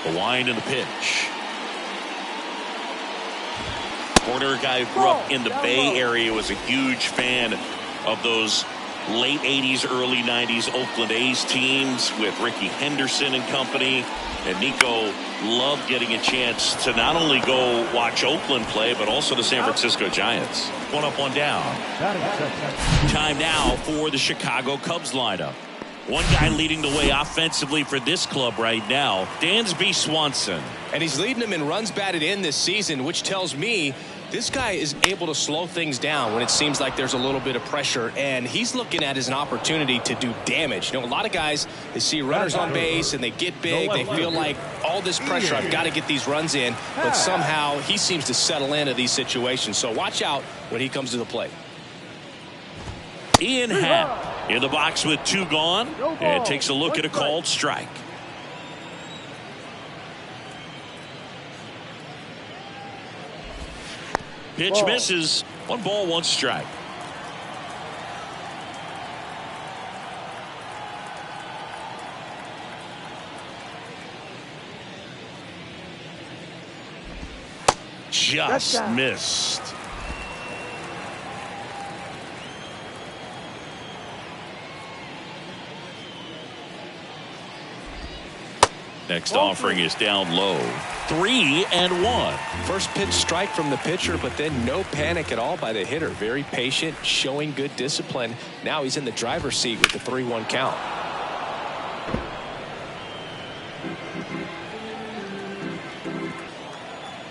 The wind and the pitch. Hoerner, a guy who grew up in the Bay Area, was a huge fan of those late 80s, early 90s Oakland A's teams with Rickey Henderson and company. And Nico loved getting a chance to not only go watch Oakland play, but also the San Francisco Giants. 1 up, 1 down. Time now for the Chicago Cubs lineup. One guy leading the way offensively for this club right now, Dansby Swanson. And he's leading them in runs batted in this season, which tells me this guy is able to slow things down when it seems like there's a little bit of pressure, and he's looking at it as an opportunity to do damage. You know, a lot of guys, they see runners on base and they get big. They feel like all this pressure, I've got to get these runs in, but somehow he seems to settle into these situations. So watch out when he comes to the plate. Ian Happ in the box with 2 gone, and takes a look at a called strike. Pitch misses. 1 ball, 1 strike. Just missed. Next offering is down low. 3-1. First pitch strike from the pitcher, but then no panic at all by the hitter. Very patient, showing good discipline. Now he's in the driver's seat with the 3-1 count.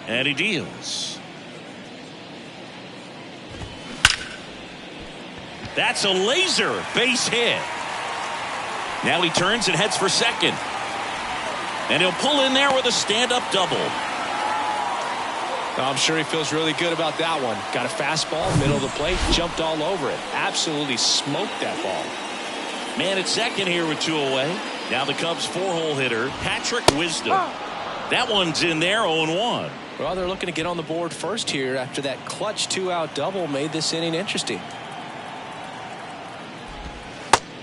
And he deals. That's a laser base hit. Now he turns and heads for second. And he'll pull in there with a stand-up double. I'm sure he feels really good about that one. Got a fastball, middle of the plate, jumped all over it. Absolutely smoked that ball. Man at second here with 2 away. Now the Cubs 4-hole hitter, Patrick Wisdom. That one's in there, 0-1. Well, they're looking to get on the board first here after that clutch 2-out double made this inning interesting.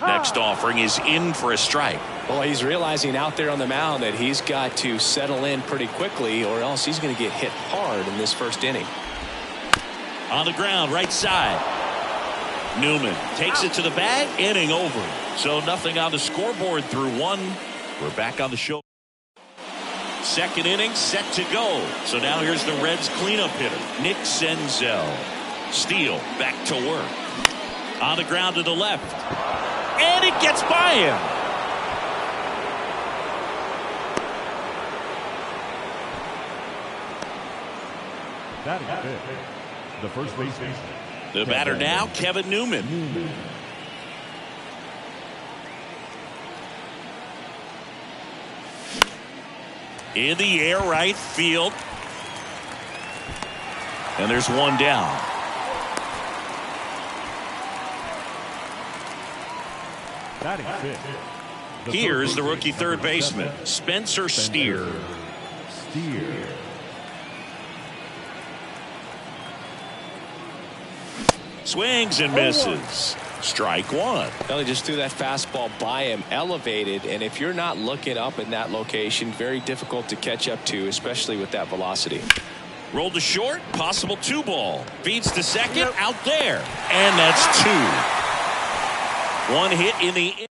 Next offering is in for a strike. Well, he's realizing out there on the mound that he's got to settle in pretty quickly or else he's going to get hit hard in this first inning. On the ground, right side. Newman takes it to the bag, inning over. So nothing on the scoreboard through 1. We're back on the show. Second inning set to go. So now here's the Reds cleanup hitter, Nick Senzel. Steele back to work. On the ground to the left. And it gets by him. That is it. The first baseman. The batter now, Kevin Newman. In the air, right field. And there's one down. That is it. Here's the rookie third baseman, Spencer Steer. Swings and misses. Strike 1. Well, he just threw that fastball by him, elevated, and if you're not looking up in that location, very difficult to catch up to, especially with that velocity. Rolled to short, possible 2-ball. Feeds to second, out there. And that's 2. 1 hit in the inning.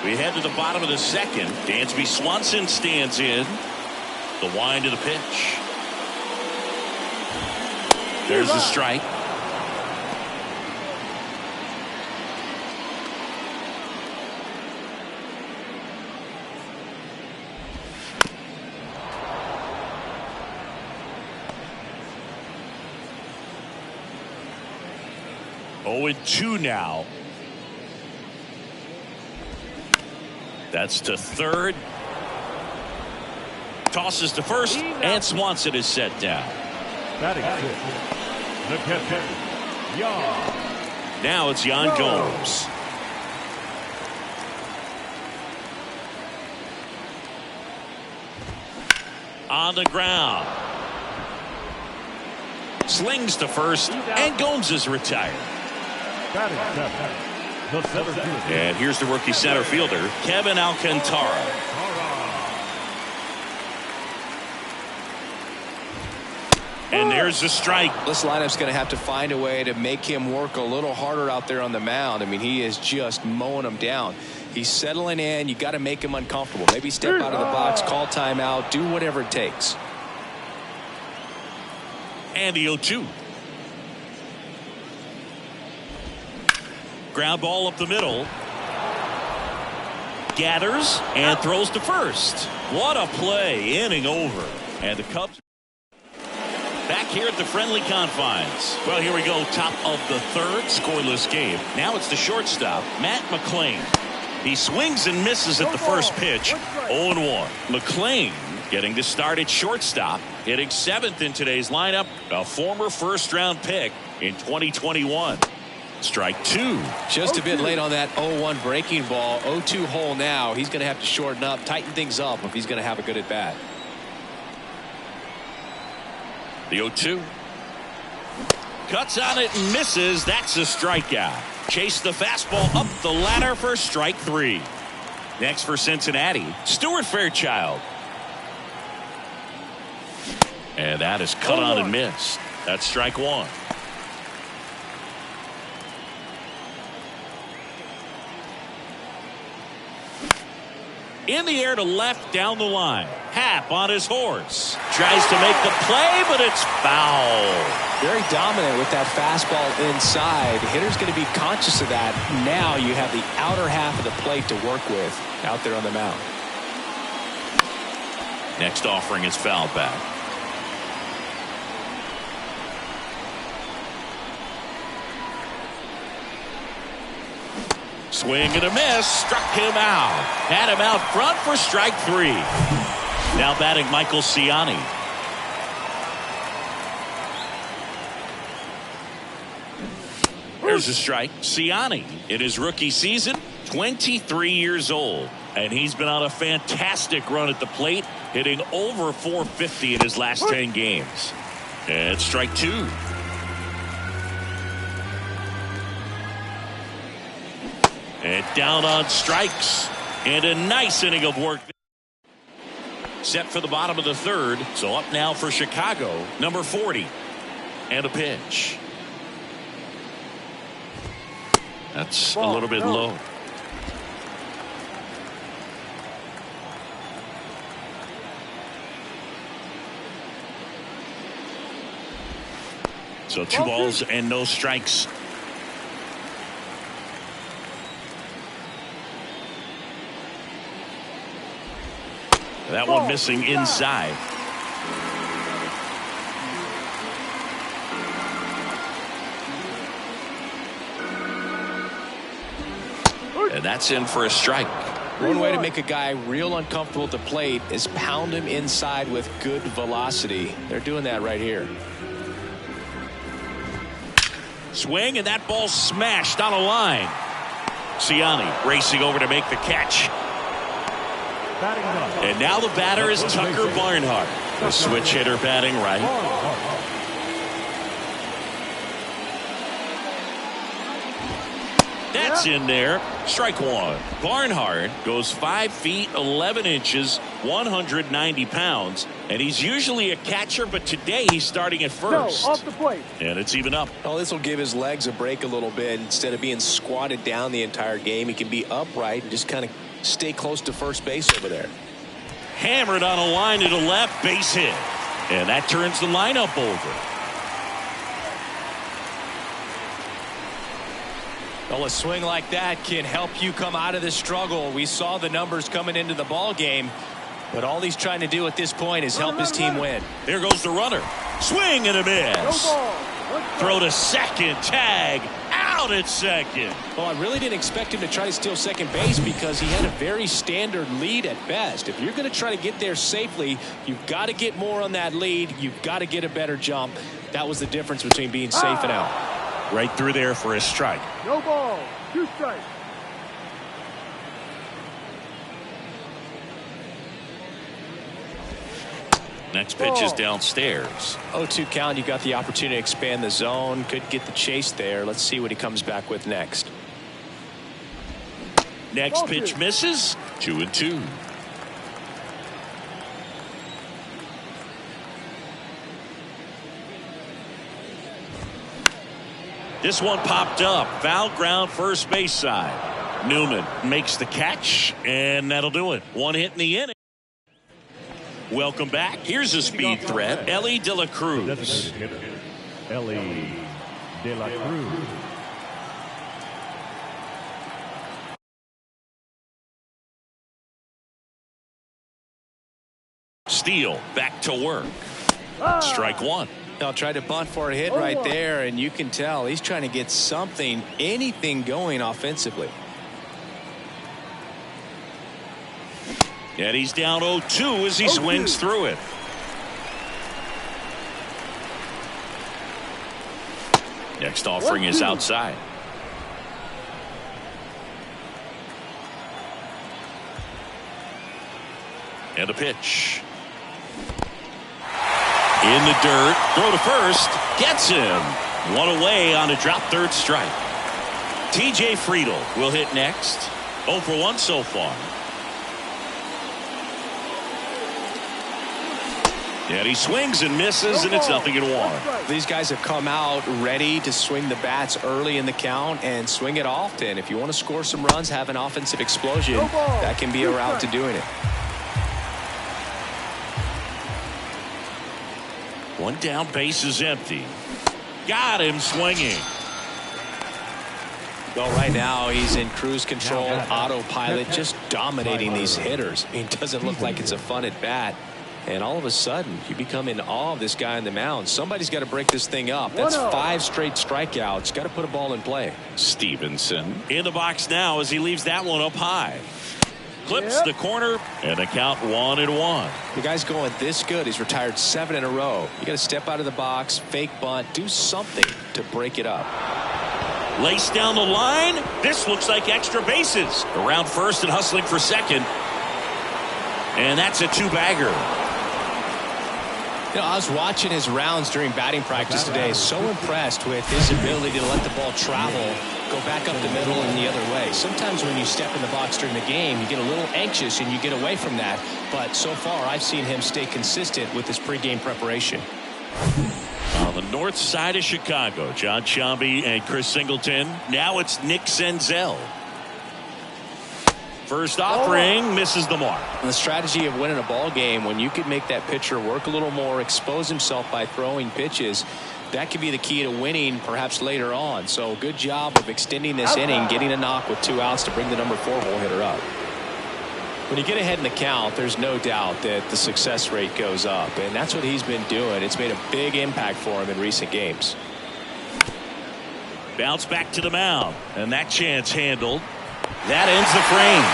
We head to the bottom of the second. Dansby Swanson stands in. The wind of the pitch. There's the strike. Oh, and 2 now. That's to third. Tosses to first, and Swanson is set down. That is it. The catcher, Yan. Now it's Yan Gomes. On the ground. Slings to first, and Gomes is retired. That is seven. The center fielder. And here's the rookie center fielder, Kevin Alcantara. And there's the strike. This lineup's going to have to find a way to make him work a little harder out there on the mound. I mean, he is just mowing them down. He's settling in. You got to make him uncomfortable. Maybe step out of the box, call timeout, do whatever it takes. And the 0-2. Ground ball up the middle. Gathers and throws to first. What a play. Inning over. And the Cubs back here at the friendly confines. Well, here we go. Top of the third. Scoreless game. Now it's the shortstop, Matt McLain. He swings and misses at the first pitch. 0-1. McLain getting to start at shortstop. Hitting 7th in today's lineup. A former first-round pick in 2021. Strike 2. Just a bit late on that 0-1 breaking ball. 0-2 hole now. He's going to have to shorten up, tighten things up if he's going to have a good at bat. The 0-2. Cuts on it and misses. That's a strikeout. Chase the fastball up the ladder for strike 3. Next for Cincinnati, Stuart Fairchild. And that is cut on and missed. That's strike 1. In the air to left down the line. Happ on his horse. Tries to make the play, but it's foul. Very dominant with that fastball inside. The hitter's going to be conscious of that. Now you have the outer half of the plate to work with out there on the mound. Next offering is fouled back. Swing and a miss. Struck him out. Had him out front for strike 3. Now batting Michael Ciani. There's a strike. Ciani in his rookie season, 23 years old. And he's been on a fantastic run at the plate, hitting over 450 in his last 10 games. And strike 2. And down on strikes. And a nice inning of work. Set for the bottom of the 3rd. So up now for Chicago, number 40. And a pitch. That's a little bit low. So 2 balls and no strikes. That one missing inside. And that's in for a strike. One way to make a guy real uncomfortable at the plate is pound him inside with good velocity. They're doing that right here. Swing, and that ball smashed on a line. Ciani racing over to make the catch. And now the batter is Tucker Barnhart, the switch hitter batting right. That's in there. Strike 1. Barnhart goes 5 feet 11 inches, 190 pounds, and he's usually a catcher, but today he's starting at first. No, off the plate. And it's even up. Well, this will give his legs a break a little bit. Instead of being squatted down the entire game, he can be upright and just kind of stay close to first base over there. Hammered on a line to the left, base hit. And that turns the lineup over. Well, a swing like that can help you come out of the struggle. We saw the numbers coming into the ball game, but all he's trying to do at this point is help his team win. There goes the runner. Swing and a miss. Throw to second. Tag. Out at second. Well, I really didn't expect him to try to steal second base because he had a very standard lead at best. If you're going to try to get there safely, you've got to get more on that lead. You've got to get a better jump. That was the difference between being safe and out. Right through there for a strike. No ball. 2 strikes. Next pitch is downstairs. 0-2 count. You got the opportunity to expand the zone. Could get the chase there. Let's see what he comes back with next. Next pitch misses. 2-2. This one popped up. Foul ground first base side. Newman makes the catch, and that'll do it. 1 hit in the inning. Welcome back. Here's a speed threat. Elly De La Cruz. Designated hitter, Elly De La Cruz. Steele back to work. Strike 1. I'll try to bunt for a hit right there, and you can tell he's trying to get something, anything going offensively. And he's down 0-2 as he swings through it. Next offering is outside. And a pitch. In the dirt, throw to first, gets him. 1 away on a drop third strike. TJ Friedl will hit next. 0 for 1 so far. And he swings and misses, and it's 0-1. These guys have come out ready to swing the bats early in the count and swing it often. If you want to score some runs, have an offensive explosion, that can be a route to doing it. 1 down, base is empty. Got him swinging. Well, right now he's in cruise control, autopilot, just dominating these hitters. I mean, it doesn't look like it's a fun at bat. And all of a sudden, you become in awe of this guy on the mound. Somebody's got to break this thing up. That's 5 straight strikeouts. Got to put a ball in play. Stevenson in the box now as he leaves that one up high. Clips the corner and a count 1-1. The guy's going this good. He's retired 7 in a row. You got to step out of the box, fake bunt, do something to break it up. Lace down the line. This looks like extra bases. Around first and hustling for second. And that's a 2-bagger. You know, I was watching his rounds during batting practice today. So impressed with his ability to let the ball travel, go back up the middle and the other way. Sometimes when you step in the box during the game, you get a little anxious and you get away from that. But so far, I've seen him stay consistent with his pregame preparation. On the north side of Chicago, John Sciambi and Chris Singleton. Now it's Nick Senzel. First offering misses the mark. And the strategy of winning a ball game, when you could make that pitcher work a little more, expose himself by throwing pitches, that could be the key to winning perhaps later on. So good job of extending this inning, getting a knock with 2 outs to bring the number 4 hole hitter up. When you get ahead in the count, there's no doubt that the success rate goes up, and that's what he's been doing. It's made a big impact for him in recent games. Bounce back to the mound, and that chance handled. That ends the frame.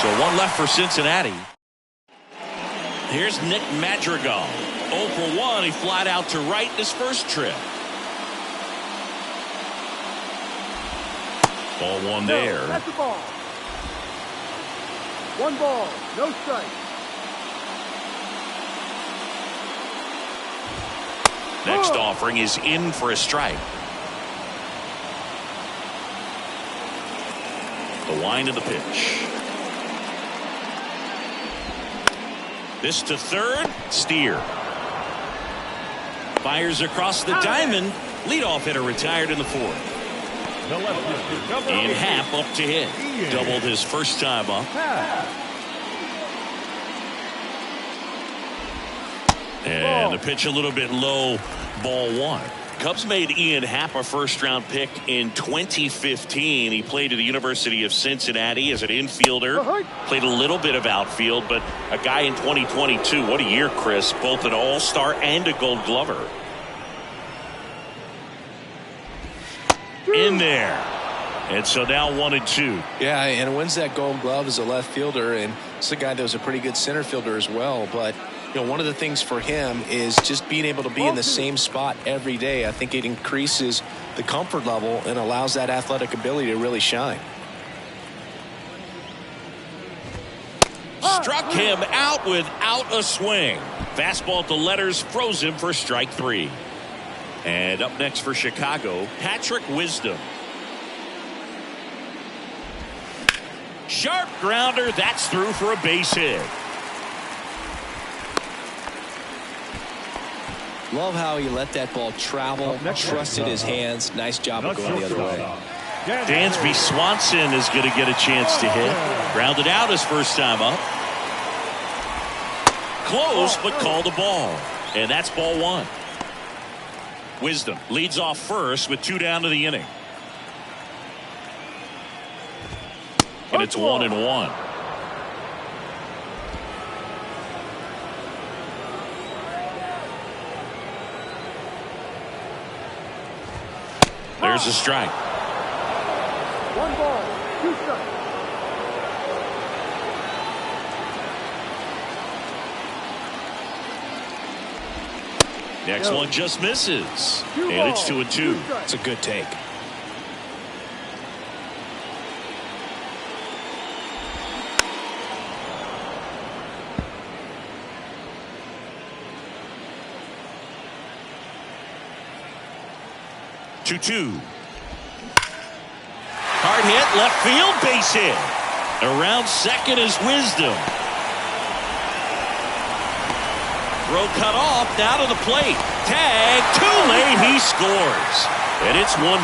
So 1 left for Cincinnati. Here's Nick Madrigal. 0 for 1. He flied out to right in his first trip. Ball 1 there. That's the ball. 1 ball, no strike. Next offering is in for a strike. The wind of the pitch. This to third. Steer. Fires across the diamond. Leadoff hitter retired in the 4th. And Happ up to hit. Doubled his first time up. And the pitch a little bit low. Ball 1. Cubs made Ian Happ a first-round pick in 2015. He played at the University of Cincinnati as an infielder. Played a little bit of outfield, but a guy in 2022. What a year, Chris. Both an all-star and a gold glover. In there. And so now 1-2. Yeah, and wins that gold glove as a left fielder, and it's a guy that was a pretty good center fielder as well. But you know, one of the things for him is just being able to be in the same spot every day. I think it increases the comfort level and allows that athletic ability to really shine. Struck him out without a swing. Fastball to letters, froze him for strike 3. And up next for Chicago, Patrick Wisdom. Sharp grounder, that's through for a base hit. Love how he let that ball travel, trusted his hands. Nice job of going the other way. Dansby Swanson is going to get a chance to hit. Grounded out his first time up. Close, but called a ball. And that's ball 1. Wisdom leads off first with 2 down to the inning. And it's 1-1. There's a strike. 1 ball, 2 strikes. Next one just misses. And it's 2-2. It's a good take. Hard hit, left field, base hit. Around second is Wisdom. Throw cut off, now to the plate. Tag, too late, he scores. And it's 1-0.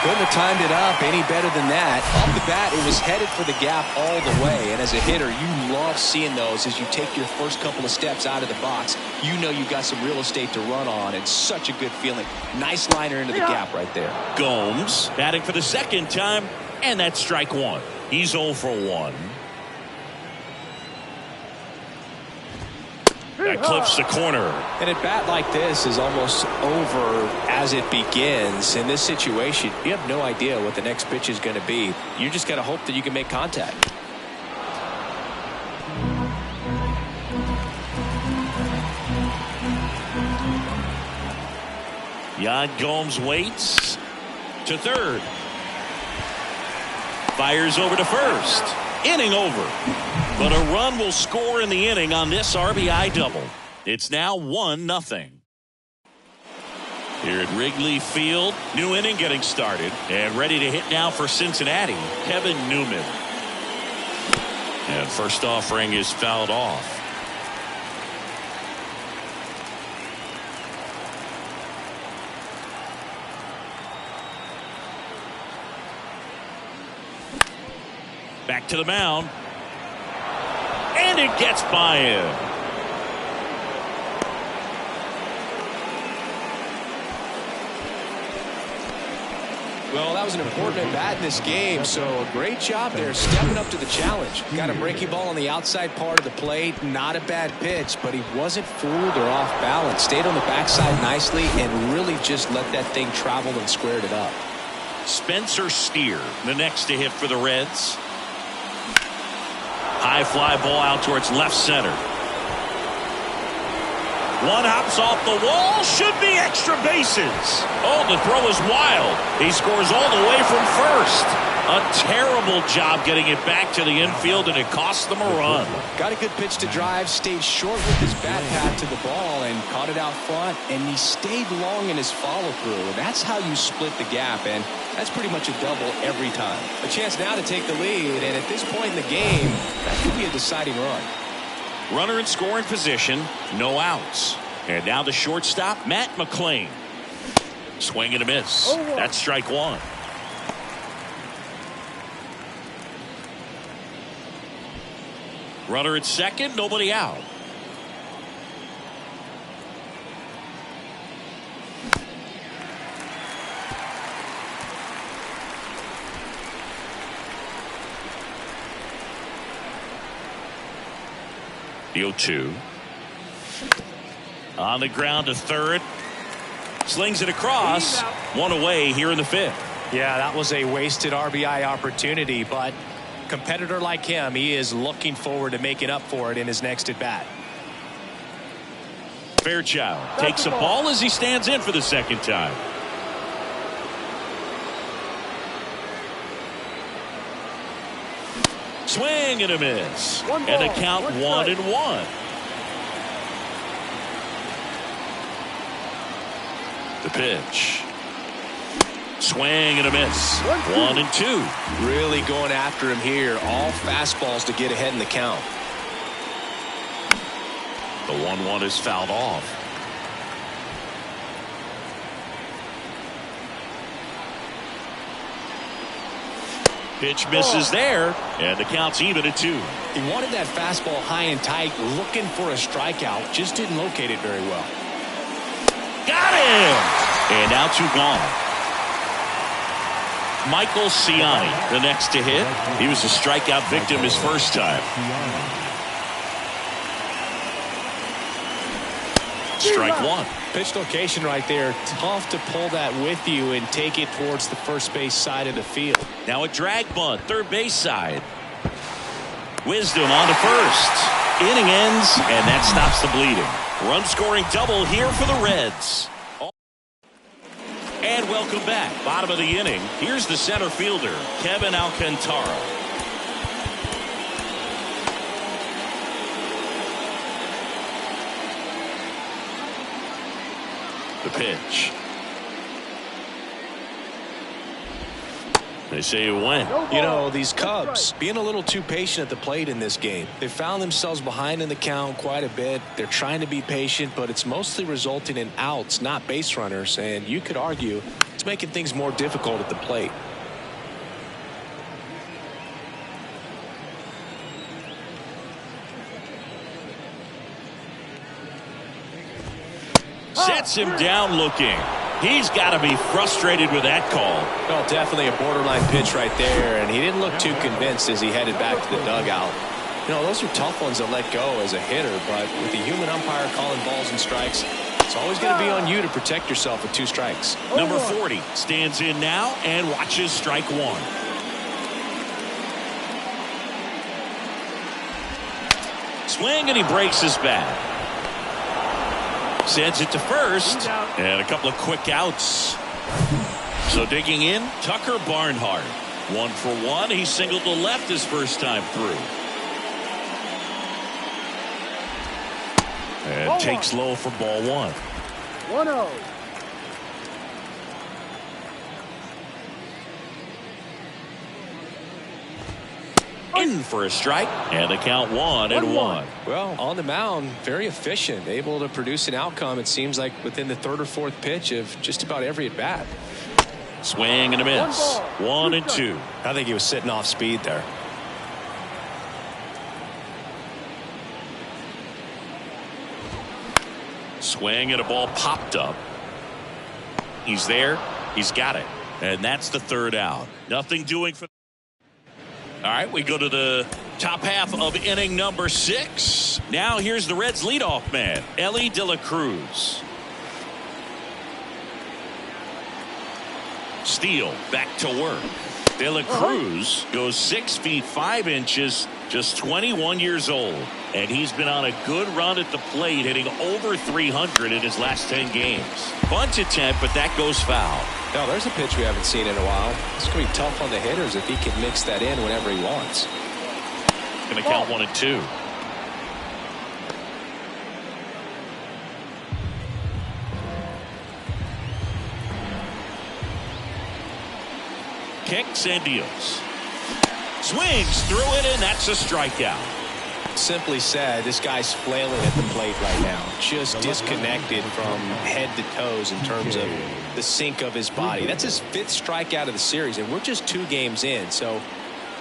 Couldn't have timed it up any better than that. Off the bat, it was headed for the gap all the way. And as a hitter, you love seeing those as you take your first couple of steps out of the box. You know you've got some real estate to run on. It's such a good feeling. Nice liner into the gap right there. Gomes batting for the second time, and that's strike 1. He's 0 for 1. That clips the corner. And a bat like this is almost over as it begins. In this situation, you have no idea what the next pitch is going to be. You just got to hope that you can make contact. Yan Gomes waits to third. Fires over to first. Inning over. But a run will score in the inning on this RBI double. It's now 1-0. Here at Wrigley Field, new inning getting started. And ready to hit now for Cincinnati, Kevin Newman. And first offering is fouled off. Back to the mound. And it gets by him. Well, that was an important at bat in this game, so a great job there stepping up to the challenge. Got a breaking ball on the outside part of the plate. Not a bad pitch, but he wasn't fooled or off balance. Stayed on the backside nicely and really just let that thing travel and squared it up. Spencer Steer, the next to hit for the Reds. High fly ball out towards left center. One hops off the wall. Should be extra bases. Oh, the throw is wild. He scores all the way from first. A terrible job getting it back to the infield, and it cost them a run. Got a good pitch to drive. Stayed short with his bat path to the ball and caught it out front. And he stayed long in his follow through. And that's how you split the gap. And that's pretty much a double every time. A chance now to take the lead. And at this point in the game, that could be a deciding run. Runner in scoring position, no outs. And now the shortstop, Matt McLain. Swing and a miss. That's strike one. Runner at second, nobody out. The 0-2. On the ground to third. Slings it across. One away here in the fifth. Yeah, that was a wasted RBI opportunity, but competitor like him, he is looking forward to making up for it in his next at bat. Fairchild takes a ball as he stands in for the second time. Swing and a miss. And a count 1-1. The pitch. Swing and a miss. 1-2. Really going after him here. All fastballs to get ahead in the count. The 1-1 is fouled off. Pitch misses there, and the count's even at 2. He wanted that fastball high and tight, looking for a strikeout. Just didn't locate it very well. Got him! And now 2 gone. Michael Ciani, the next to hit. He was a strikeout victim his first time. Strike one. Pitch location right there. Tough to pull that with you and take it towards the first base side of the field. Now a drag bunt, third base side. Wisdom on to first. Inning ends, and that stops the bleeding. Run scoring double here for the Reds. And welcome back. Bottom of the inning. Here's the center fielder, Kevin Alcantara. The pitch. They say it went. You know, these Cubs being a little too patient at the plate in this game. They found themselves behind in the count quite a bit. They're trying to be patient, but it's mostly resulting in outs, not base runners. And you could argue it's making things more difficult at the plate. Sets him down looking. He's got to be frustrated with that call. Well, definitely a borderline pitch right there, and he didn't look too convinced as he headed back to the dugout. You know, those are tough ones to let go as a hitter, but with the human umpire calling balls and strikes, it's always going to be on you to protect yourself with 2 strikes. Number 40 stands in now and watches strike 1. Swing, and he breaks his bat. Sends it to first, and a couple of quick outs. So digging in, Tucker Barnhart. 1 for 1. He singled to left his first time through. And takes low for ball 1. 1-0. In for a strike, and the count 1-1. Well, on the mound, very efficient, able to produce an outcome, it seems like, within the 3rd or 4th pitch of just about every at-bat. Swing and a miss. 1-2. I think he was sitting off speed there. Swing, and a ball popped up. He's there. He's got it. And that's the 3rd out. Nothing doing for. All right, we go to the top half of inning number 6. Now here's the Reds leadoff man, Elly De La Cruz. Steele back to work. De La Cruz goes 6 feet 5 inches, just 21 years old. And he's been on a good run at the plate, hitting over 300 in his last 10 games. Bunt attempt, but that goes foul. No, there's a pitch we haven't seen in a while. It's going to be tough on the hitters if he can mix that in whenever he wants. Going to count 1-2. Kicks and deals. Swings through it, and that's a strikeout. Simply said, this guy's flailing at the plate right now. Just disconnected from head to toes in terms of the sink of his body. That's his 5th strikeout of the series, and we're just 2 games in. So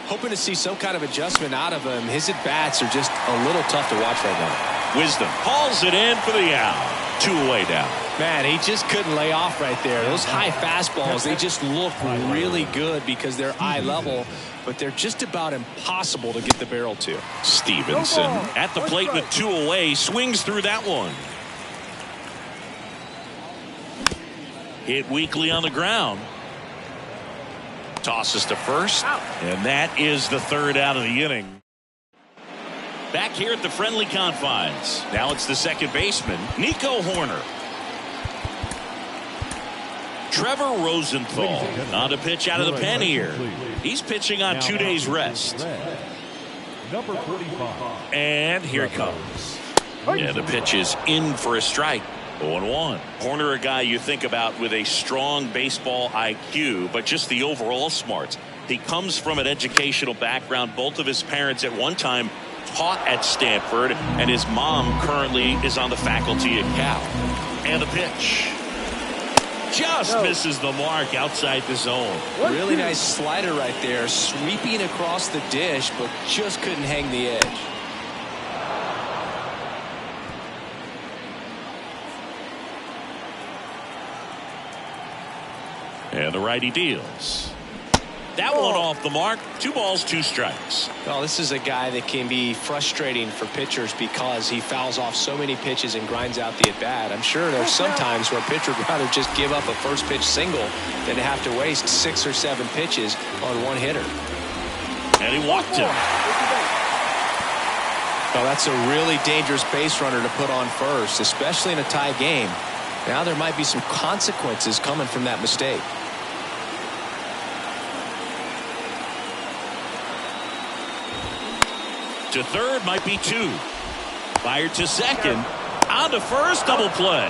hoping to see some kind of adjustment out of him. His at-bats are just a little tough to watch right now. Wisdom hauls it in for the out. 2 away down. Man, he just couldn't lay off right there. Those high fastballs, they just look really good because they're eye level, but they're just about impossible to get the barrel to. Stevenson at the plate with 2 away, swings through that one. Hit weakly on the ground. Tosses to first, and that is the 3rd out of the inning. Back here at the friendly confines. Now it's the second baseman, Nico Hoerner. Trevor Rosenthal on to pitch out of the pen here. He's pitching on 2 days rest. Number 45. And here it comes. Yeah, the pitch is in for a strike. 0-1. Hoerner, a guy you think about with a strong baseball IQ, but just the overall smarts. He comes from an educational background. Both of his parents at one time taught at Stanford, and his mom currently is on the faculty at Cal. And the pitch just misses the mark outside the zone. Really nice slider right there, sweeping across the dish, but just couldn't hang the edge. And the righty deals. That one off the mark. 2 balls, 2 strikes. Well, this is a guy that can be frustrating for pitchers because he fouls off so many pitches and grinds out the at-bat. I'm sure there's some times where a pitcher would rather just give up a first pitch single than to have to waste 6 or 7 pitches on one hitter. And he walked him. Well, that's a really dangerous base runner to put on first, especially in a tie game. Now there might be some consequences coming from that mistake. To third, might be 2. Fired to second. On to first, double play.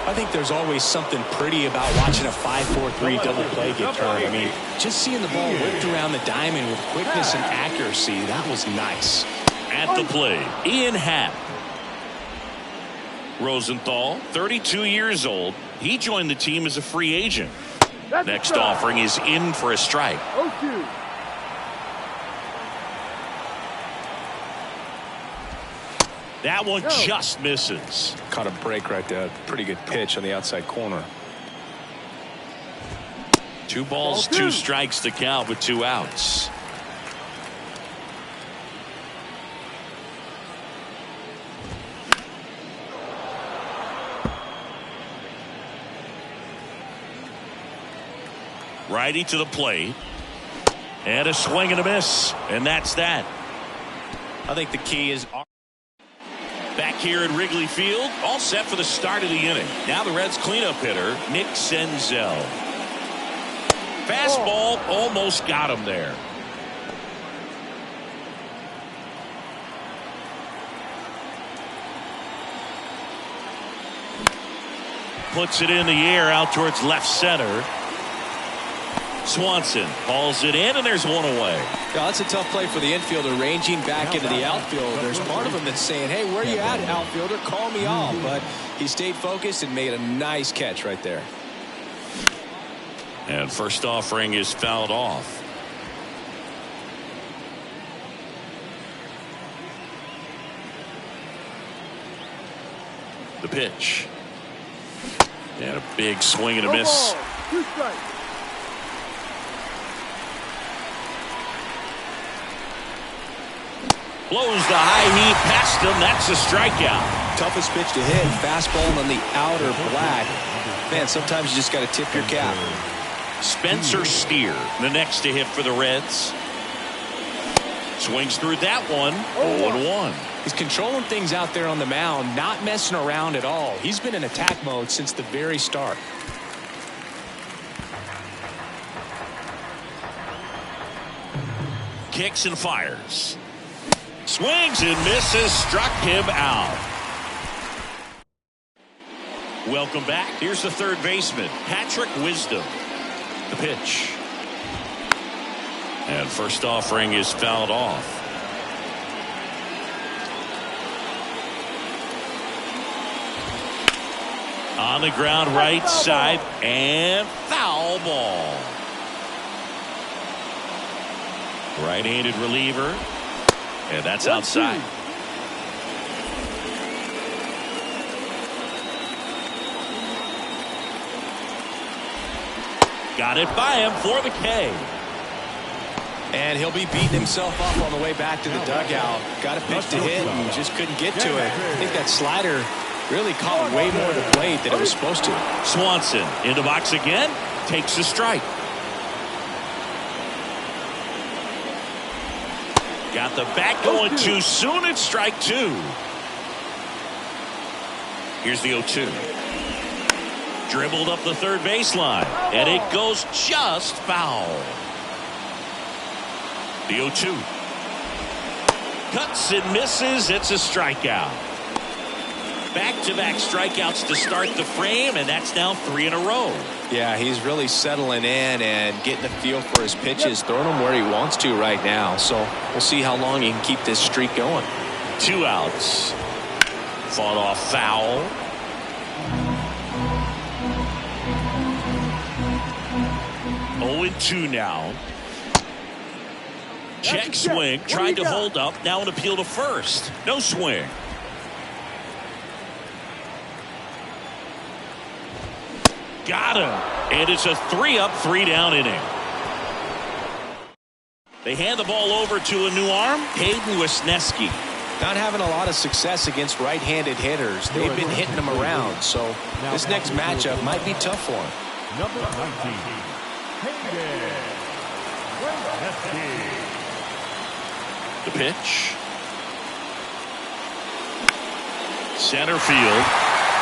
I think there's always something pretty about watching a 5-4-3 double play get turned. I mean, just seeing the ball whipped around the diamond with quickness and accuracy, that was nice. At the plate, Ian Happ. Rosenthal, 32 years old. He joined the team as a free agent. Next offering is in for a strike. 0-2. That one just misses. Caught a break right there. Pretty good pitch on the outside corner. 2 balls, 2 strikes to count with 2 outs. Righty to the plate. And a swing and a miss. And that's that. I think the key is back here at Wrigley Field, all set for the start of the inning. Now the Reds cleanup hitter, Nick Senzel. Fastball almost got him there. Puts it in the air out towards left center. Swanson hauls it in, and there's one away. Yeah, that's a tough play for the infielder, ranging back into the outfield. There's part of him that's saying, hey, where you at, outfielder? Call me off. But he stayed focused and made a nice catch right there. And first offering is fouled off. The pitch. And a big swing and a miss. 2 strikes. Blows the high heat past him. That's a strikeout. Toughest pitch to hit. Fastball on the outer black. Man, sometimes you just got to tip your cap. Spencer Steer, the next to hit for the Reds. Swings through that one. 0-1. He's controlling things out there on the mound, not messing around at all. He's been in attack mode since the very start. Kicks and fires. Swings and misses. Struck him out. Welcome back. Here's the third baseman, Patrick Wisdom. The pitch. And first offering is fouled off. On the ground right side, and foul ball. Right-handed reliever, and that's outside. Got it by him for the K. And he'll be beating himself up on the way back to the dugout. Got a pitch to hit and just couldn't get to it. I think that slider really caught way more of the blade than it was supposed to. Swanson in the box again, takes a strike. Got the bat going too soon. It's strike 2. Here's the 0-2. Dribbled up the third baseline, and it goes just foul. The 0-2. Cuts and misses. It's a strikeout. Back-to-back strikeouts to start the frame, and that's now 3 in a row. Yeah, he's really settling in and getting a feel for his pitches, throwing them where he wants to right now. So we'll see how long he can keep this streak going. 2 outs. Fought off foul. Oh, 2 now. Check swing, tried to hold up, now an appeal to first. No swing. Got him. And it's a 3-up, 3-down inning. They hand the ball over to a new arm, Hayden Wesneski. Not having a lot of success against right-handed hitters. They've been hitting them around, so this next matchup might be tough for him. Number 19, Hayden Wesneski. The pitch. Center field.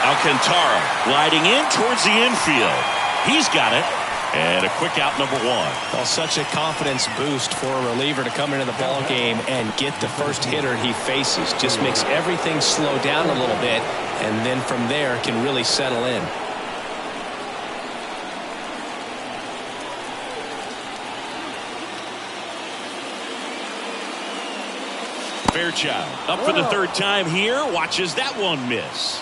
Alcantara gliding in towards the infield. He's got it. And a quick out, number 1. Well, such a confidence boost for a reliever to come into the ball game and get the first hitter he faces. Just makes everything slow down a little bit, and then from there can really settle in. Fairchild up for the third time here. Watches that one miss.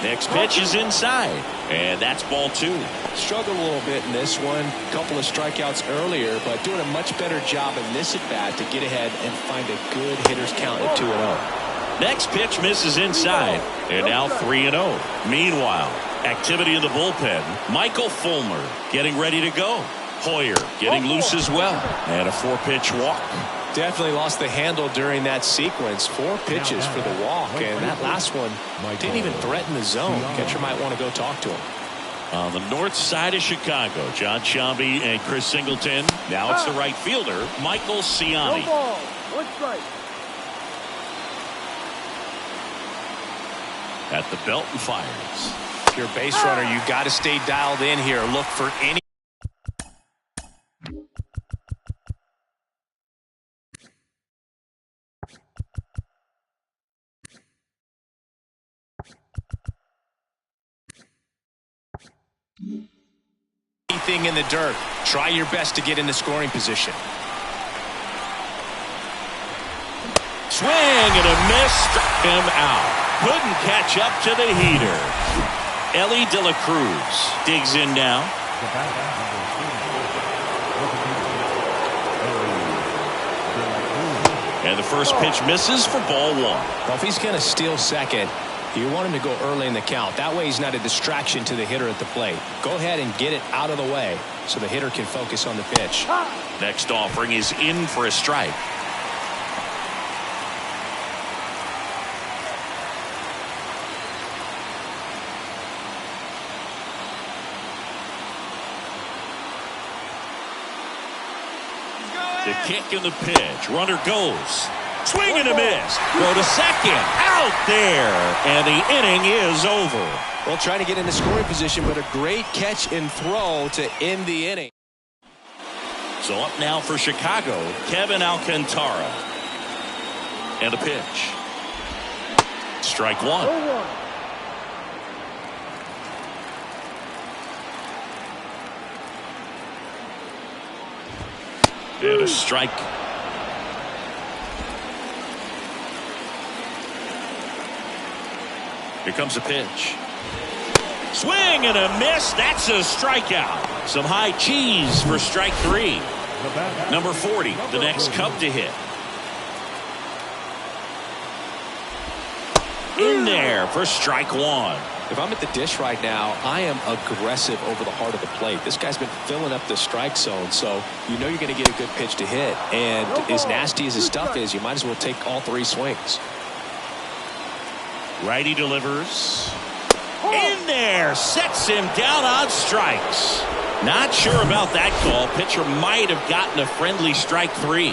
Next pitch is inside, and that's ball 2. Struggled a little bit in this one. Couple of strikeouts earlier, but doing a much better job in this at-bat to get ahead and find a good hitter's count at 2-0. Next pitch misses inside, and now 3-0. Meanwhile, activity in the bullpen. Michael Fulmer getting ready to go. Hoyer getting loose as well, and a 4-pitch walk. Definitely lost the handle during that sequence. 4 pitches for the walk, and that last one didn't even threaten the zone. Catcher might want to go talk to him. On the north side of Chicago, John Sciambi and Chris Singleton. Now it's the right fielder, Michael Ciani. No ball. 1 strike. At the belt and fires. If you're a base runner, you got to stay dialed in here. Look for any. Anything in the dirt. Try your best to get in the scoring position. Swing and a miss. Struck him out. Couldn't catch up to the heater. Elly De La Cruz digs in now. And the first pitch misses for ball 1. Well, if he's going to steal second, you want him to go early in the count. That way he's not a distraction to the hitter at the plate. Go ahead and get it out of the way so the hitter can focus on the pitch. Next offering is in for a strike. The kick and the pitch. Runner goes. Swing and a miss. Go to second. Out there. And the inning is over. Well, trying to get in the scoring position, but a great catch and throw to end the inning. So up now for Chicago, Kevin Alcantara. And a pitch. Strike 1. 0-1. And a strike. Here comes a pitch. Swing and a miss. That's a strikeout. Some high cheese for strike 3. Number 40, the next Cub to hit. In there for strike 1. If I'm at the dish right now, I am aggressive over the heart of the plate. This guy's been filling up the strike zone, so you know you're going to get a good pitch to hit. And as nasty as his stuff is, you might as well take all 3 swings. Righty delivers. In there. Sets him down on strikes. Not sure about that call. Pitcher might have gotten a friendly strike 3.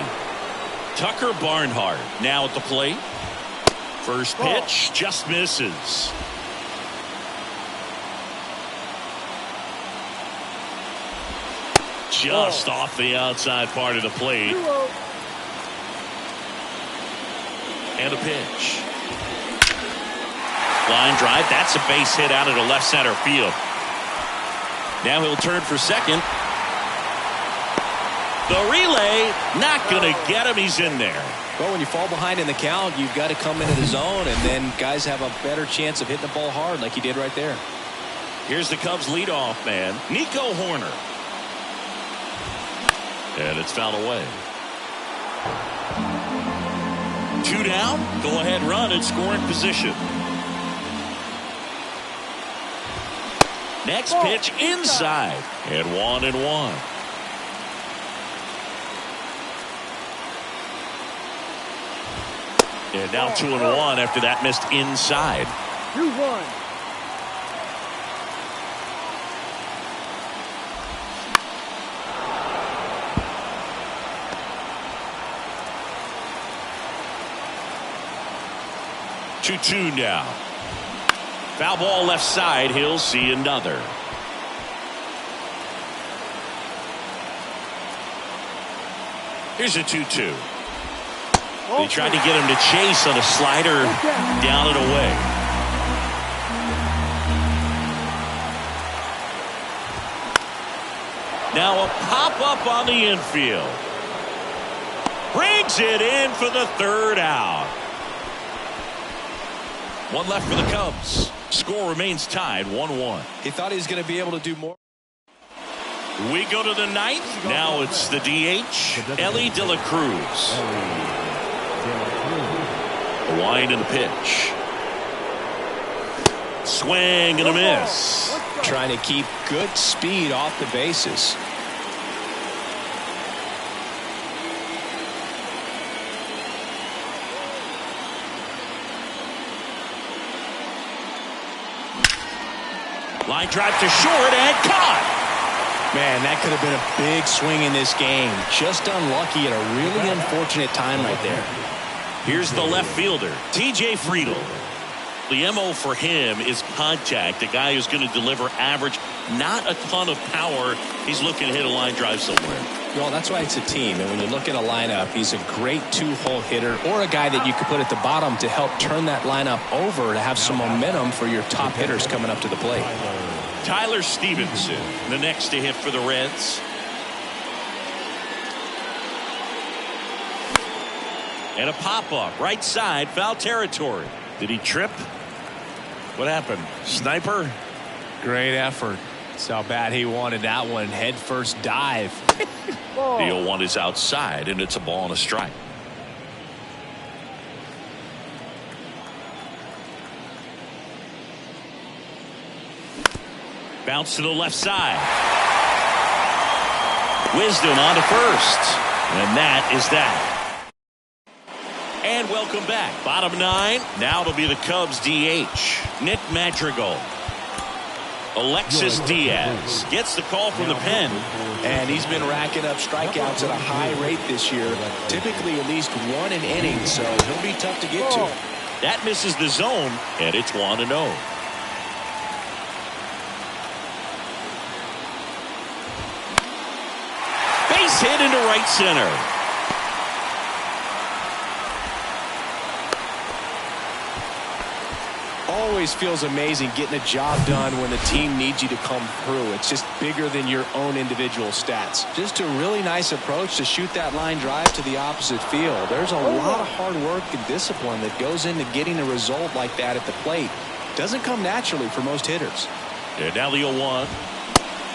Tucker Barnhart now at the plate. First pitch just misses. Just off the outside part of the plate. And a pitch. Line drive. That's a base hit out of the left center field. Now he'll turn for second. The relay not going to get him. He's in there. Well, when you fall behind in the count, you've got to come into the zone, and then guys have a better chance of hitting the ball hard like he did right there. Here's the Cubs leadoff man, Nico Hoerner. And it's fouled away. 2 down. Go ahead run in scoring position. Next pitch inside. And 1-1. And now 2-1 after that missed inside. 2-1. Two now. Foul ball left side. He'll see another. Here's a 2-2. They tried to get him to chase on a slider down and away. Now a pop-up on the infield. Brings it in for the 3rd out. 1 left for the Cubs. Score remains tied 1-1. He thought he was going to be able to do more. We go to the 9th. Now it's the DH, Elly De La Cruz. A wind and a pitch. Swing and a miss. Trying to keep good speed off the bases. Line drive to short and caught. Man, that could have been a big swing in this game. Just unlucky at a really unfortunate time right there. Here's the left fielder, T.J. Friedl. The MO for him is contact. A guy who's going to deliver average, not a ton of power. He's looking to hit a line drive somewhere. Well, that's why it's a team. And when you look at a lineup, he's a great two-hole hitter or a guy that you could put at the bottom to help turn that lineup over to have some momentum for your top hitters coming up to the plate. Tyler Stevenson, the next to hit for the Reds. And a pop-up, right side, foul territory. Did he trip? What happened? Sniper? Great effort. That's how bad he wanted that one. Head first dive. The 0-1 is outside, and it's a ball and a strike. Bounce to the left side. Wisdom on to first. And that is that. And welcome back. Bottom 9. Now it'll be the Cubs DH. Nick Madrigal. Alexis Diaz gets the call from the pen. And he's been racking up strikeouts at a high rate this year. Typically at least one an inning, so he'll be tough to get to. That misses the zone, and it's 1-0. Base hit into right center. Always feels amazing getting a job done when the team needs you to come through. It's just bigger than your own individual stats. Just a really nice approach to shoot that line drive to the opposite field. There's a lot of hard work and discipline that goes into getting a result like that at the plate. Doesn't come naturally for most hitters. And now the 0-1.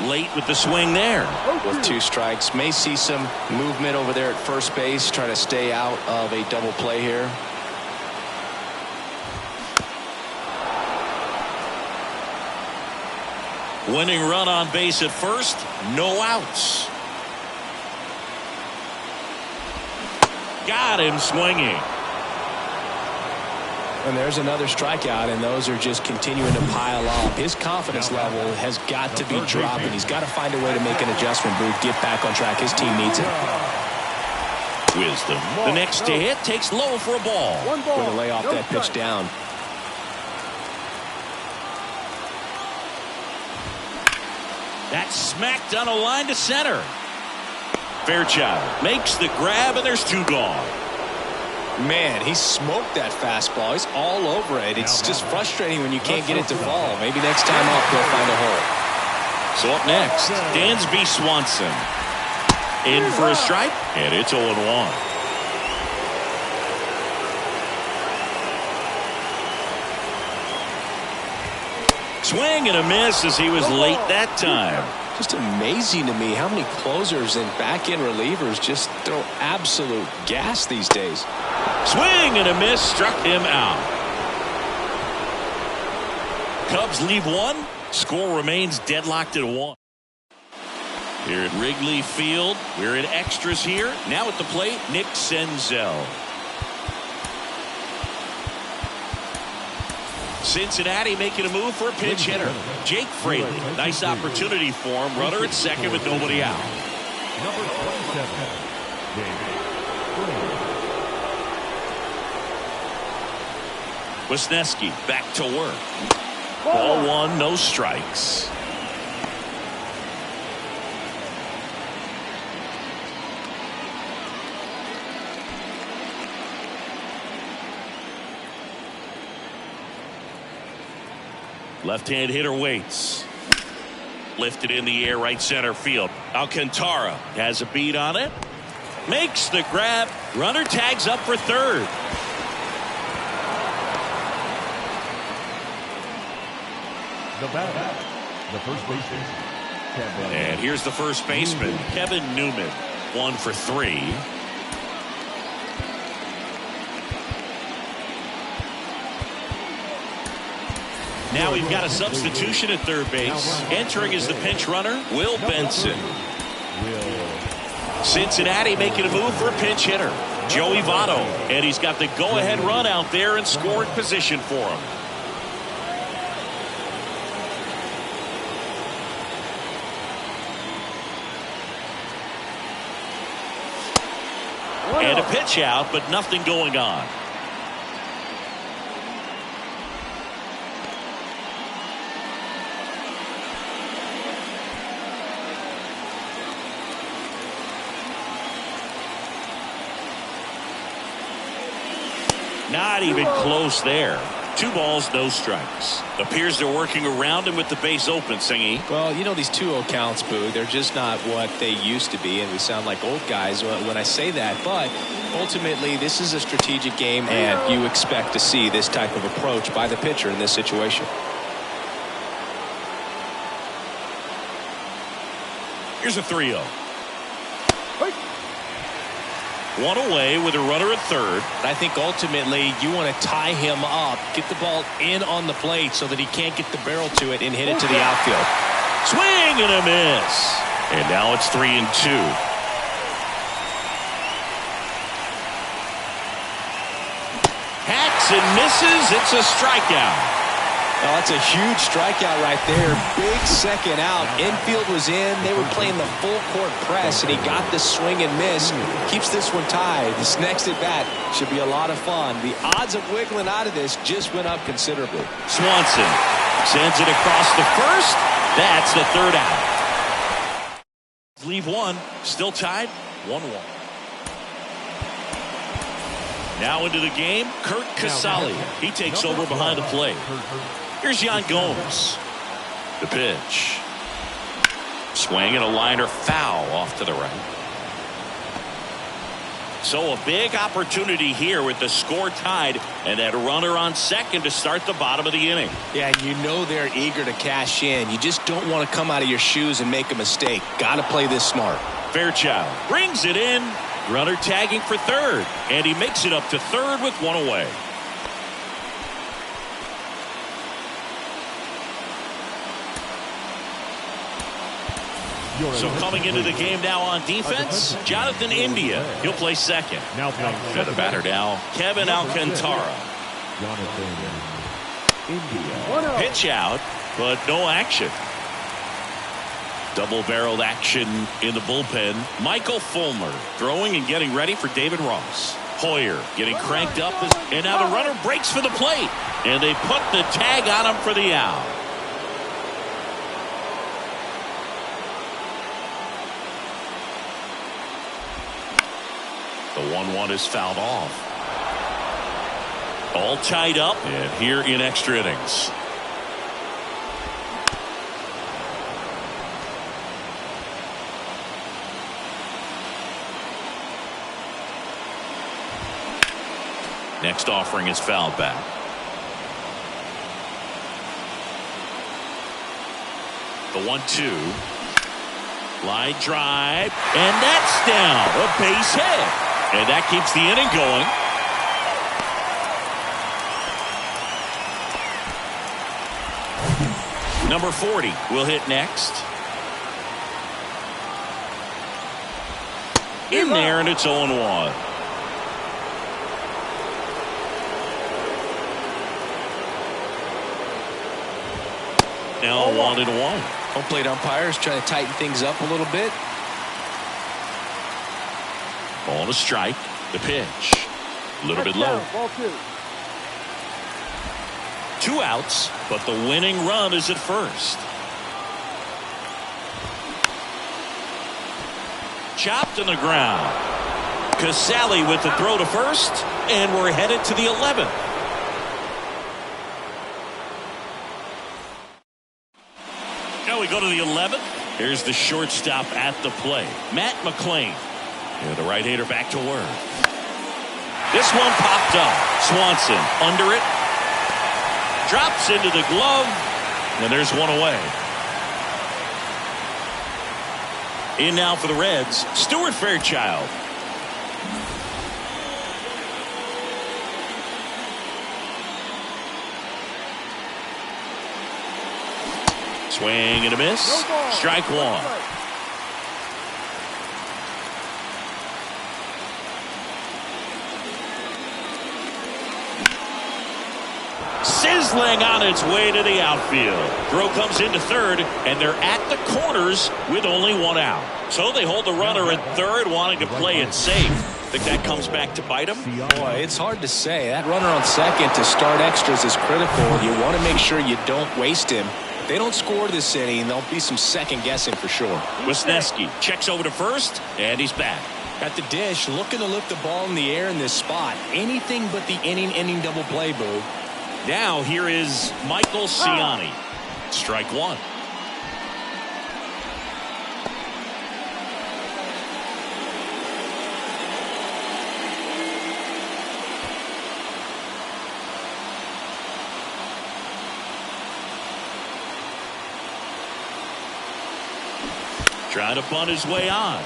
Late with the swing there. With 2 strikes, may see some movement over there at first base, try to stay out of a double play here. Winning run on base at first, no outs. Got him swinging. And there's another strikeout, and those are just continuing to pile up. His confidence level has got to be dropping. He's got to find a way to make an adjustment, Booth, get back on track. His team needs it. Wisdom. The next to hit takes low for a ball. Going to lay off that pitch down. That's smacked on a line to center. Fairchild makes the grab, and there's 2 gone. Man, he smoked that fastball. He's all over it. It's just frustrating when you can't get it to fall. Maybe next time up, he'll find a hole. So up next, Dansby Swanson. In for a strike, and it's 0-1. Swing and a miss as he was late that time. Just amazing to me how many closers and back-end relievers just throw absolute gas these days. Swing and a miss, struck him out. Cubs leave 1. Score remains deadlocked at 1. Here at Wrigley Field, we're in extras here. Now at the plate, Nick Senzel. Cincinnati making a move for a pinch hitter. Jake Fraley. Nice opportunity for him. Runner at second with nobody out. Number 27, David Wisniewski back to work. Ball 1, no strikes. Left-hand hitter waits. Lifted in the air, right center field. Alcantara has a beat on it. Makes the grab. Runner tags up for third. The batter, the first baseman, Kevin. And here's the first baseman, Kevin Newman. 1 for 3. Now we've got a substitution at third base. Entering is the pinch runner, Will Benson. Cincinnati making a move for a pinch hitter, Joey Votto. And he's got the go-ahead run out there in scoring position for him. And a pitch out, but nothing going on. Not even close there. 2 balls, no strikes. Appears they're working around him with the base open, Singy. Well, you know, these 2-0 counts, Boo, they're just not what they used to be, and we sound like old guys when I say that. But ultimately, this is a strategic game, and you expect to see this type of approach by the pitcher in this situation. Here's a 3-0. One away with a runner at third. I think ultimately you want to tie him up, get the ball in on the plate so that he can't get the barrel to it and hit it to the outfield. Swing and a miss. And now it's 3-2. Hacks and misses. It's a strikeout. Oh, that's a huge strikeout right there. Big second out. Infield was in. They were playing the full court press, and he got the swing and miss. Keeps this one tied. This next at bat should be a lot of fun. The odds of wiggling out of this just went up considerably. Swanson sends it across the first. That's the third out. Leave one. Still tied. 1-1. Now into the game, Curt Casali. He takes over behind the plate. Here's Yan Gomes. The pitch. Swing and a liner foul off to the right. So a big opportunity here with the score tied and that runner on second to start the bottom of the inning. Yeah, you know they're eager to cash in. You just don't want to come out of your shoes and make a mistake. Got to play this smart. Fairchild brings it in. Runner tagging for third. And he makes it up to third with 1 away. So coming into the game now on defense, Jonathan India. He'll play second. Now playing And the batter now, Kevin Alcantara. Jonathan India. Pitch out, but no action. Double-barreled action in the bullpen. Michael Fulmer throwing and getting ready for David Ross. Hoyer getting cranked up, and now the runner breaks for the plate. And they put the tag on him for the out. The 1-1 is fouled off. All tied up and here in extra innings. Next offering is fouled back. The 1-2. Line drive. And that's down. A base hit. And that keeps the inning going. Number 40 will hit next. In there, and it's 0-1. Now 1-1. Home plate umpires trying to tighten things up a little bit. Ball to strike. The pitch. A little bit low. Ball 2. 2 outs, but the winning run is at first. Chopped in the ground. Casali with the throw to first, and we're headed to the 11th. Now we go to the 11th. Here's the shortstop at the plate, Matt McLain. And the right-hander back to work. This one popped up. Swanson under it. Drops into the glove. And there's 1 away. In now for the Reds, Stuart Fairchild. Swing and a miss. Strike 1. Sizzling on its way to the outfield. Throw comes into third, and they're at the corners with only 1 out. So they hold the runner at third, wanting to play it safe. Think that comes back to bite him? Boy, it's hard to say. That runner on second to start extras is critical. You want to make sure you don't waste him. If they don't score this inning, there'll be some second guessing for sure. Wisniewski checks over to first, and he's back. At the dish, looking to lift the ball in the air in this spot. Anything but the inning double play, Boo. Now here is Michael Ciani. Strike one. Trying to bunt his way on.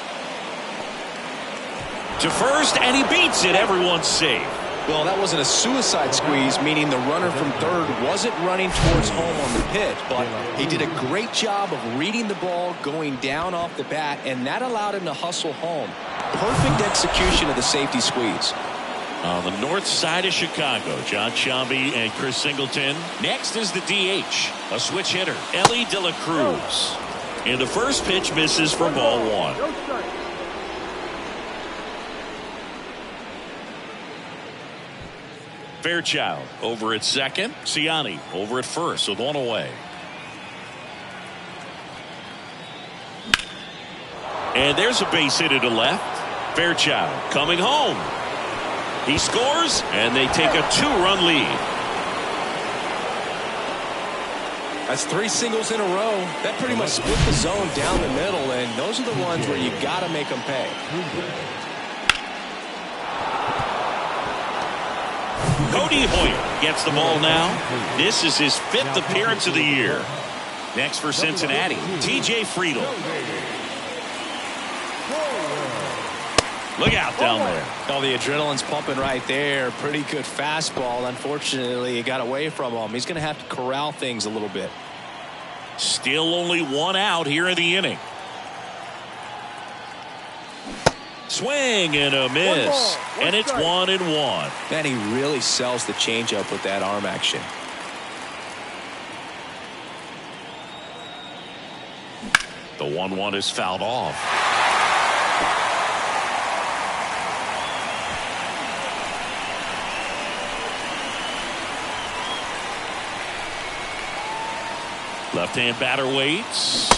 To first, and he beats it. Everyone's safe. Well, that wasn't a suicide squeeze, meaning the runner from third wasn't running towards home on the pitch, but he did a great job of reading the ball, going down off the bat, and that allowed him to hustle home. Perfect execution of the safety squeeze. On the north side of Chicago, John Sciambi and Chris Singleton. Next is the DH, a switch hitter, Elly De La Cruz. And the first pitch misses for ball one. No strike. Fairchild over at second. Ciani over at first with one away. And there's a base hit to left. Fairchild coming home. He scores, and they take a 2-run lead. That's 3 singles in a row. That pretty much split the zone down the middle, and those are the ones where you got to make them pay. Cody Hoyer gets the ball now. This is his 5th appearance of the year. Next for Cincinnati, TJ Friedl. Look out down there. Oh, the adrenaline's pumping right there. Pretty good fastball. Unfortunately, it got away from him. He's going to have to corral things a little bit. Still only 1 out here in the inning. Swing and a miss. And it's 1-1. Man, he really sells the changeup with that arm action. The 1-1 is fouled off. Left-hand batter waits.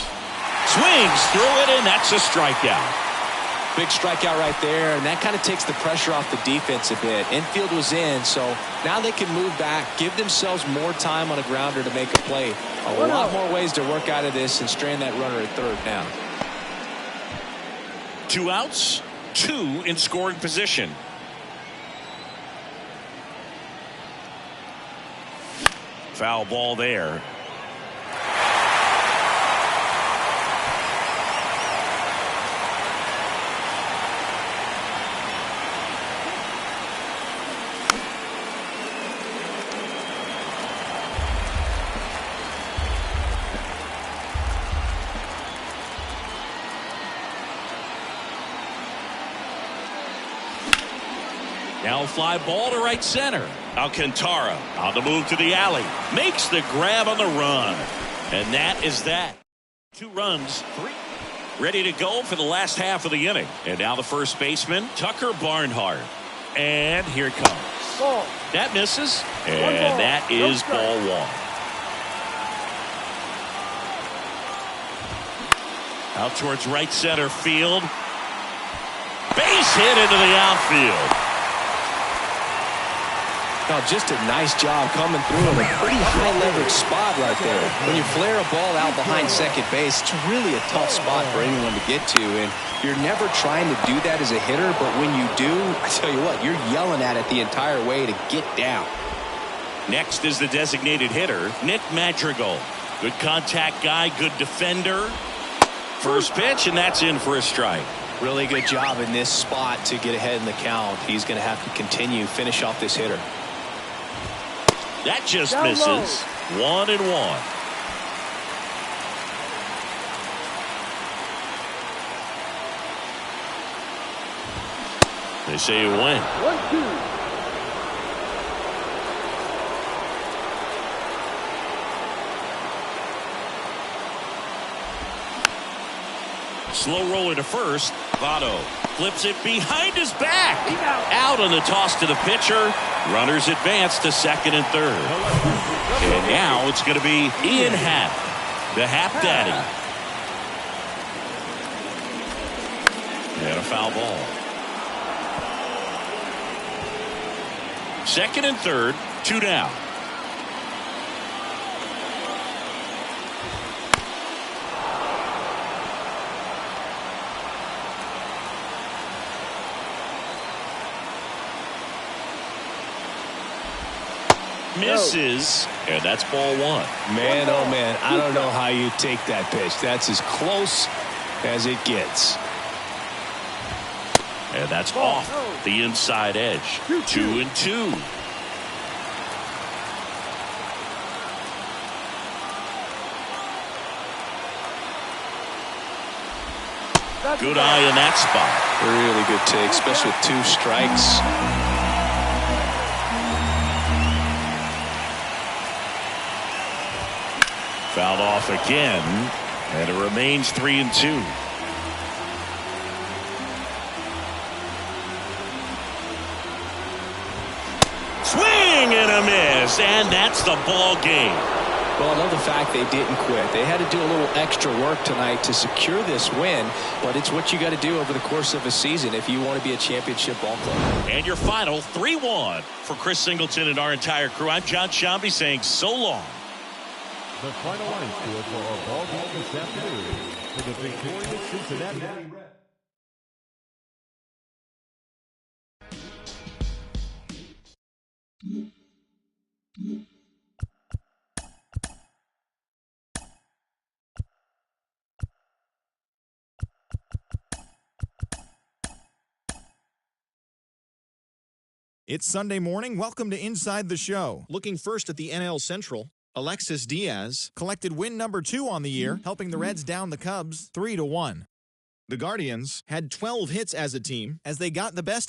Swings through it, and that's a strikeout. Big strikeout right there, and that kind of takes the pressure off the defense a bit. Infield was in, so now they can move back, give themselves more time on a grounder to make a play. A lot more ways to work out of this and strand that runner at third now. 2 outs, 2 in scoring position. Foul ball there. Now fly ball to right center. Alcantara on the move to the alley. Makes the grab on the run. And that is that. 2 runs, 3. Ready to go for the last half of the inning. And now the first baseman, Tucker Barnhart. And here it comes. Ball. That misses. And that is ball 1. Out towards right center field. Base hit into the outfield. Oh, just a nice job coming through in a pretty high leverage spot right there. When you flare a ball out behind second base, it's really a tough spot for anyone to get to, and you're never trying to do that as a hitter, but when you do, I tell you what, you're yelling at it the entire way to get down. Next is the designated hitter, Nick Madrigal. Good contact guy, good defender. First pitch, and that's in for a strike. Really good job in this spot to get ahead in the count. He's going to have to finish off this hitter. That just Down misses. low. 1-1. They say you win. 1-2. Slow roller to first. Votto Flips it behind his back. Out on the toss to the pitcher. Runners advance to second and third. And now it's going to be Ian Happ, the Happ Daddy. And a foul ball. Second and third, 2 down. Misses, and that's ball 1. Man, oh man, I don't know how you take that pitch. That's as close as it gets. And that's off the inside edge. 2-2. Good eye in that spot. Really good take, especially with 2 strikes. Fouled off again, and it remains 3-2. Swing and a miss, and that's the ball game. Well, I love the fact they didn't quit. They had to do a little extra work tonight to secure this win, but it's what you got to do over the course of a season if you want to be a championship ball club. And your final 3-1 for Chris Singleton and our entire crew. I'm John Shambi saying so long. The final line score for our ball game this afternoon for the victorious Cincinnati Reds. It's Sunday morning. Welcome to Inside the Show. Looking first at the NL Central, Alexis Diaz collected win number 2 on the year, helping the Reds down the Cubs 3-1. The Guardians had 12 hits as a team as they got the best of